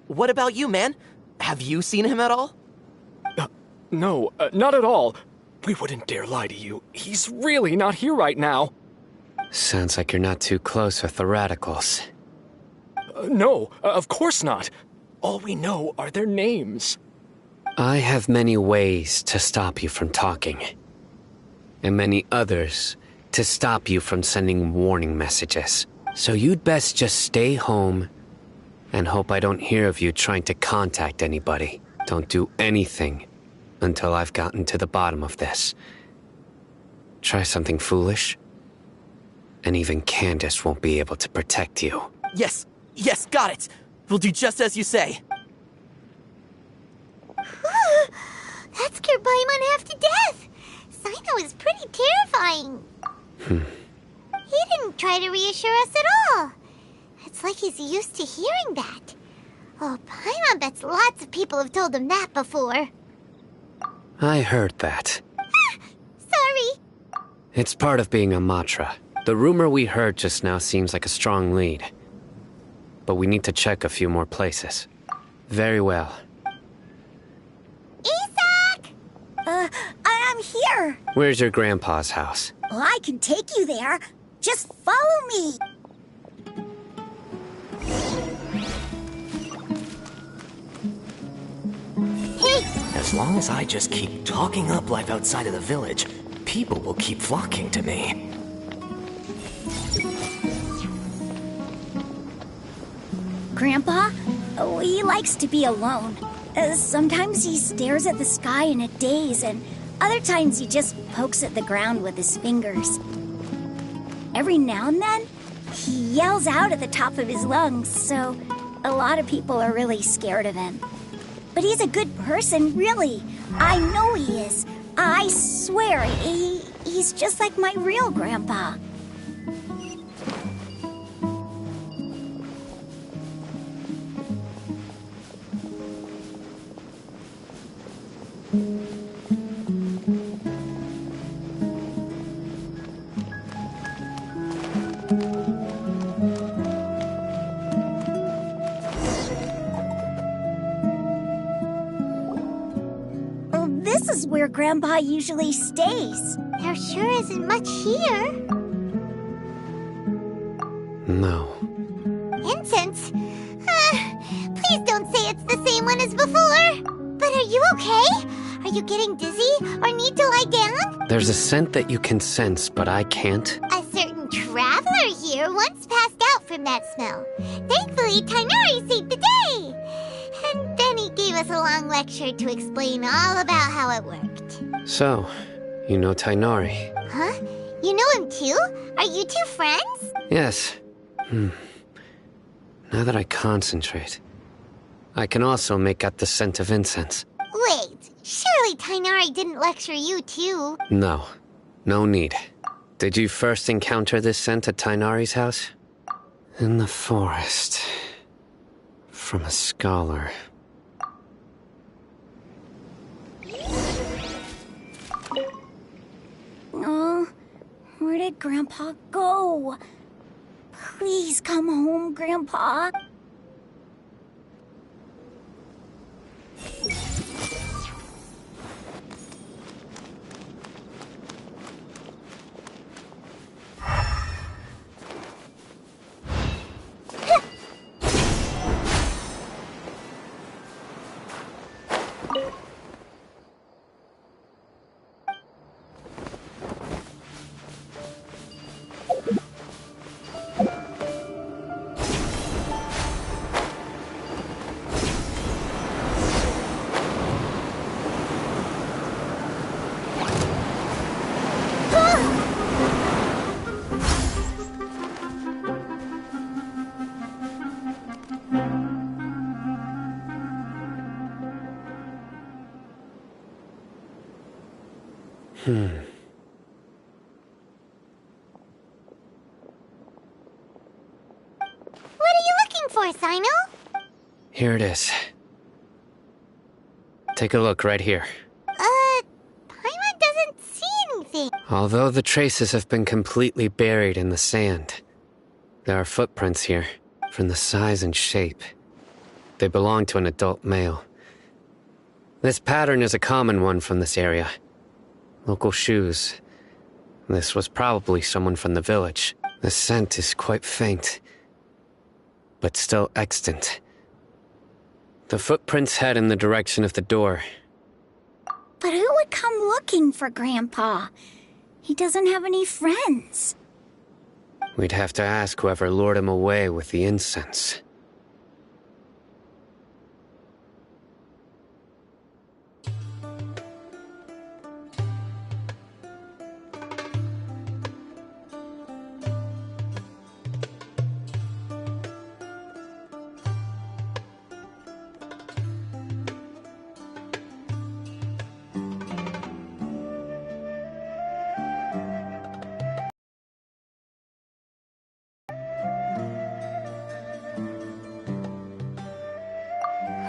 What about you, man? Have you seen him at all? No, not at all. We wouldn't dare lie to you. He's really not here right now. Sounds like you're not too close with the radicals. No, of course not. All we know are their names. I have many ways to stop you from talking. And many others to stop you from sending warning messages. So you'd best just stay home and hope I don't hear of you trying to contact anybody. Don't do anything until I've gotten to the bottom of this. Try something foolish, and even Candace won't be able to protect you. Yes, got it. We'll do just as you say. That scared Paimon half to death. Sino is pretty terrifying. He didn't try to reassure us at all. It's like he's used to hearing that. Oh, Paimon bets lots of people have told him that before. I heard that. Sorry. It's part of being a Matra. The rumor we heard just now seems like a strong lead. But we need to check a few more places. Very well. Isak! I'm here. Where's your grandpa's house? Well, I can take you there. Just follow me. As long as I just keep talking up life outside of the village, people will keep flocking to me. Grandpa, he likes to be alone. Sometimes he stares at the sky in a daze, and other times he just pokes at the ground with his fingers. Every now and then, he yells out at the top of his lungs, so a lot of people are really scared of him. But he's a good person, really. I know he is. I swear, he's just like my real grandpa. This is where Grandpa usually stays. There sure isn't much here. No. Incense? Please don't say it's the same one as before. But are you okay? Are you getting dizzy or need to lie down? There's a scent that you can sense, but I can't. A certain traveler here once passed out from that smell. Thankfully, Tainari saved the day. And then he gave us a long lecture to explain all about how it worked. So, you know Tainari? Huh? You know him too? Are you two friends? Yes. Now that I concentrate, I can also make out the scent of incense. Wait, surely Tainari didn't lecture you too? No. No need. Did you first encounter this scent at Tainari's house? In the forest. From a scholar. Oh, where did Grandpa go? Please come home, Grandpa. What are you looking for, Sino? Here it is. Take a look right here. Paimon doesn't see anything. Although the traces have been completely buried in the sand, there are footprints here, from the size and shape. They belong to an adult male. This pattern is a common one from this area. Local shoes. This was probably someone from the village. The scent is quite faint, but still extant. The footprints head in the direction of the door. But who would come looking for Grandpa? He doesn't have any friends. We'd have to ask whoever lured him away with the incense.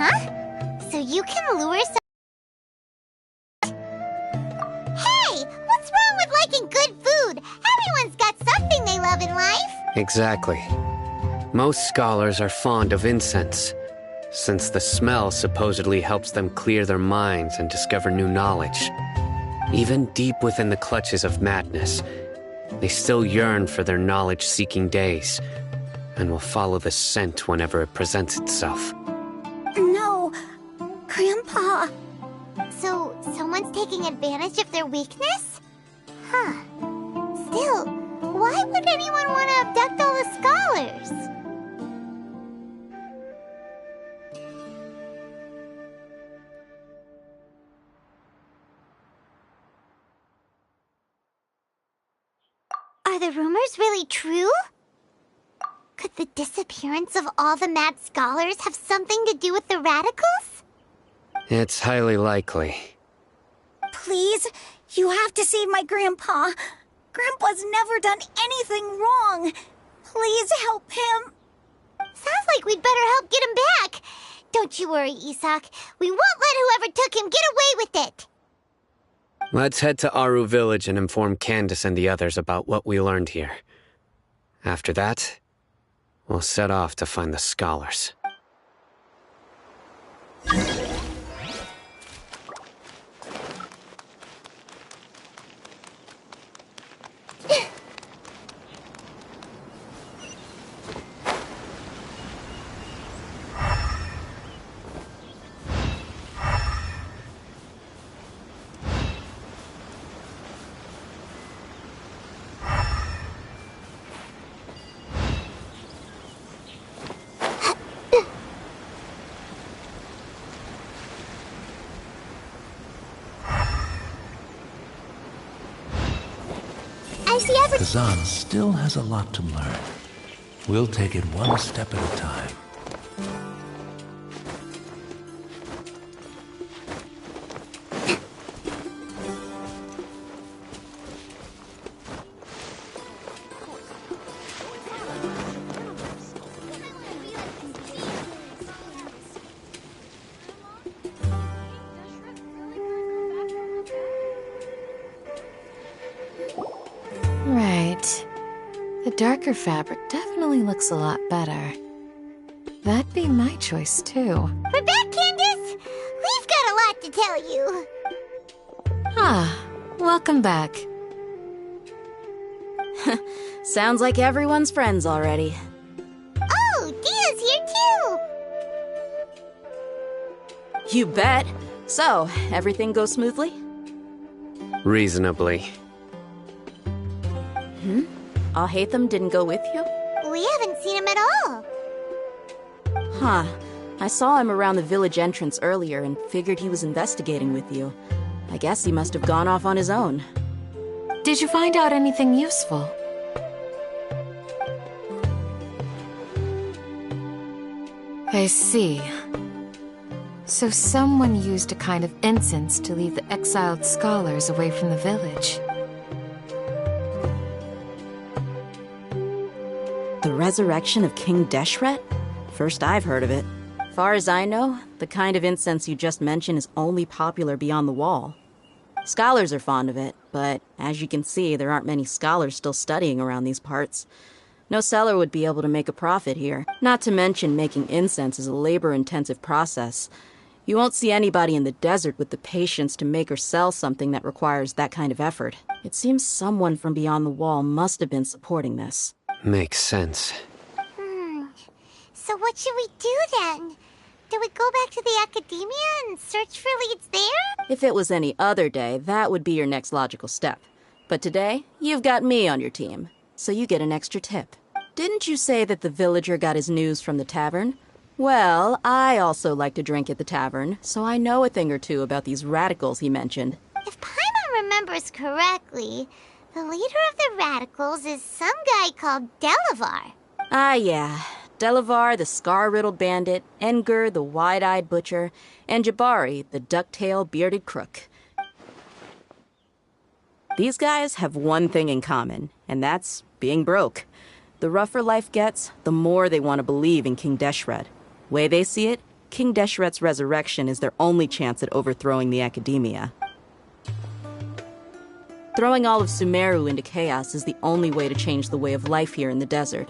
Huh? So you can lure some... Hey! What's wrong with liking good food? Everyone's got something they love in life. Exactly. Most scholars are fond of incense, since the smell supposedly helps them clear their minds and discover new knowledge. Even deep within the clutches of madness, they still yearn for their knowledge-seeking days, and will follow the scent whenever it presents itself. No, Grandpa. So, someone's taking advantage of their weakness? Huh. Still, why would anyone want to abduct all the scholars? Are the rumors really true? Could the disappearance of all the mad scholars have something to do with the radicals? It's highly likely. Please, you have to save my Grandpa. Grandpa's never done anything wrong. Please help him. Sounds like we'd better help get him back. Don't you worry, Isak. We won't let whoever took him get away with it. Let's head to Aru Village and inform Candace and the others about what we learned here. After that, we'll set off to find the scholars. Kazan still has a lot to learn. We'll take it one step at a time. Right. The darker fabric definitely looks a lot better. That'd be my choice, too. We're back, Candace! We've got a lot to tell you. Ah, welcome back. Sounds like everyone's friends already. Oh, Dia's here too! You bet. So, everything goes smoothly? Reasonably. Alhaitham didn't go with you? We haven't seen him at all. Huh. I saw him around the village entrance earlier and figured he was investigating with you. I guess he must have gone off on his own. Did you find out anything useful? I see. So someone used a kind of incense to lead the exiled scholars away from the village. The resurrection of King Deshret? First I've heard of it. Far as I know, the kind of incense you just mentioned is only popular beyond the wall. Scholars are fond of it, but as you can see, there aren't many scholars still studying around these parts. No seller would be able to make a profit here. Not to mention making incense is a labor-intensive process. You won't see anybody in the desert with the patience to make or sell something that requires that kind of effort. It seems someone from beyond the wall must have been supporting this. Makes sense. So what should we do then? Do we go back to the academia and search for leads there? If it was any other day, that would be your next logical step. But today, you've got me on your team, so you get an extra tip. Didn't you say that the villager got his news from the tavern? Well, I also like to drink at the tavern, so I know a thing or two about these radicals he mentioned. If Paimon remembers correctly, the leader of the radicals is some guy called Delavar. Ah, yeah. Delavar, the scar-riddled bandit, Engur, the wide-eyed butcher, and Jabari, the duck-tailed bearded crook. These guys have one thing in common, and that's being broke. The rougher life gets, the more they want to believe in King Deshret. Way they see it, King Deshret's resurrection is their only chance at overthrowing the academia. Throwing all of Sumeru into chaos is the only way to change the way of life here in the desert.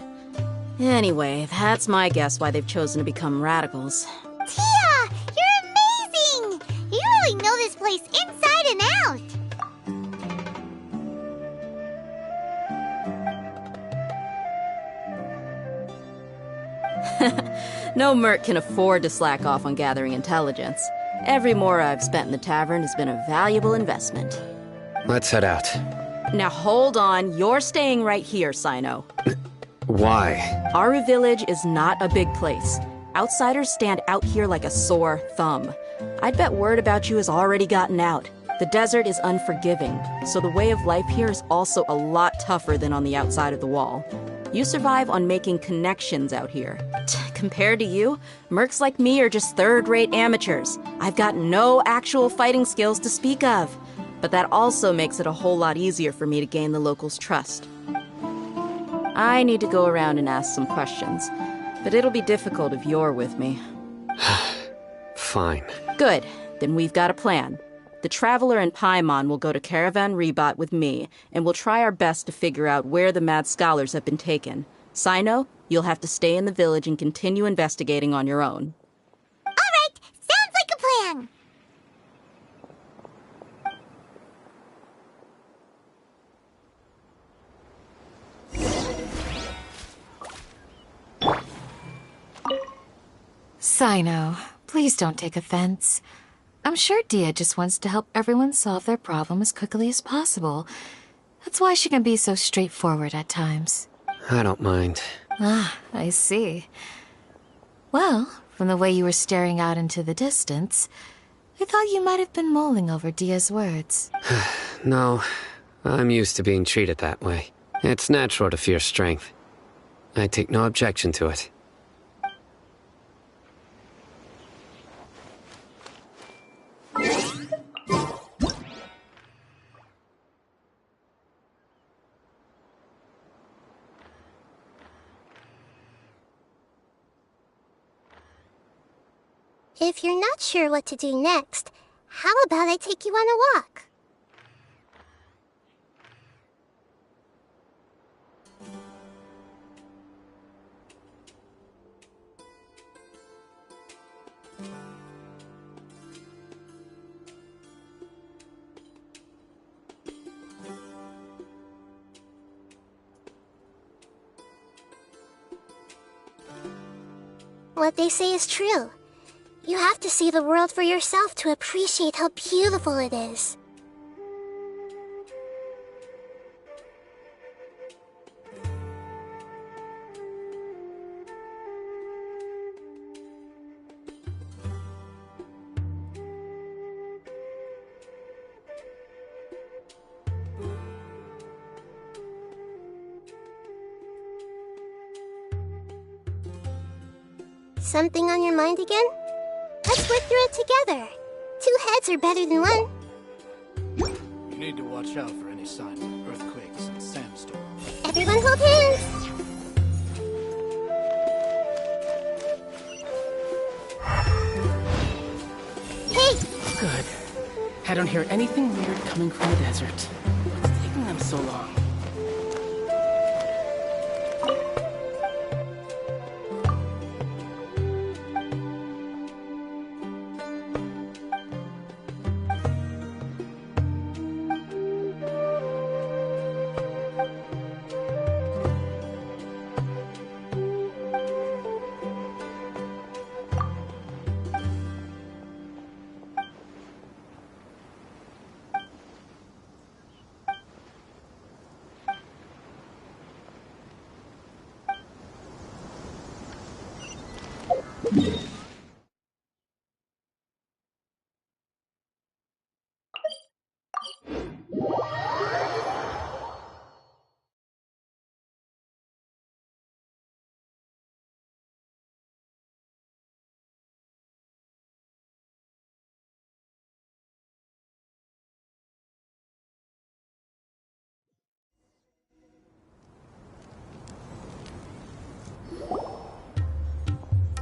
Anyway, that's my guess why they've chosen to become radicals. Tia! You're amazing! You really know this place inside and out! No merc can afford to slack off on gathering intelligence. Every mora I've spent in the tavern has been a valuable investment. Let's head out. Now hold on, you're staying right here, Sino. Why? Aru Village is not a big place. Outsiders stand out here like a sore thumb. I'd bet word about you has already gotten out. The desert is unforgiving, so the way of life here is also a lot tougher than on the outside of the wall. You survive on making connections out here. Compared to you, mercs like me are just third-rate amateurs. I've got no actual fighting skills to speak of. But that also makes it a whole lot easier for me to gain the locals' trust. I need to go around and ask some questions, but it'll be difficult if you're with me. Fine. Good. Then we've got a plan. The Traveler and Paimon will go to Caravan Rebot with me, and we'll try our best to figure out where the mad scholars have been taken. Sino, you'll have to stay in the village and continue investigating on your own. All right! Sounds like a plan! Sino, please don't take offense. I'm sure Dia just wants to help everyone solve their problem as quickly as possible. That's why she can be so straightforward at times. I don't mind. Ah, I see. Well, from the way you were staring out into the distance, I thought you might have been mulling over Dia's words. No, I'm used to being treated that way. It's natural to fear strength. I take no objection to it. If you're not sure what to do next, how about I take you on a walk? What they say is true. You have to see the world for yourself to appreciate how beautiful it is. Something on your mind again? Let's we're through it together. 2 heads are better than 1. You need to watch out for any signs of earthquakes and sandstorms. Everyone hold hands! Hey! Good. I don't hear anything weird coming from the desert. What's taking them so long?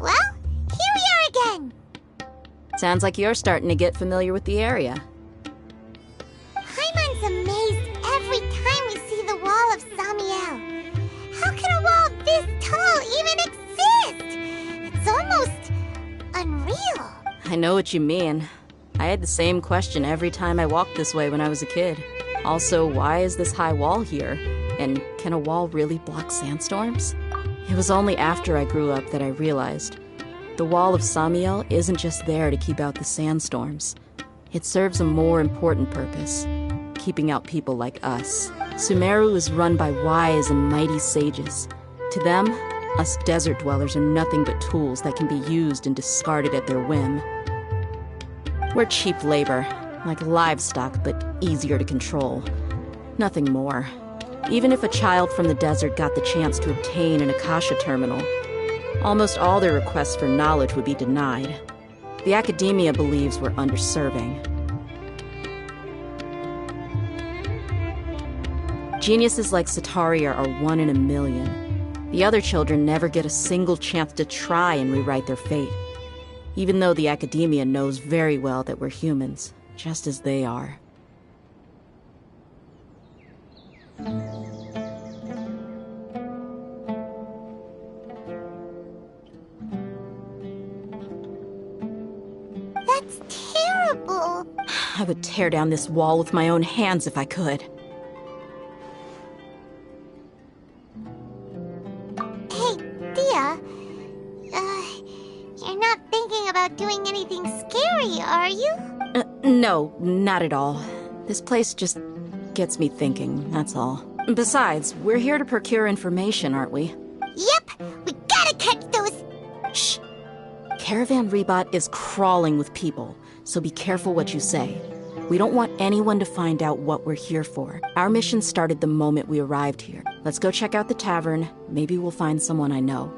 Well, here we are again. Sounds like you're starting to get familiar with the area. Paimon's amazed every time we see the wall of Samiel. How can a wall this tall even exist? It's almost unreal. I know what you mean. I had the same question every time I walked this way when I was a kid. Also, why is this high wall here? And can a wall really block sandstorms? It was only after I grew up that I realized the Wall of Samiel isn't just there to keep out the sandstorms. It serves a more important purpose, keeping out people like us. Sumeru is run by wise and mighty sages. To them, us desert dwellers are nothing but tools that can be used and discarded at their whim. We're cheap labor, like livestock, but easier to control. Nothing more. Even if a child from the desert got the chance to obtain an Akasha terminal, almost all their requests for knowledge would be denied. The academia believes we're underserving. Geniuses like Sataria are 1 in a million. The other children never get a single chance to try and rewrite their fate, even though the academia knows very well that we're humans, just as they are. That's terrible. I would tear down this wall with my own hands if I could. Hey, Dia. You're not thinking about doing anything scary, are you? No, not at all. This place just gets me thinking, that's all. Besides, we're here to procure information, aren't we? Yep, we gotta catch those... Shh. Caravan Rebot is crawling with people, so be careful what you say. We don't want anyone to find out what we're here for. Our mission started the moment we arrived here. Let's go check out the tavern. Maybe we'll find someone I know.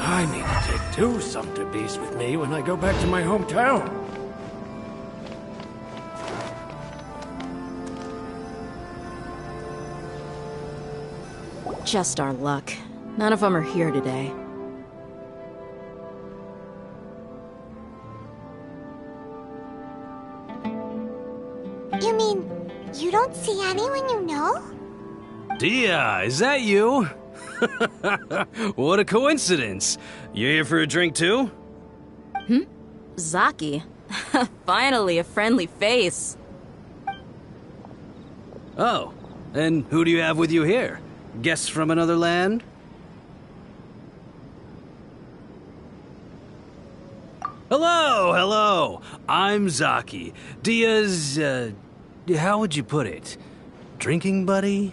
I need to take 2 sumpter beasts with me when I go back to my hometown. Just our luck. None of them are here today. You mean, you don't see anyone you know? Dia, is that you? What a coincidence. You here for a drink too? Zaki. Finally, a friendly face. Oh, and who do you have with you here? Guests from another land? Hello, hello. I'm Zaki. Dia's, how would you put it? Drinking buddy?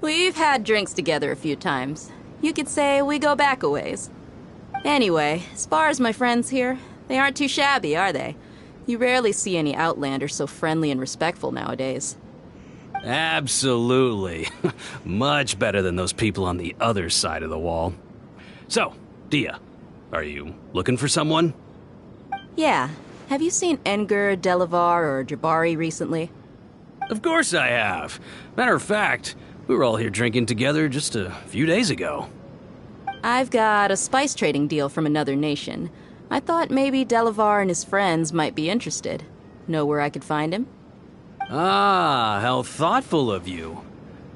We've had drinks together a few times. You could say we go back a ways. Anyway, as far as my friends here, they aren't too shabby, are they? You rarely see any Outlanders so friendly and respectful nowadays. Absolutely. Much better than those people on the other side of the wall. So, Dia, are you looking for someone? Yeah. Have you seen Enger, Delavar, or Jabari recently? Of course I have. Matter of fact, we were all here drinking together just a few days ago. I've got a spice trading deal from another nation. I thought maybe Delavar and his friends might be interested. Know where I could find him? Ah, how thoughtful of you.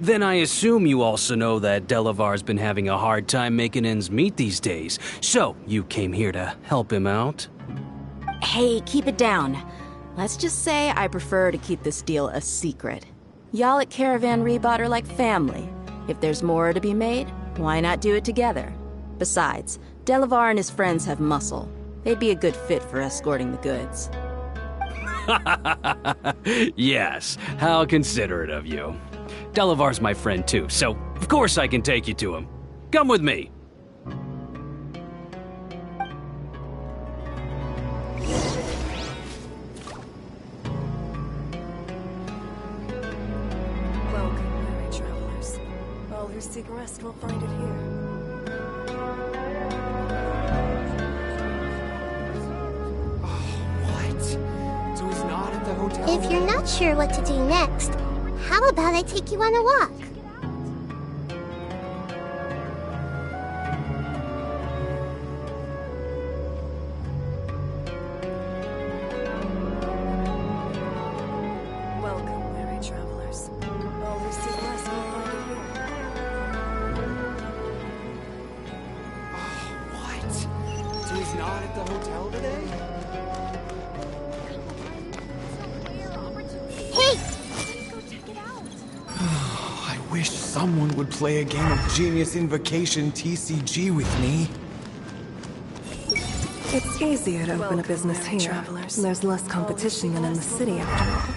Then I assume you also know that Delavar's been having a hard time making ends meet these days. So, you came here to help him out? Hey, keep it down. Let's just say I prefer to keep this deal a secret. Y'all at Caravan Rebot are like family. If there's more to be made, why not do it together? Besides, Delavar and his friends have muscle. They'd be a good fit for escorting the goods. Yes, how considerate of you. Delavar's my friend too, so of course I can take you to him. Come with me. Welcome, weary travelers. All who seek rest will find it here. If you're not sure what to do next, how about I take you on a walk? Welcome, weary travelers. All who seek rest will find it here. What? So he's not at the hotel today? I wish someone would play a game of Genius Invocation TCG with me. It's easier to open a business here. Travelers. There's less competition than in the city, after all.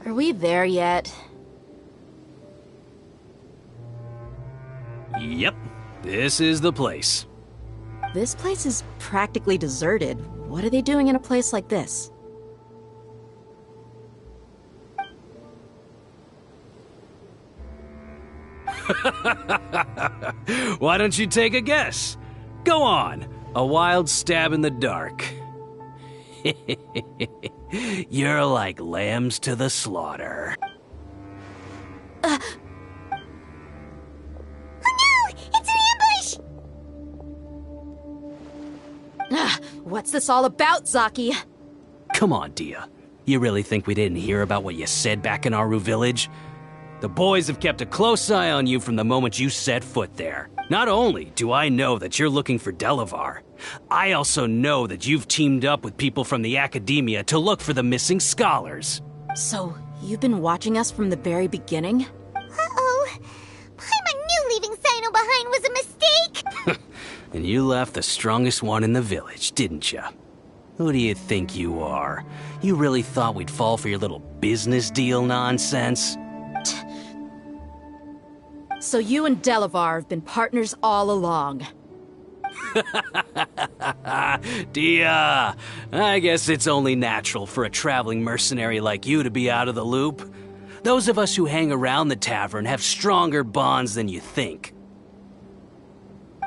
Are we there yet? Yep, this is the place. This place is practically deserted. What are they doing in a place like this? Why don't you take a guess? Go on, a wild stab in the dark. You're like lambs to the slaughter. Oh no! It's an ambush! What's this all about, Zaki? Come on, Dia. You really think we didn't hear about what you said back in Aru village? The boys have kept a close eye on you from the moment you set foot there. Not only do I know that you're looking for Delavar, I also know that you've teamed up with people from the academia to look for the missing scholars. So, you've been watching us from the very beginning? Uh-oh. Paimon knew leaving Sino behind was a mistake! And you left the strongest one in the village, didn't you? Who do you think you are? You really thought we'd fall for your little business deal nonsense? So you and Delavar have been partners all along. Dia, I guess it's only natural for a traveling mercenary like you to be out of the loop. Those of us who hang around the tavern have stronger bonds than you think.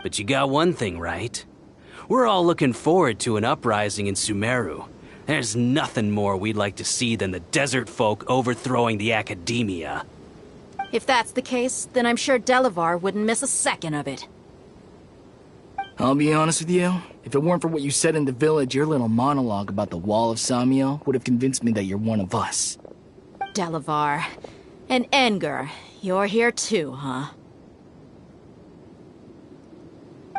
But you got one thing right. We're all looking forward to an uprising in Sumeru. There's nothing more we'd like to see than the desert folk overthrowing the academia. If that's the case, then I'm sure Delavar wouldn't miss a second of it. I'll be honest with you. If it weren't for what you said in the village, your little monologue about the Wall of Samiel would have convinced me that you're one of us. Delavar. And Engar, you're here too, huh?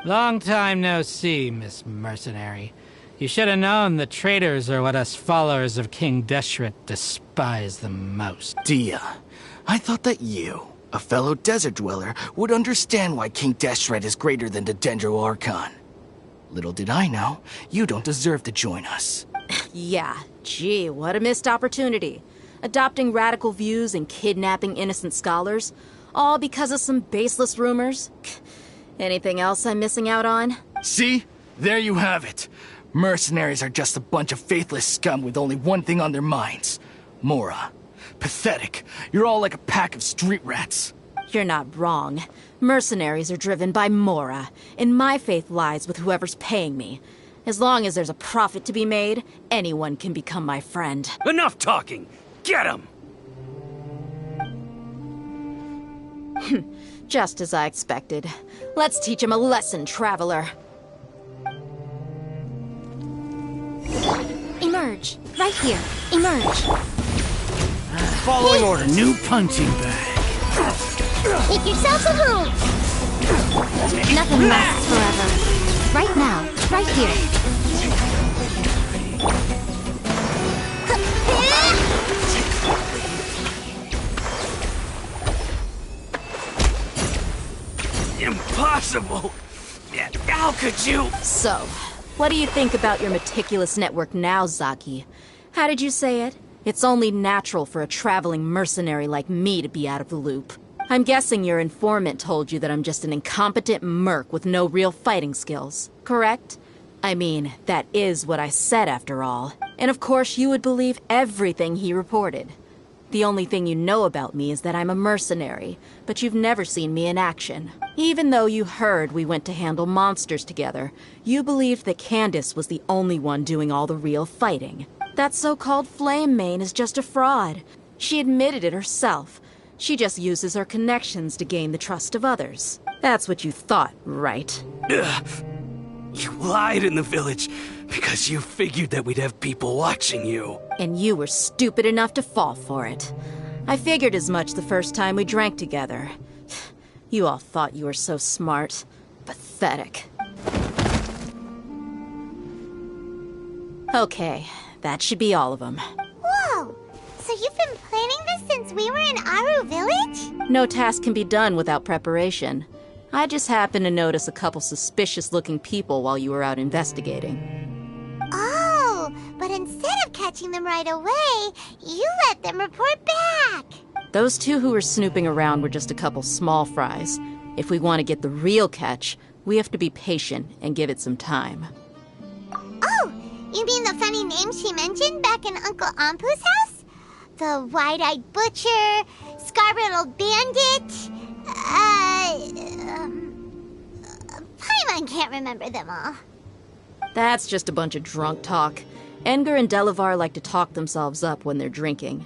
Long time no see, Miss Mercenary. You should have known the traitors are what us followers of King Deshret despise the most. Dia, I thought that you, a fellow desert dweller, would understand why King Deshret is greater than the Dendro Archon. Little did I know, you don't deserve to join us. Yeah, gee, what a missed opportunity. Adopting radical views and kidnapping innocent scholars, all because of some baseless rumors. Anything else I'm missing out on? See? There you have it. Mercenaries are just a bunch of faithless scum with only one thing on their minds. Mora. Pathetic. You're all like a pack of street rats. You're not wrong. Mercenaries are driven by Mora, and my faith lies with whoever's paying me. As long as there's a profit to be made, anyone can become my friend. Enough talking! Get him! Just as I expected. Let's teach him a lesson, traveler. Emerge. Right here. Emerge. Following order. New punching bag. Make yourselves at home. Nothing lasts forever. Right now. Right here. Impossible! How could you? So, what do you think about your meticulous network now, Zaki? How did you say it? It's only natural for a traveling mercenary like me to be out of the loop. I'm guessing your informant told you that I'm just an incompetent merc with no real fighting skills, correct? I mean, that is what I said after all. And of course you would believe everything he reported. The only thing you know about me is that I'm a mercenary, but you've never seen me in action. Even though you heard we went to handle monsters together, you believed that Candace was the only one doing all the real fighting. That so-called Flame Mane is just a fraud. She admitted it herself. She just uses her connections to gain the trust of others. That's what you thought, right? Ugh. You lied in the village because you figured that we'd have people watching you. And you were stupid enough to fall for it. I figured as much the first time we drank together. You all thought you were so smart. Pathetic. Okay, that should be all of them. Whoa! So you've been planning this since we were in Aru Village? No task can be done without preparation. I just happened to notice a couple suspicious-looking people while you were out investigating. Oh, but instead of catching them right away, you let them report back. Those two who were snooping around were just a couple small fries. If we want to get the real catch, we have to be patient and give it some time. Oh, you mean the funny name she mentioned back in Uncle Ampu's house? The wide-eyed butcher, scar-riddled bandit, Paimon can't remember them all. That's just a bunch of drunk talk. Engar and Delavar like to talk themselves up when they're drinking.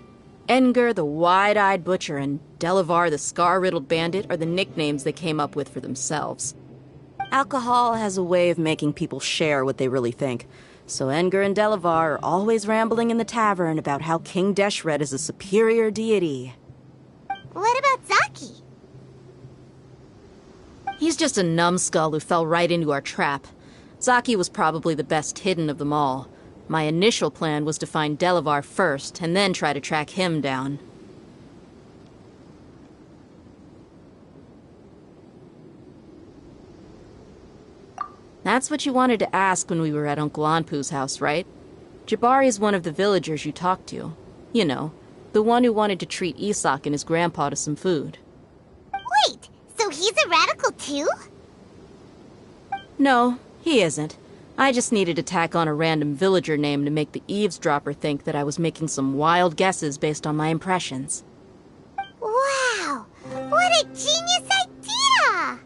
Engar, the wide-eyed butcher, and Delavar, the scar-riddled bandit, are the nicknames they came up with for themselves. Alcohol has a way of making people share what they really think. So Engar and Delavar are always rambling in the tavern about how King Deshret is a superior deity. What about Zaki? He's just a numbskull who fell right into our trap. Zaki was probably the best hidden of them all. My initial plan was to find Delavar first, and then try to track him down. That's what you wanted to ask when we were at Uncle Anpu's house, right? Jabari's one of the villagers you talked to. You know, the one who wanted to treat Isak and his grandpa to some food. Wait, so he's a radical too? No, he isn't. I just needed to tack on a random villager name to make the eavesdropper think that I was making some wild guesses based on my impressions. What a genius idea!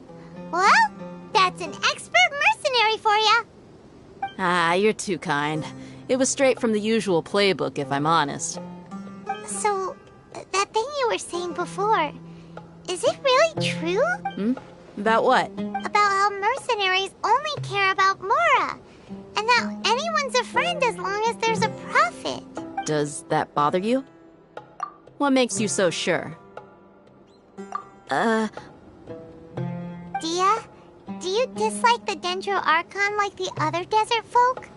Well, that's an expert mercenary for ya. Ah, you're too kind. It was straight from the usual playbook, if I'm honest. So, that thing you were saying before, is it really true? About what? About how mercenaries only care about Mora, and that anyone's a friend as long as there's a profit. Does that bother you? What makes you so sure? Dia, do you dislike the Dendro Archon like the other desert folk?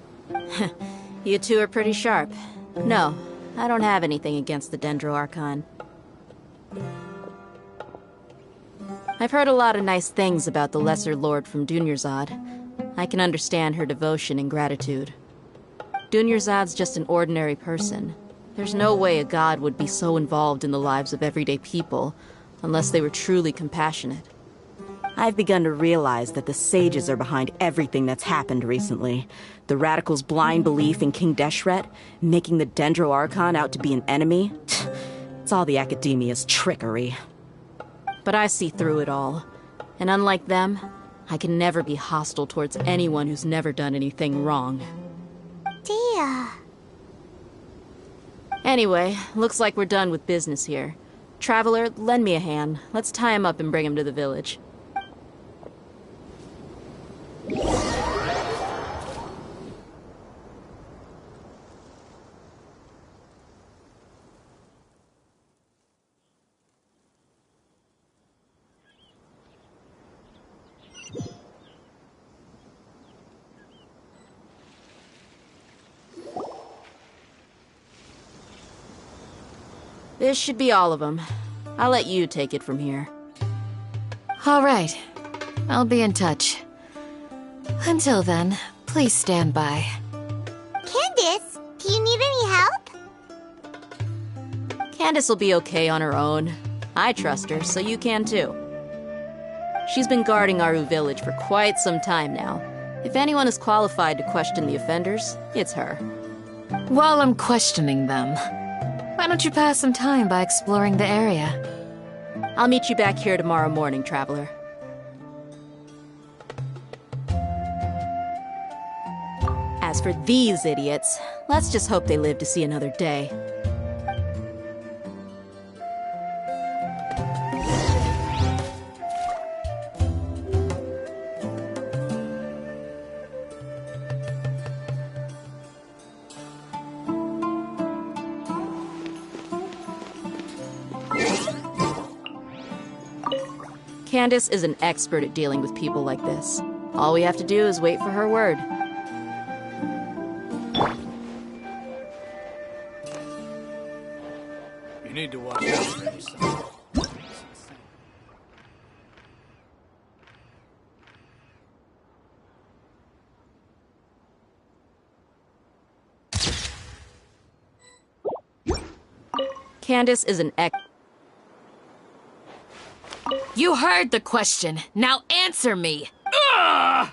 You two are pretty sharp. No, I don't have anything against the Dendro Archon. I've heard a lot of nice things about the Lesser Lord from Dunyarzad. I can understand her devotion and gratitude. Dunyarzad's just an ordinary person. There's no way a god would be so involved in the lives of everyday people, unless they were truly compassionate. I've begun to realize that the sages are behind everything that's happened recently. The radicals' blind belief in King Deshret, making the Dendro Archon out to be an enemy. It's all the academia's trickery. But I see through it all. And unlike them, I can never be hostile towards anyone who's never done anything wrong. Dia. Anyway, looks like we're done with business here. Traveler, lend me a hand. Let's tie him up and bring him to the village. This should be all of them. I'll let you take it from here. All right. I'll be in touch. Until then, please stand by. Candace, do you need any help? Candace will be okay on her own. I trust her, so you can too. She's been guarding Aru village for quite some time now. If anyone is qualified to question the offenders, it's her. While I'm questioning them, why don't you pass some time by exploring the area? I'll meet you back here tomorrow morning, Traveler. As for these idiots, let's just hope they live to see another day. Candace is an expert at dealing with people like this. All we have to do is wait for her word. You need to watch out for any sign. Candace is an You heard the question. Now answer me. Ugh!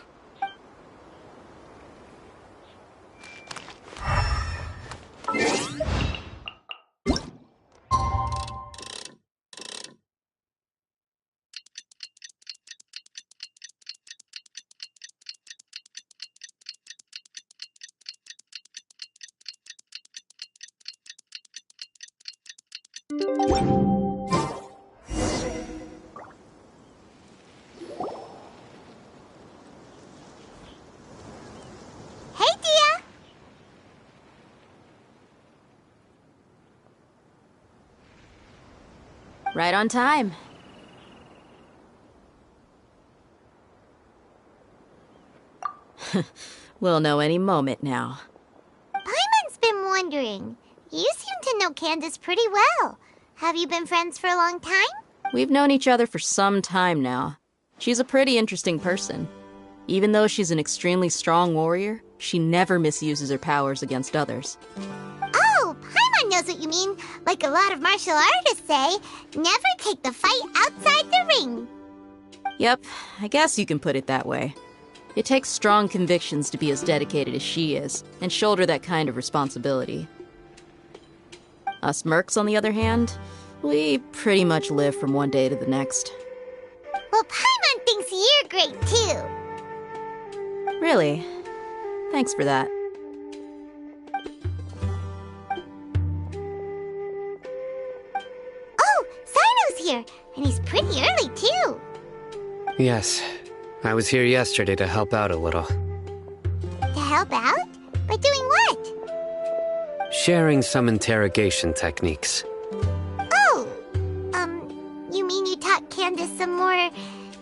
Right on time. We'll know any moment now. Paimon's been wondering. You seem to know Candace pretty well. Have you been friends for a long time? We've known each other for some time now. She's a pretty interesting person. Even though she's an extremely strong warrior, she never misuses her powers against others. Oh, Paimon knows what you mean. Like a lot of martial artists say, never take the fight outside the ring. Yep, I guess you can put it that way. It takes strong convictions to be as dedicated as she is, and shoulder that kind of responsibility. Us mercs, on the other hand, We pretty much live from one day to the next. Well, Paimon thinks you're great too. Really? Thanks for that. Oh, Sino's here, and he's pretty early too. Yes, I was here yesterday to help out a little. To help out? By doing what? Sharing some interrogation techniques. Oh, you mean you taught Candace some more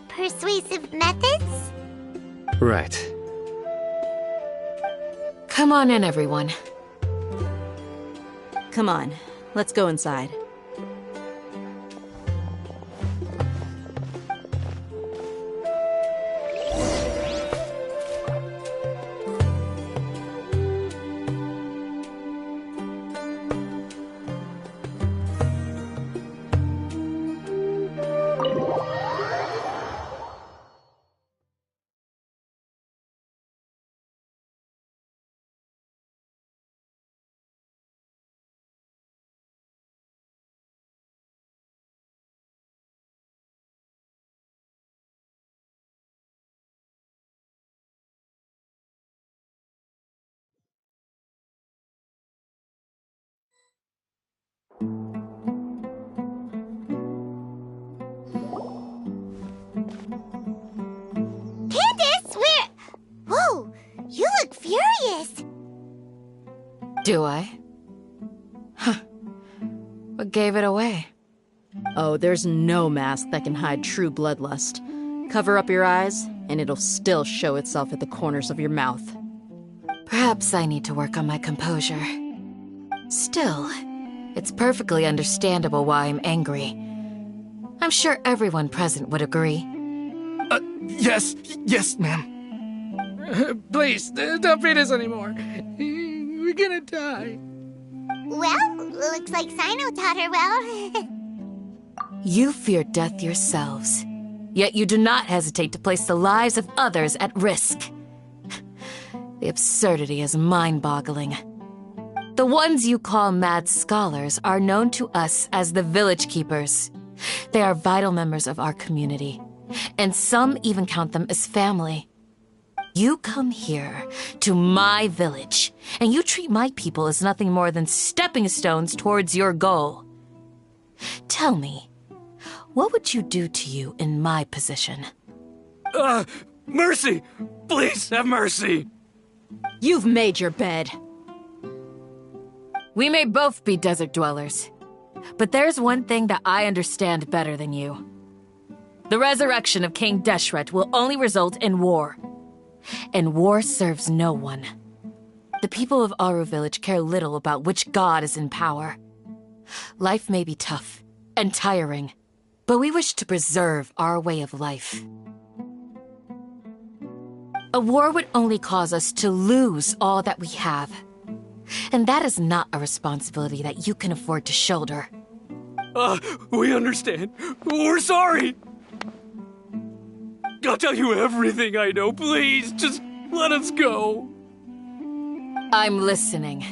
persuasive methods? Right. Come on in, everyone. Come on, let's go inside. Candace, where? Whoa, you look furious. Do I? Huh. What gave it away? Oh, there's no mask that can hide true bloodlust. Cover up your eyes, and it'll still show itself at the corners of your mouth. Perhaps I need to work on my composure. Still, it's perfectly understandable why I'm angry. I'm sure everyone present would agree. Yes, ma'am. Please, don't beat us anymore. We're gonna die. Well, looks like Sino taught her well. You fear death yourselves, yet you do not hesitate to place the lives of others at risk. The absurdity is mind-boggling. The ones you call mad scholars are known to us as the Village Keepers. They are vital members of our community, and some even count them as family. You come here, to my village, and you treat my people as nothing more than stepping stones towards your goal. Tell me, what would you do to you in my position? Mercy! Please, have mercy! You've made your bed. We may both be desert dwellers, but there's one thing that I understand better than you. The resurrection of King Deshret will only result in war. And war serves no one. The people of Aru Village care little about which god is in power. Life may be tough and tiring, but we wish to preserve our way of life. A war would only cause us to lose all that we have. And that is not a responsibility that you can afford to shoulder. We understand. We're sorry. I'll tell you everything I know. Please, just let us go. I'm listening.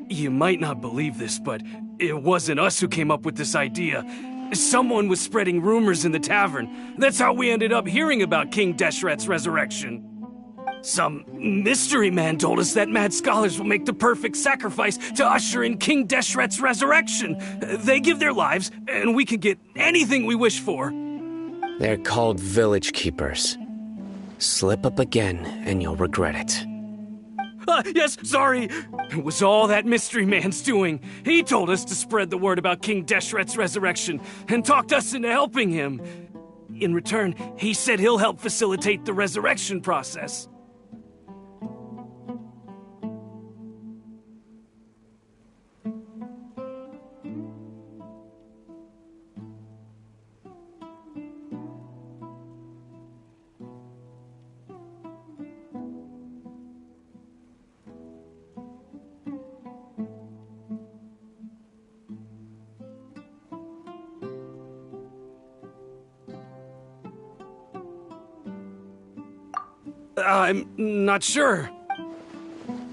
You might not believe this, but it wasn't us who came up with this idea. Someone was spreading rumors in the tavern. That's how we ended up hearing about King Deshret's resurrection. Some mystery man told us that mad scholars will make the perfect sacrifice to usher in King Deshret's resurrection. They give their lives, and we can get anything we wish for. They're called Village Keepers. Slip up again, and you'll regret it. Yes, sorry. It was all that mystery man's doing. He told us to spread the word about King Deshret's resurrection, and talked us into helping him. In return, he said he'll help facilitate the resurrection process. I'm not sure.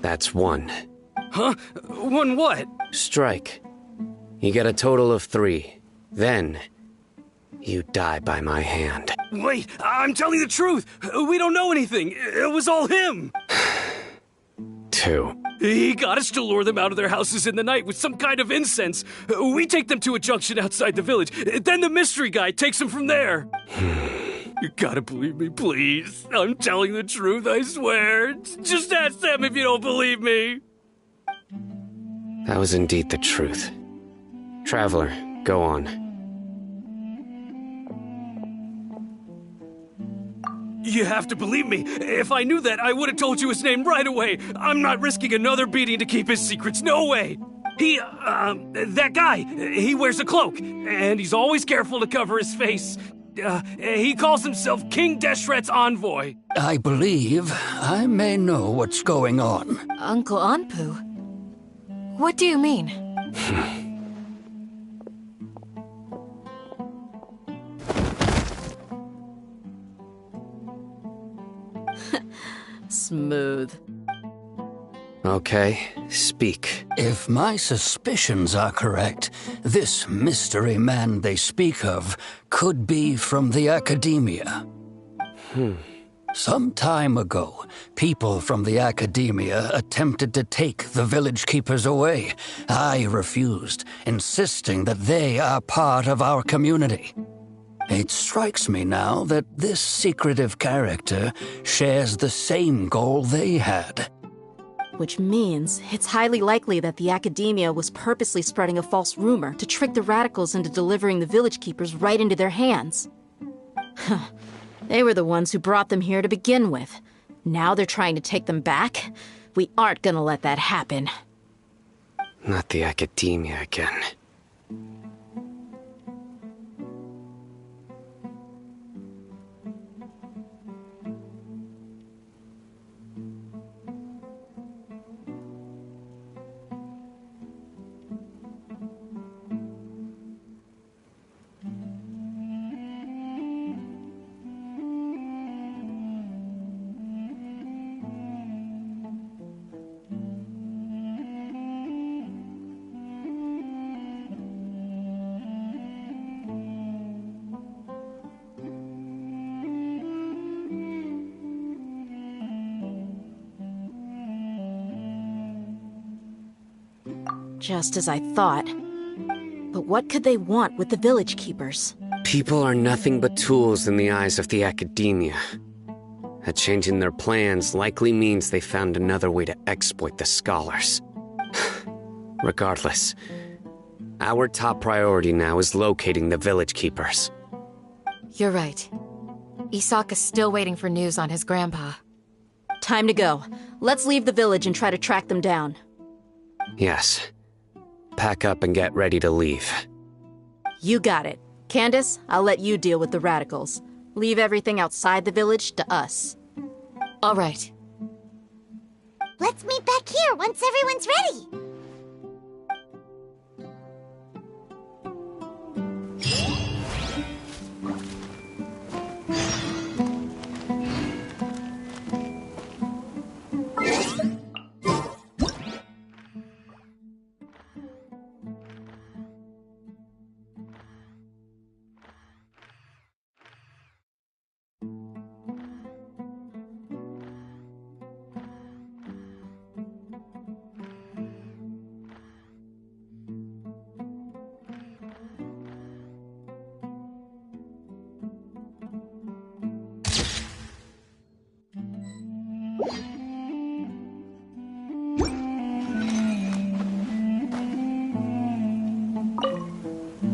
That's one. Huh? One what? Strike. You get a total of 3. Then, you die by my hand. Wait, I'm telling the truth! We don't know anything! It was all him! 2. He got us to lure them out of their houses in the night with some kind of incense. We take them to a junction outside the village. Then the mystery guy takes them from there. You gotta believe me, please. I'm telling the truth, I swear. Just ask them if you don't believe me. That was indeed the truth. Traveler, go on. You have to believe me. If I knew that, I would have told you his name right away. I'm not risking another beating to keep his secrets. No way. That guy, he wears a cloak, and he's always careful to cover his face. He calls himself King Deshret's envoy. I believe I may know what's going on. Uncle Anpu? What do you mean? Smooth. Okay, speak. If my suspicions are correct, this mystery man they speak of could be from the academia. Some time ago, people from the academia attempted to take the village keepers away. I refused, insisting that they are part of our community. It strikes me now that this secretive character shares the same goal they had. Which means it's highly likely that the academia was purposely spreading a false rumor to trick the radicals into delivering the village keepers right into their hands. They were the ones who brought them here to begin with. Now they're trying to take them back? We aren't gonna let that happen. Not the academia again. Just as I thought. But what could they want with the village keepers? People are nothing but tools in the eyes of the academia. A change in their plans likely means they found another way to exploit the scholars. Regardless, our top priority now is locating the village keepers. You're right. Isak is still waiting for news on his grandpa. Time to go. Let's leave the village and try to track them down. Yes. Pack up and get ready to leave. You got it. Candace, I'll let you deal with the radicals. Leave everything outside the village to us. All right. Let's meet back here once everyone's ready.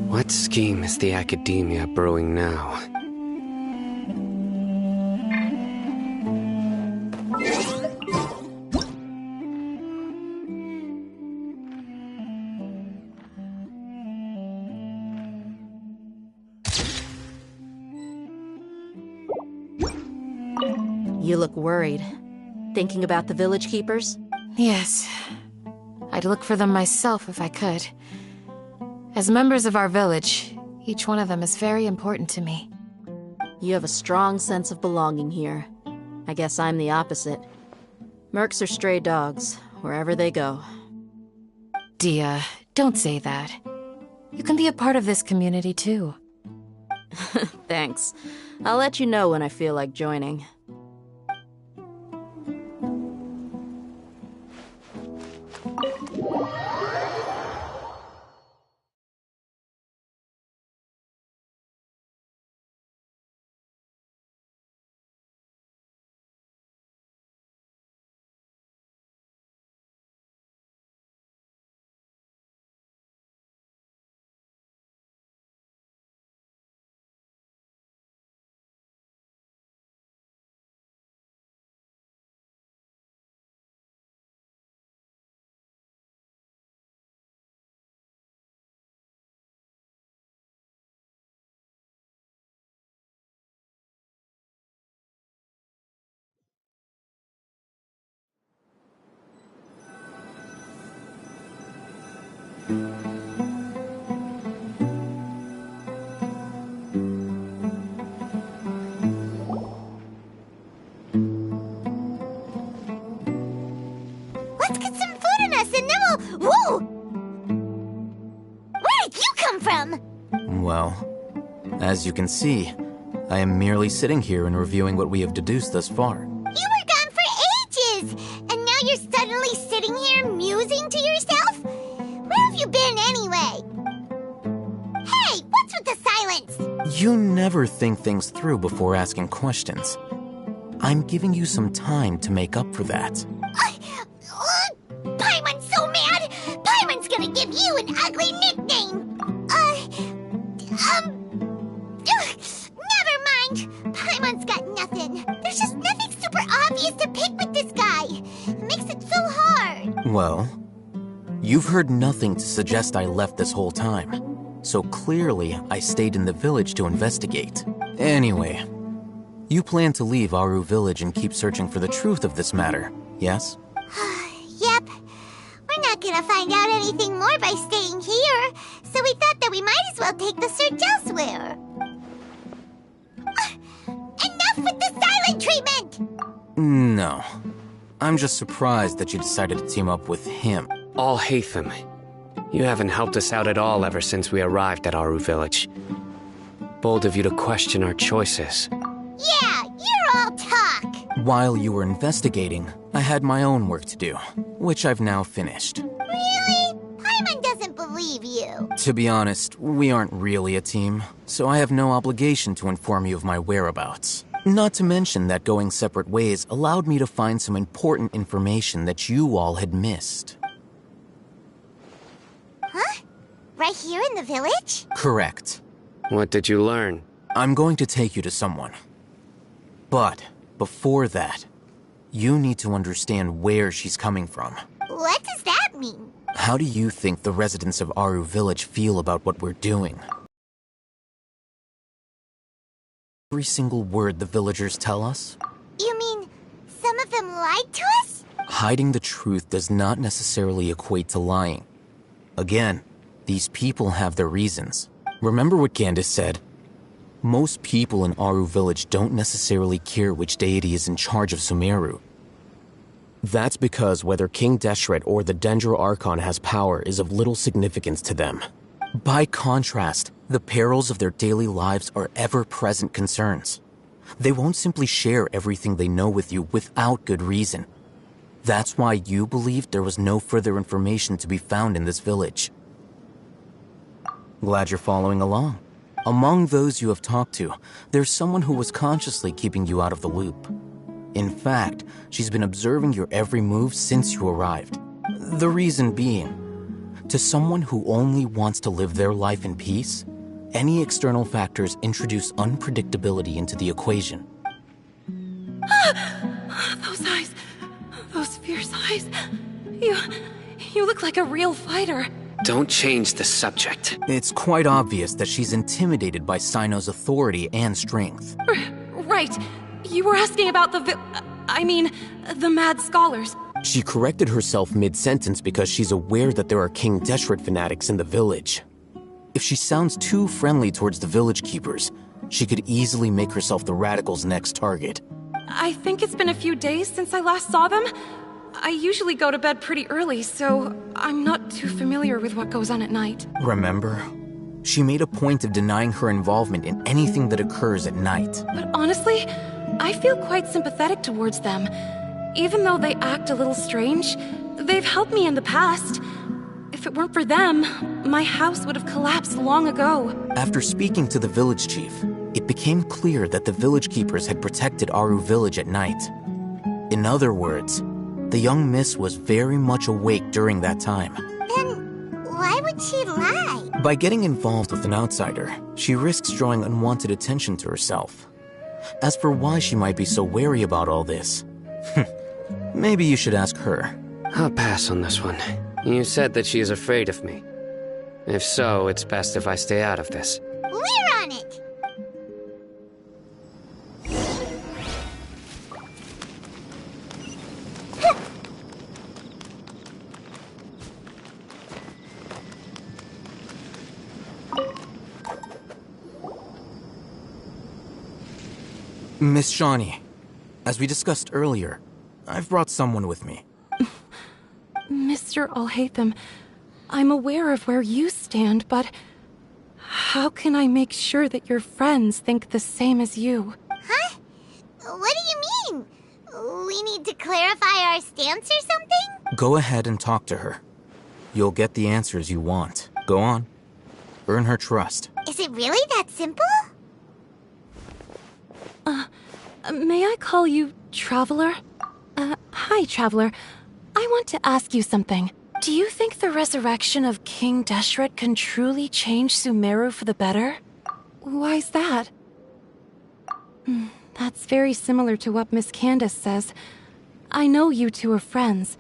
What scheme is the academia brewing now? You look worried. Thinking about the village keepers? Yes. I'd look for them myself if I could. As members of our village, each one of them is very important to me. You have a strong sense of belonging here. I guess I'm the opposite. Mercs are stray dogs, wherever they go. Dia, don't say that. You can be a part of this community too. Thanks. I'll let you know when I feel like joining. Let's get some food in us and then we'll... Whoa! Where did you come from? Well, as you can see, I am merely sitting here and reviewing what we have deduced thus far. You were gone for ages! And now you're suddenly sitting here musing to yourself? Where have you been anyway? Hey, what's with the silence? You never think things through before asking questions. I'm giving you some time to make up for that. Paimon's so mad! Paimon's gonna give you an ugly nickname! Never mind! Paimon's got nothing. There's just nothing super obvious to pick with this guy. It makes it so hard. Well, you've heard nothing to suggest I left this whole time. So clearly, I stayed in the village to investigate. Anyway, you plan to leave Aru Village and keep searching for the truth of this matter, yes? Yep. We're not gonna find out anything more by staying here, so we thought that we might as well take the search elsewhere. Enough with the silent treatment! No. I'm just surprised that you decided to team up with him. Alhaitham, you haven't helped us out at all ever since we arrived at Aru Village. Bold of you to question our choices. Yeah, you're all talk! While you were investigating, I had my own work to do, which I've now finished. Really? Paimon doesn't believe you. To be honest, we aren't really a team, so I have no obligation to inform you of my whereabouts. Not to mention that going separate ways allowed me to find some important information that you all had missed. Huh? Right here in the village? Correct. What did you learn? I'm going to take you to someone. But before that, you need to understand where she's coming from. What does that mean? How do you think the residents of Aru Village feel about what we're doing? Every single word the villagers tell us? You mean some of them lied to us? Hiding the truth does not necessarily equate to lying. Again, these people have their reasons. Remember what Candace said? Most people in Aru Village don't necessarily care which deity is in charge of Sumeru. That's because whether King Deshret or the Dendro Archon has power is of little significance to them. By contrast, the perils of their daily lives are ever-present concerns. They won't simply share everything they know with you without good reason. That's why you believed there was no further information to be found in this village. Glad you're following along. Among those you have talked to, there's someone who was consciously keeping you out of the loop. In fact, she's been observing your every move since you arrived. The reason being, to someone who only wants to live their life in peace, any external factors introduce unpredictability into the equation. Those eyes, those fierce eyes. You look like a real fighter. Don't change the subject. It's quite obvious that she's intimidated by Sino's authority and strength. Right. You were asking about the mad scholars. She corrected herself mid-sentence because she's aware that there are King Deshret fanatics in the village. If she sounds too friendly towards the village keepers, she could easily make herself the radicals' next target. I think it's been a few days since I last saw them. I usually go to bed pretty early, so I'm not too familiar with what goes on at night. Remember, She made a point of denying her involvement in anything that occurs at night. But honestly, I feel quite sympathetic towards them. Even though they act a little strange, they've helped me in the past. If it weren't for them, my house would have collapsed long ago. After speaking to the village chief, it became clear that the village keepers had protected Aru village at night. In other words, the young miss was very much awake during that time. Then why would she lie? By getting involved with an outsider, she risks drawing unwanted attention to herself. As for why she might be so wary about all this, maybe you should ask her. I'll pass on this one. You said that she is afraid of me. If so, it's best if I stay out of this. We're on it! Miss Shawnee, as we discussed earlier, I've brought someone with me. Mr. Alhaitham, I'm aware of where you stand, but how can I make sure that your friends think the same as you? Huh? What do you mean? We need to clarify our stance or something? Go ahead and talk to her. You'll get the answers you want. Go on. Earn her trust. Is it really that simple? May I call you Traveler? Hi, Traveler. I want to ask you something. Do you think the resurrection of King Deshret can truly change Sumeru for the better? Why's that? That's very similar to what Miss Candace says. I know you two are friends.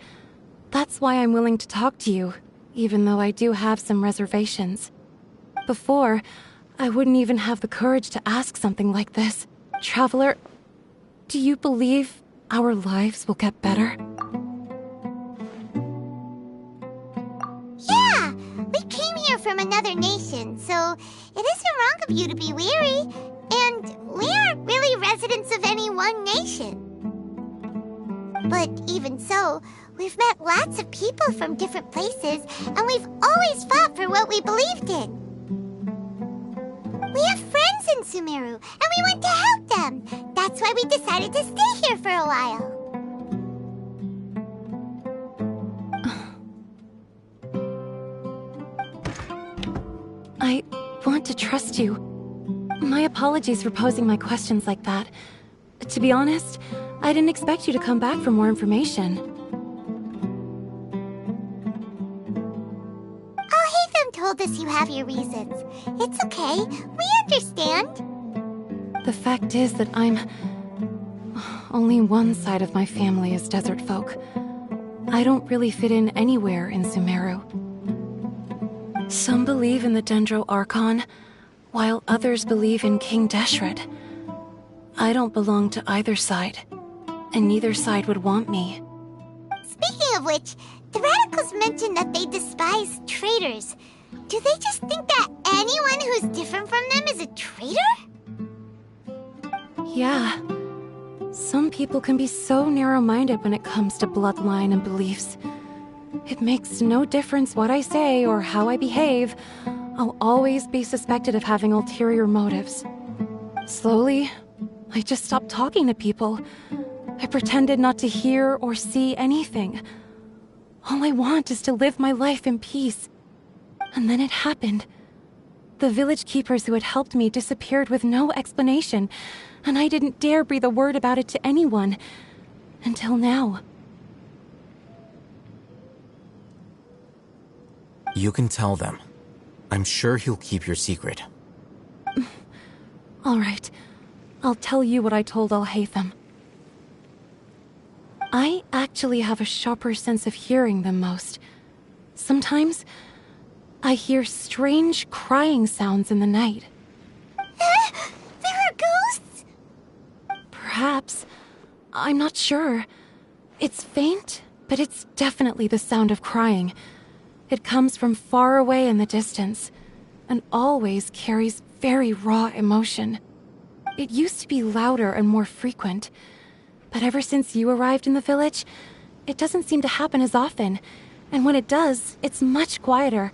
That's why I'm willing to talk to you, even though I do have some reservations. Before, I wouldn't even have the courage to ask something like this. Traveler, do you believe our lives will get better? Yeah! We came here from another nation, so it isn't wrong of you to be weary. And we aren't really residents of any one nation. But even so, we've met lots of people from different places, and we've always fought for what we believed in. We have friends in Sumeru, and we want to help them. That's why we decided to stay here for a while. I want to trust you. My apologies for posing my questions like that. To be honest, I didn't expect you to come back for more information. Alhaitham told us you have your reasons. It's okay. We understand. The fact is that only one side of my family is desert folk. I don't really fit in anywhere in Sumeru. Some believe in the Dendro Archon, while others believe in King Deshret. I don't belong to either side, and neither side would want me. Speaking of which, the Radicals mentioned that they despise traitors. Do they just think that anyone who's different from them is a traitor? Yeah. Some people can be so narrow-minded when it comes to bloodline and beliefs. It makes no difference what I say or how I behave. I'll always be suspected of having ulterior motives. Slowly, I just stopped talking to people. I pretended not to hear or see anything. All I want is to live my life in peace. And then it happened. The village keepers who had helped me disappeared with no explanation, and I didn't dare breathe a word about it to anyone. Until now. You can tell them. I'm sure he'll keep your secret. All right. I'll tell you what I told Alhaitham. I actually have a sharper sense of hearing than most. Sometimes, I hear strange crying sounds in the night. There are ghosts? Perhaps. I'm not sure. It's faint, but it's definitely the sound of crying. It comes from far away in the distance, and always carries very raw emotion. It used to be louder and more frequent, but ever since you arrived in the village, it doesn't seem to happen as often, and when it does, it's much quieter.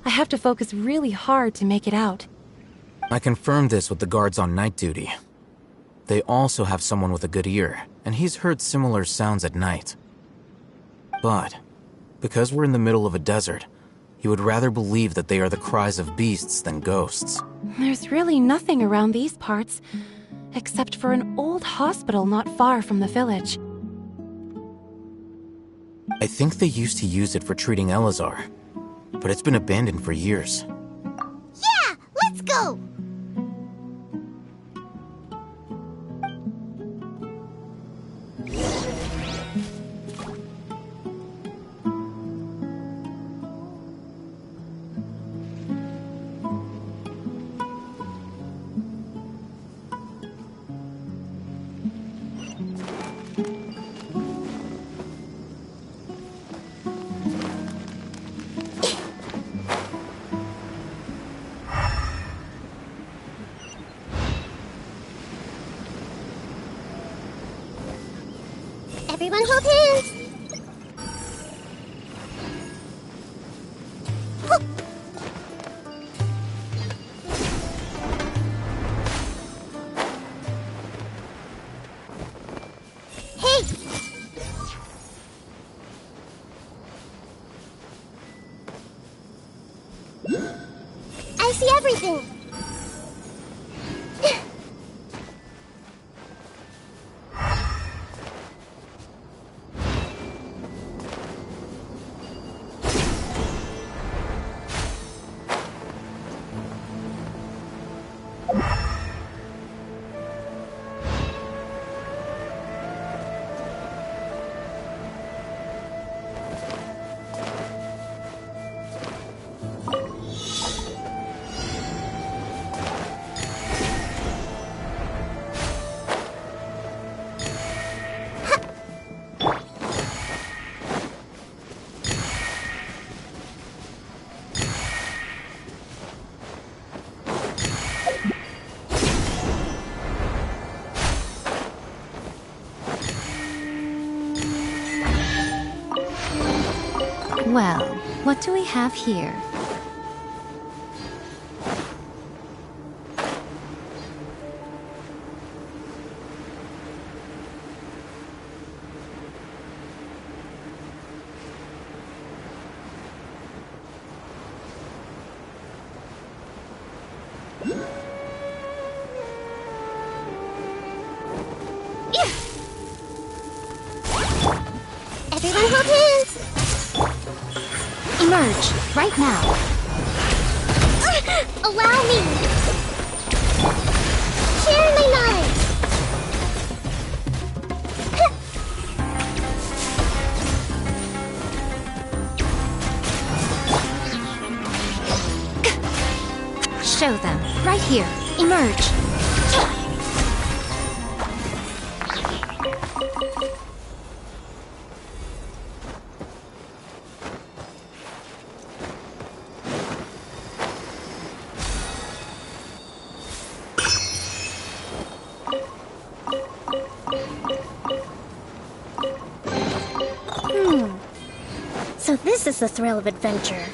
I have to focus really hard to make it out. I confirmed this with the guards on night duty. They also have someone with a good ear, and he's heard similar sounds at night. But, because we're in the middle of a desert, he would rather believe that they are the cries of beasts than ghosts. There's really nothing around these parts, except for an old hospital not far from the village. I think they used to use it for treating Elazar, but it's been abandoned for years. Yeah, let's go! Everyone hold hands! Hey! I see everything! Well, what do we have here? Everyone hold hands! Emerge, right now. Allow me! Share my knowledge! Show them, right here. Emerge. So this is the thrill of adventure.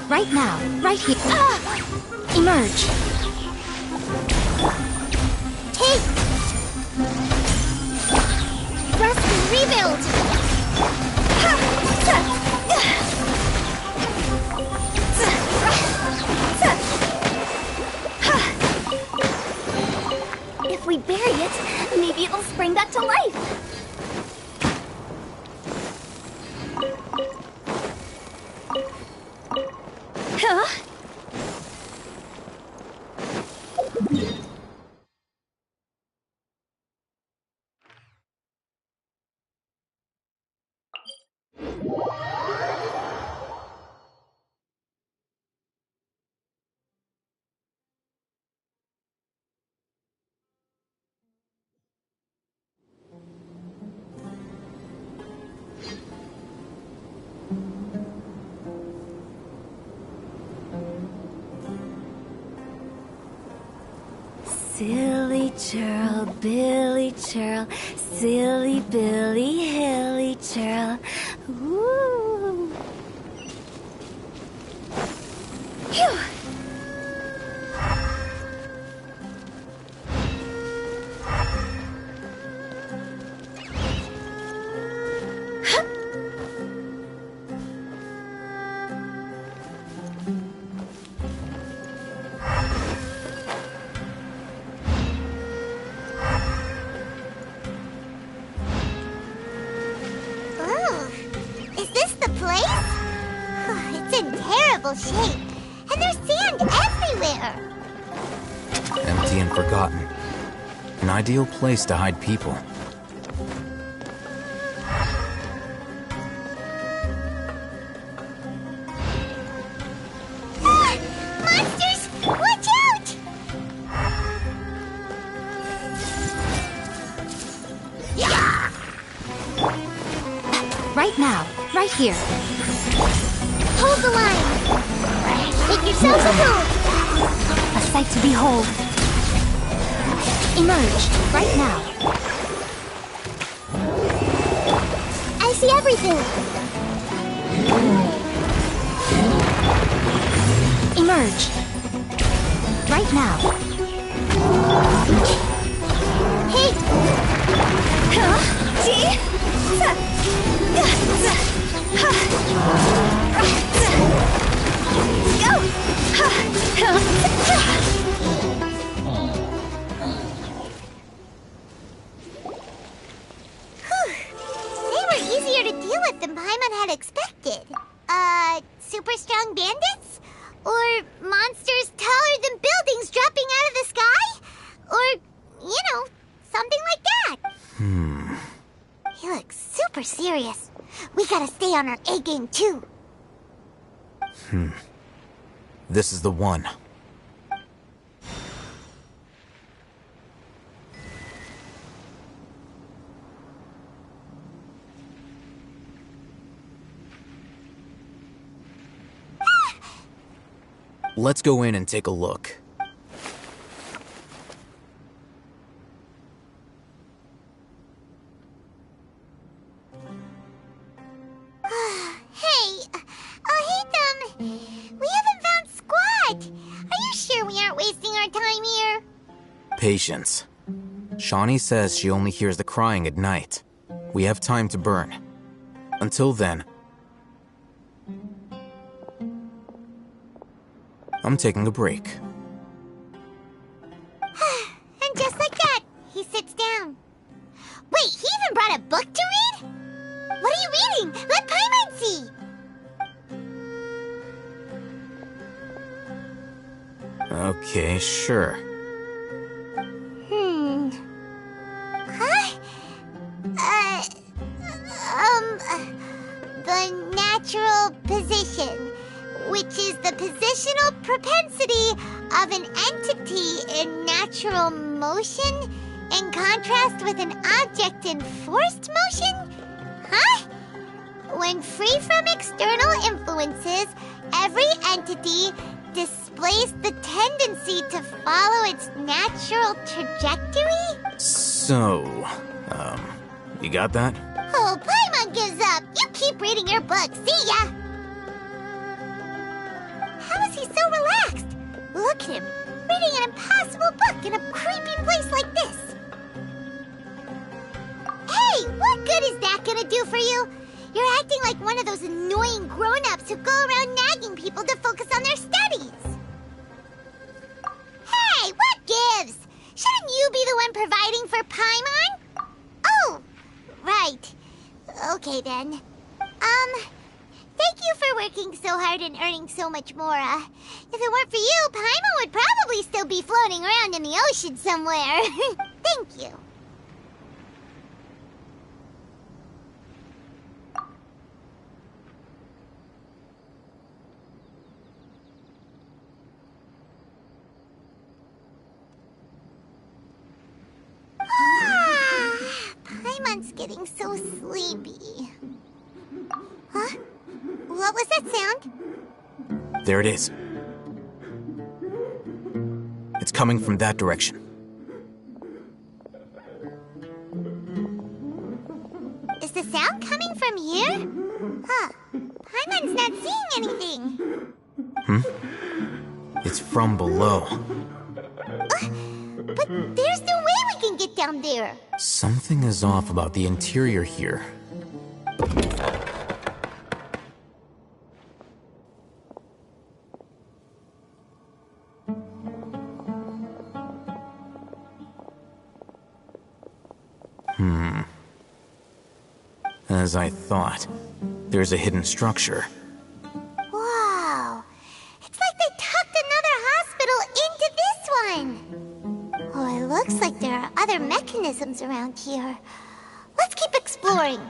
Right now, right here. Emerge. Take! Rest and rebuild! we bury it, maybe it'll spring back to life. Huh? Silly churl, Billy churl, silly Billy, hilly churl. Ooh. Phew. Shape, and there's sand everywhere. Empty and forgotten. An ideal place to hide people. Ah! Monsters! Watch out! Yeah! Right now, right here. Hold the line! Make yourselves at home! A sight to behold. Emerge, right now. I see everything! Emerge. Right now. Hey! They were easier to deal with than Paimon had expected. Super strong bandits? Or monsters taller than buildings dropping out of the sky? Or, something like that. He looks super serious. We gotta stay on our A game too. This is the one. Let's go in and take a look. Patience. Shawnee says she only hears the crying at night. We have time to burn. Until then, I'm taking a break. And just like that, he sits down. Wait, he even brought a book to read? What are you reading? Let Paimon see! Okay, sure. The natural position, which is the positional propensity of an entity in natural motion in contrast with an object in forced motion? Huh? When free from external influences, every entity displays the tendency to follow its natural trajectory? So, you got that? Oh, Paimon gives up. You keep reading your book. See ya! How is he so relaxed? Look at him, reading an impossible book in a creepy place like this. Hey, what good is that gonna do for you? You're acting like one of those annoying grown-ups who go around nagging people to focus on their studies. Hey, what gives? Shouldn't you be the one providing for Paimon? Oh, right. Okay then. Thank you for working so hard and earning so much more. If it weren't for you, Paimon would probably still be floating around in the ocean somewhere. Thank you. Paimon's getting so sleepy. Huh? What was that sound? There it is. It's coming from that direction. Is the sound coming from here? Huh. Paimon's not seeing anything. It's from below. But there's no way we can get down there. Something is off about the interior here. As I thought, there's a hidden structure. Wow. It's like they tucked another hospital into this one. Oh, it looks like there are other mechanisms around here. Let's keep exploring.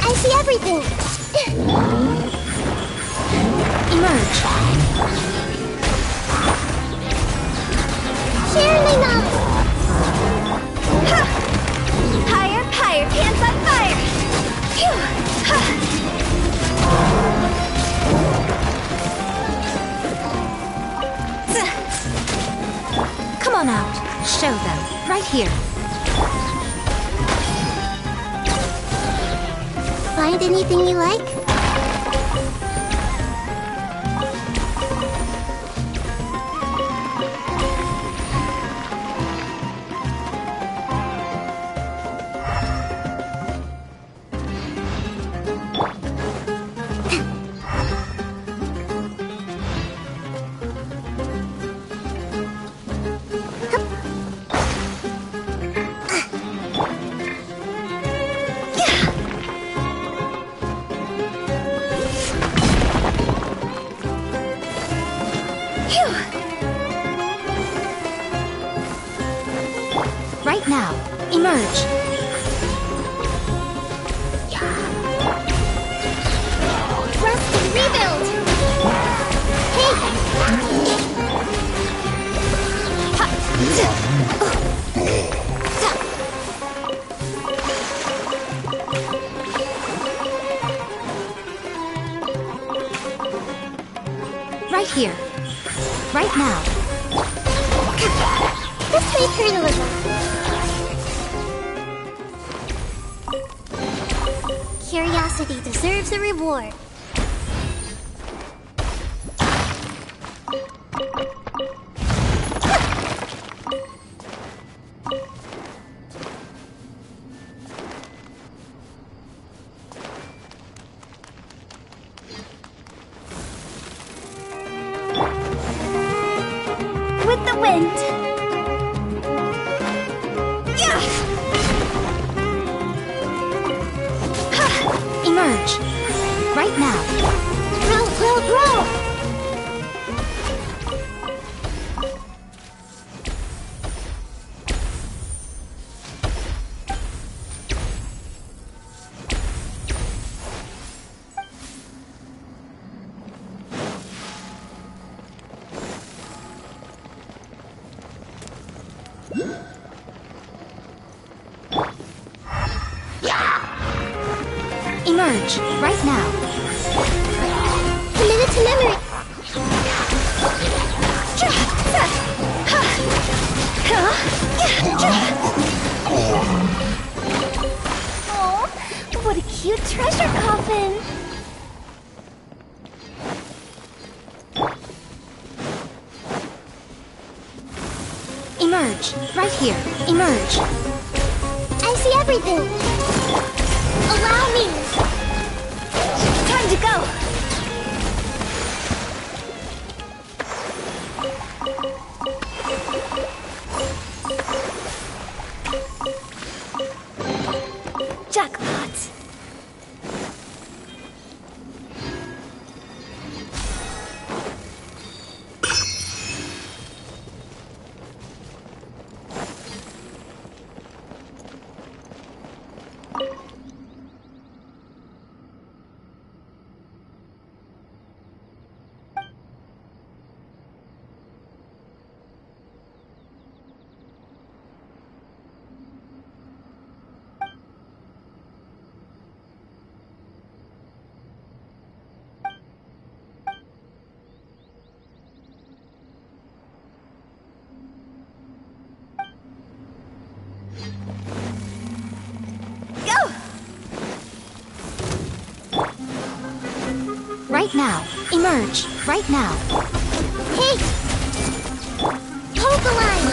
I see everything. Emerge. Surely not. Higher, higher, hands on fire. Phew. Ha. Come on out. Show them. Right here. Find anything you like? Emerge. Rest and rebuild! Right here. Right now. This may hurt a little. Curiosity deserves a reward. With the wind! Emerge. Right now. Grow, grow, grow! Emerge. Right now. Committed to memory. Oh, what a cute treasure coffin! Emerge. Right here. Emerge. I see everything. Allow me. Time to go! Jackpot! Right now. Emerge. Right now. Hey! Hold the line!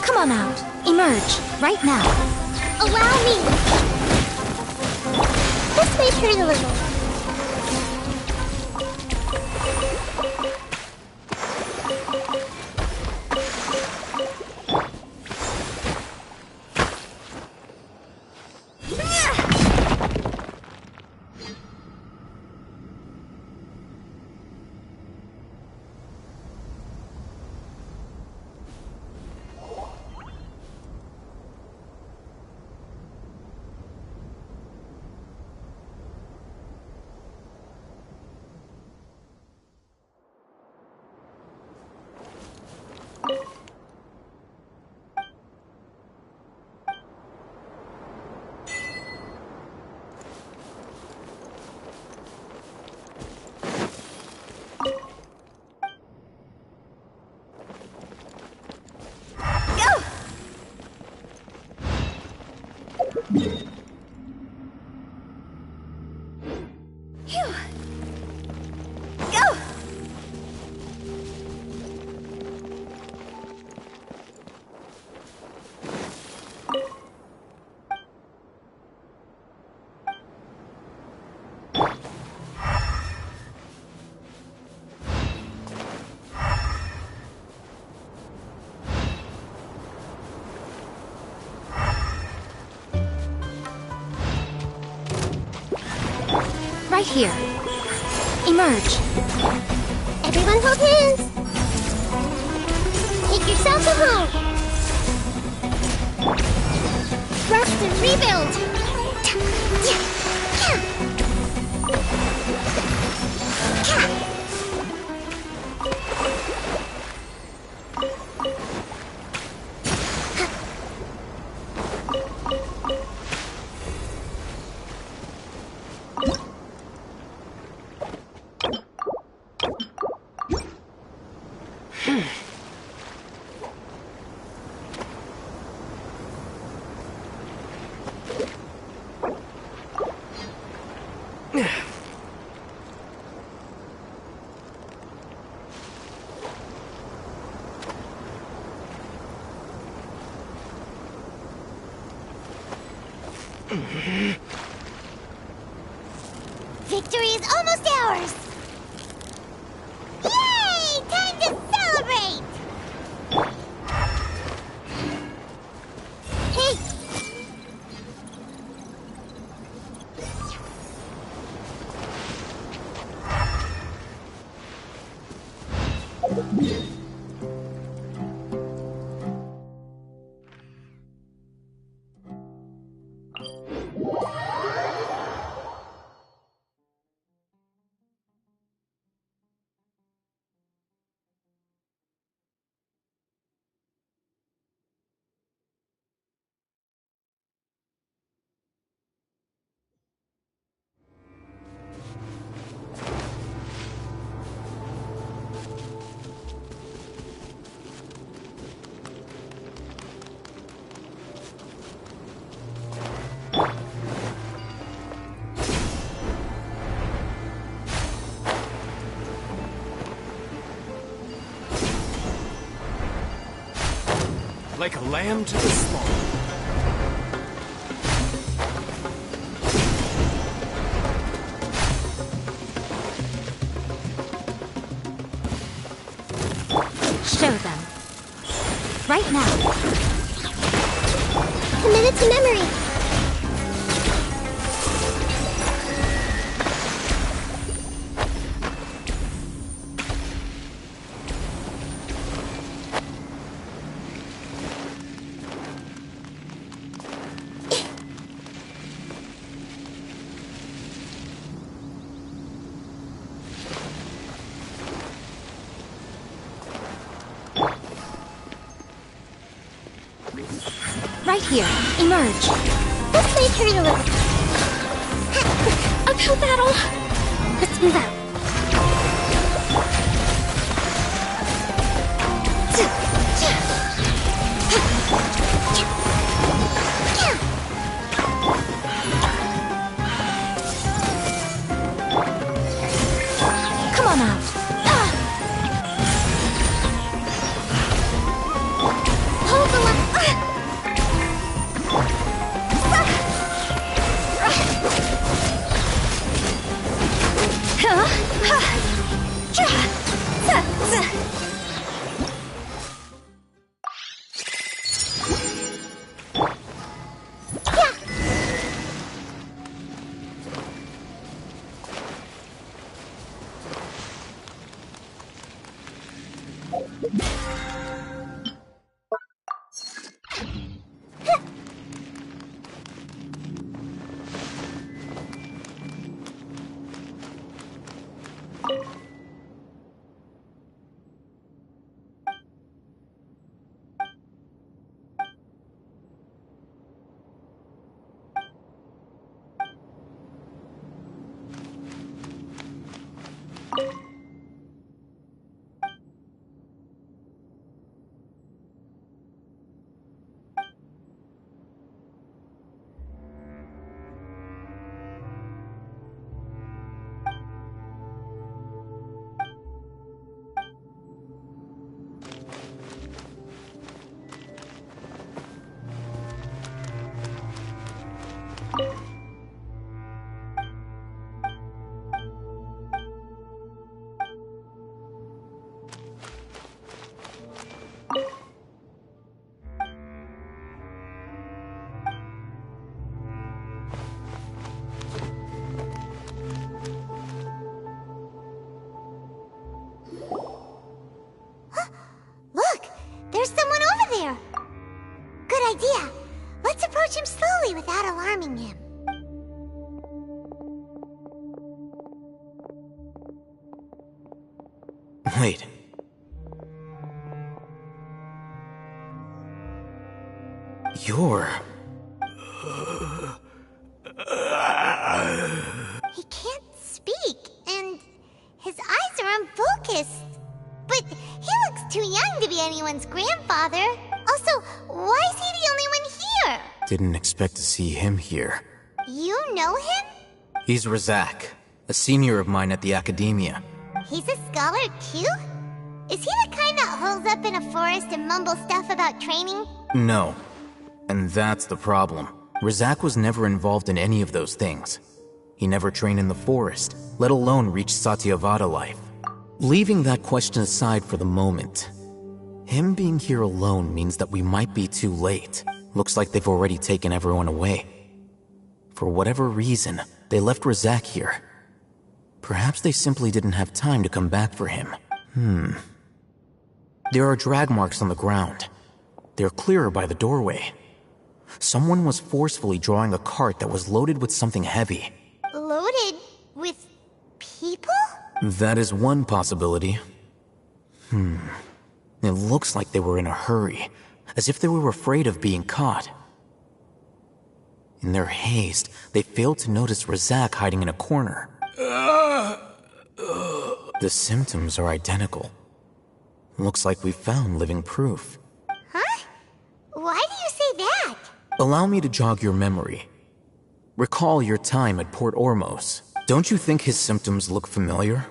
Come on out. Emerge. Right now. Allow me! This may hurt a little. here. Emerge. Everyone hold hands. Take yourself to home. Rest and rebuild. Victory is almost ours! Yay! Time to celebrate! Hey! Like a lamb to the slaughter. Show them. Right now. Committed to memory. Right here. Emerge. Let's make her a little. Uphill battle. Let's move out. Come on out. Hold the line. without alarming him. Wait. You're... He can't speak, and his eyes are unfocused. But he looks too young to be anyone's grandfather. Also, why is he the only one here? Didn't expect to see him here. You know him? He's Razak, a senior of mine at the Academia. He's a scholar too? Is he the kind that holes up in a forest and mumbles stuff about training? No. And that's the problem. Razak was never involved in any of those things. He never trained in the forest, let alone reach Satyavada life. Leaving that question aside for the moment, him being here alone means that we might be too late. Looks like they've already taken everyone away. For whatever reason, they left Razak here. Perhaps they simply didn't have time to come back for him. There are drag marks on the ground. They're clearer by the doorway. Someone was forcefully drawing a cart that was loaded with something heavy. Loaded with people? That is one possibility. It looks like they were in a hurry, as if they were afraid of being caught. In their haste, they failed to notice Razak hiding in a corner. The symptoms are identical. Looks like we found living proof. Huh? Why do you say that? Allow me to jog your memory. Recall your time at Port Ormos. Don't you think his symptoms look familiar?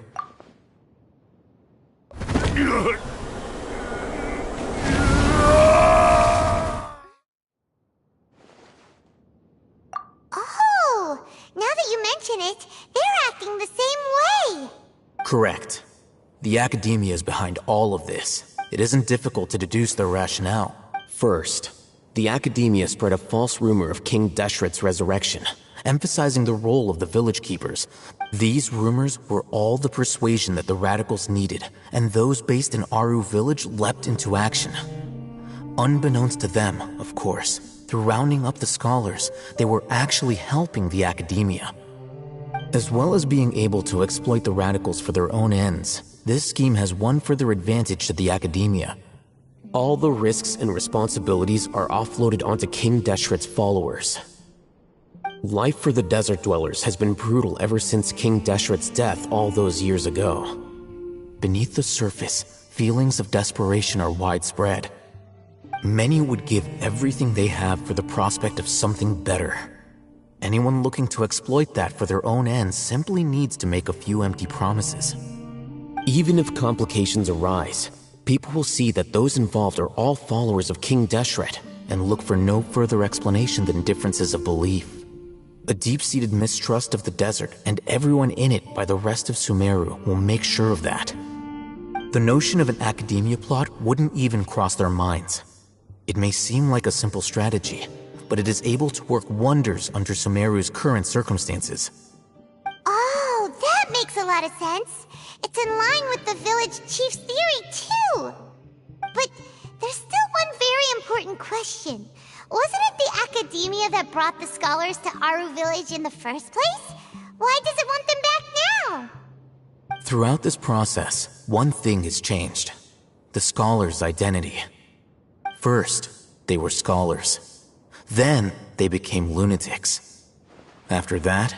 Oh, now that you mention it, they're acting the same way. Correct. The Academia is behind all of this. It isn't difficult to deduce their rationale. First, the Academia spread a false rumor of King Deshret's resurrection, emphasizing the role of the village keepers. These rumors were all the persuasion that the radicals needed, and those based in Aru village leapt into action. Unbeknownst to them, of course, through rounding up the scholars, they were actually helping the Academia. As well as being able to exploit the radicals for their own ends, this scheme has one further advantage to the Academia. All the risks and responsibilities are offloaded onto King Deshret's followers. Life for the desert dwellers has been brutal ever since King Deshret's death all those years ago. Beneath the surface, feelings of desperation are widespread. Many would give everything they have for the prospect of something better. Anyone looking to exploit that for their own ends simply needs to make a few empty promises. Even if complications arise, people will see that those involved are all followers of King Deshret and look for no further explanation than differences of belief. A deep-seated mistrust of the desert and everyone in it by the rest of Sumeru will make sure of that. The notion of an Academia plot wouldn't even cross their minds. It may seem like a simple strategy, but it is able to work wonders under Sumeru's current circumstances. Oh, that makes a lot of sense. It's in line with the village chief's theory, too. But there's still one very important question. Wasn't it the Academia that brought the scholars to Aru village in the first place? Why does it want them back now? Throughout this process, one thing has changed. The scholars' identity. First, they were scholars. Then, they became lunatics. After that,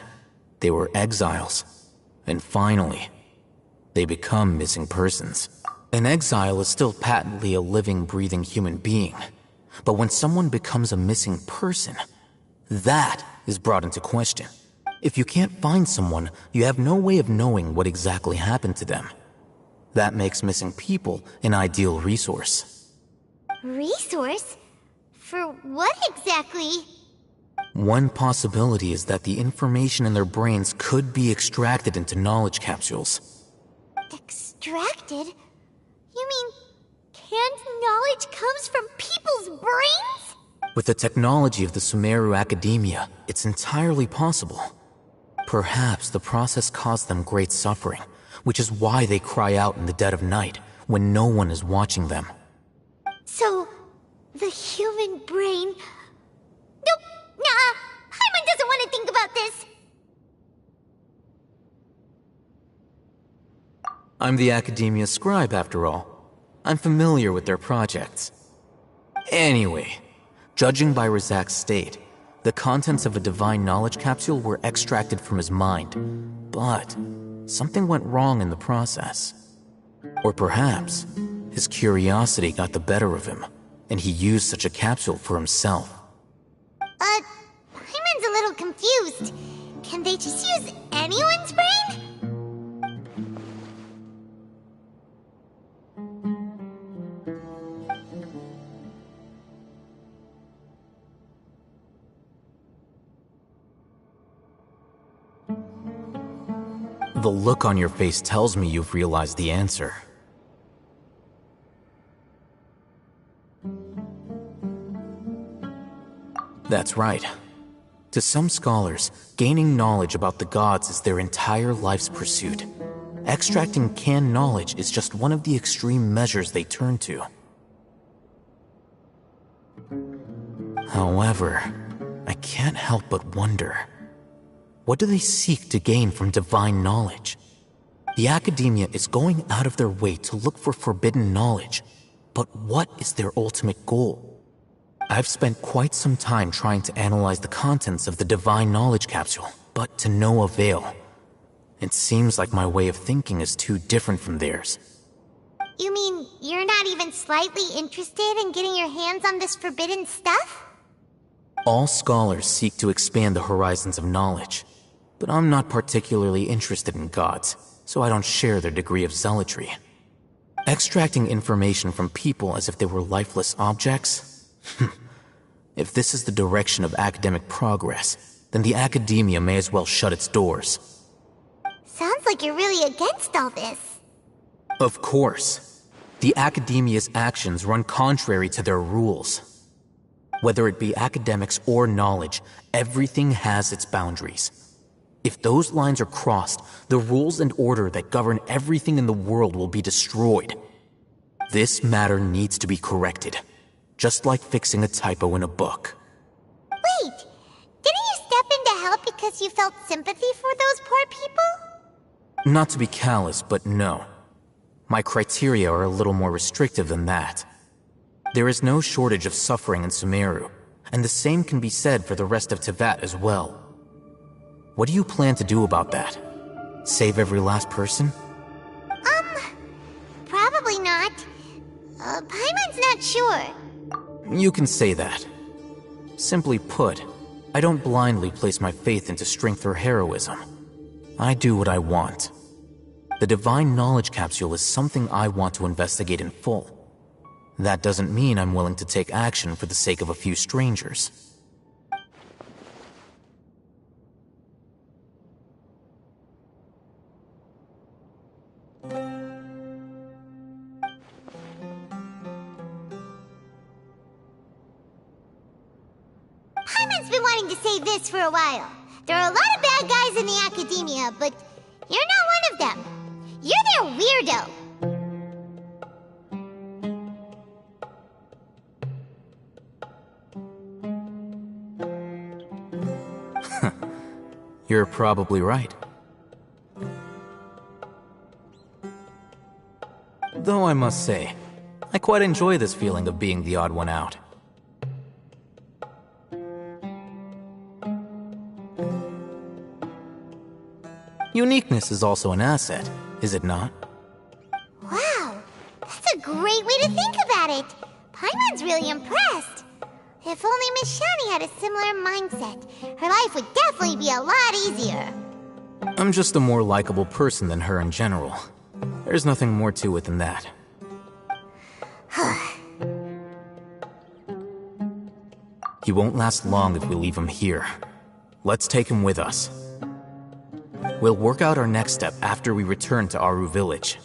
they were exiles. And finally, they become missing persons. An exile is still patently a living, breathing human being. But when someone becomes a missing person, that is brought into question. If you can't find someone, you have no way of knowing what exactly happened to them. That makes missing people an ideal resource. Resource? For what exactly? One possibility is that the information in their brains could be extracted into knowledge capsules. Extracted? You mean canned knowledge comes from people's brains? With the technology of the Sumeru Academia, it's entirely possible. Perhaps the process caused them great suffering, which is why they cry out in the dead of night when no one is watching them. So, the human brain... No, nah, promises. I'm the Academia scribe, after all. I'm familiar with their projects. Anyway, judging by Razak's state, the contents of a divine knowledge capsule were extracted from his mind, but something went wrong in the process. Or perhaps his curiosity got the better of him, and he used such a capsule for himself. Paimon's a little confused. Can they just use anyone's brain? The look on your face tells me you've realized the answer. That's right. To some scholars, gaining knowledge about the gods is their entire life's pursuit. Extracting canned knowledge is just one of the extreme measures they turn to. However, I can't help but wonder, what do they seek to gain from divine knowledge? The Academia is going out of their way to look for forbidden knowledge, but what is their ultimate goal? I've spent quite some time trying to analyze the contents of the divine knowledge capsule, but to no avail. It seems like my way of thinking is too different from theirs. You mean you're not even slightly interested in getting your hands on this forbidden stuff? All scholars seek to expand the horizons of knowledge, but I'm not particularly interested in gods, so I don't share their degree of zealotry. Extracting information from people as if they were lifeless objects? If this is the direction of academic progress, then the Academia may as well shut its doors. Sounds like you're really against all this. Of course. The Academia's actions run contrary to their rules. Whether it be academics or knowledge, everything has its boundaries. If those lines are crossed, the rules and order that govern everything in the world will be destroyed. This matter needs to be corrected, just like fixing a typo in a book. Wait, didn't you step in to help because you felt sympathy for those poor people? Not to be callous, but no. My criteria are a little more restrictive than that. There is no shortage of suffering in Sumeru, and the same can be said for the rest of Teyvat as well. What do you plan to do about that? Save every last person? Probably not. Paimon's not sure. You can say that. Simply put, I don't blindly place my faith into strength or heroism. I do what I want. The divine knowledge capsule is something I want to investigate in full. That doesn't mean I'm willing to take action for the sake of a few strangers. Paimon's been wanting to say this for a while. There are a lot of bad guys in the Academia, but you're not one of them. You're their weirdo. You're probably right. Though I must say, I quite enjoy this feeling of being the odd one out. Uniqueness is also an asset, is it not? Wow, that's a great way to think about it. Paimon's really impressed. If only Miss Shani had a similar mindset, her life would definitely be a lot easier. I'm just a more likable person than her in general. There's nothing more to it than that. He won't last long if we leave him here. Let's take him with us. We'll work out our next step after we return to Aru Village.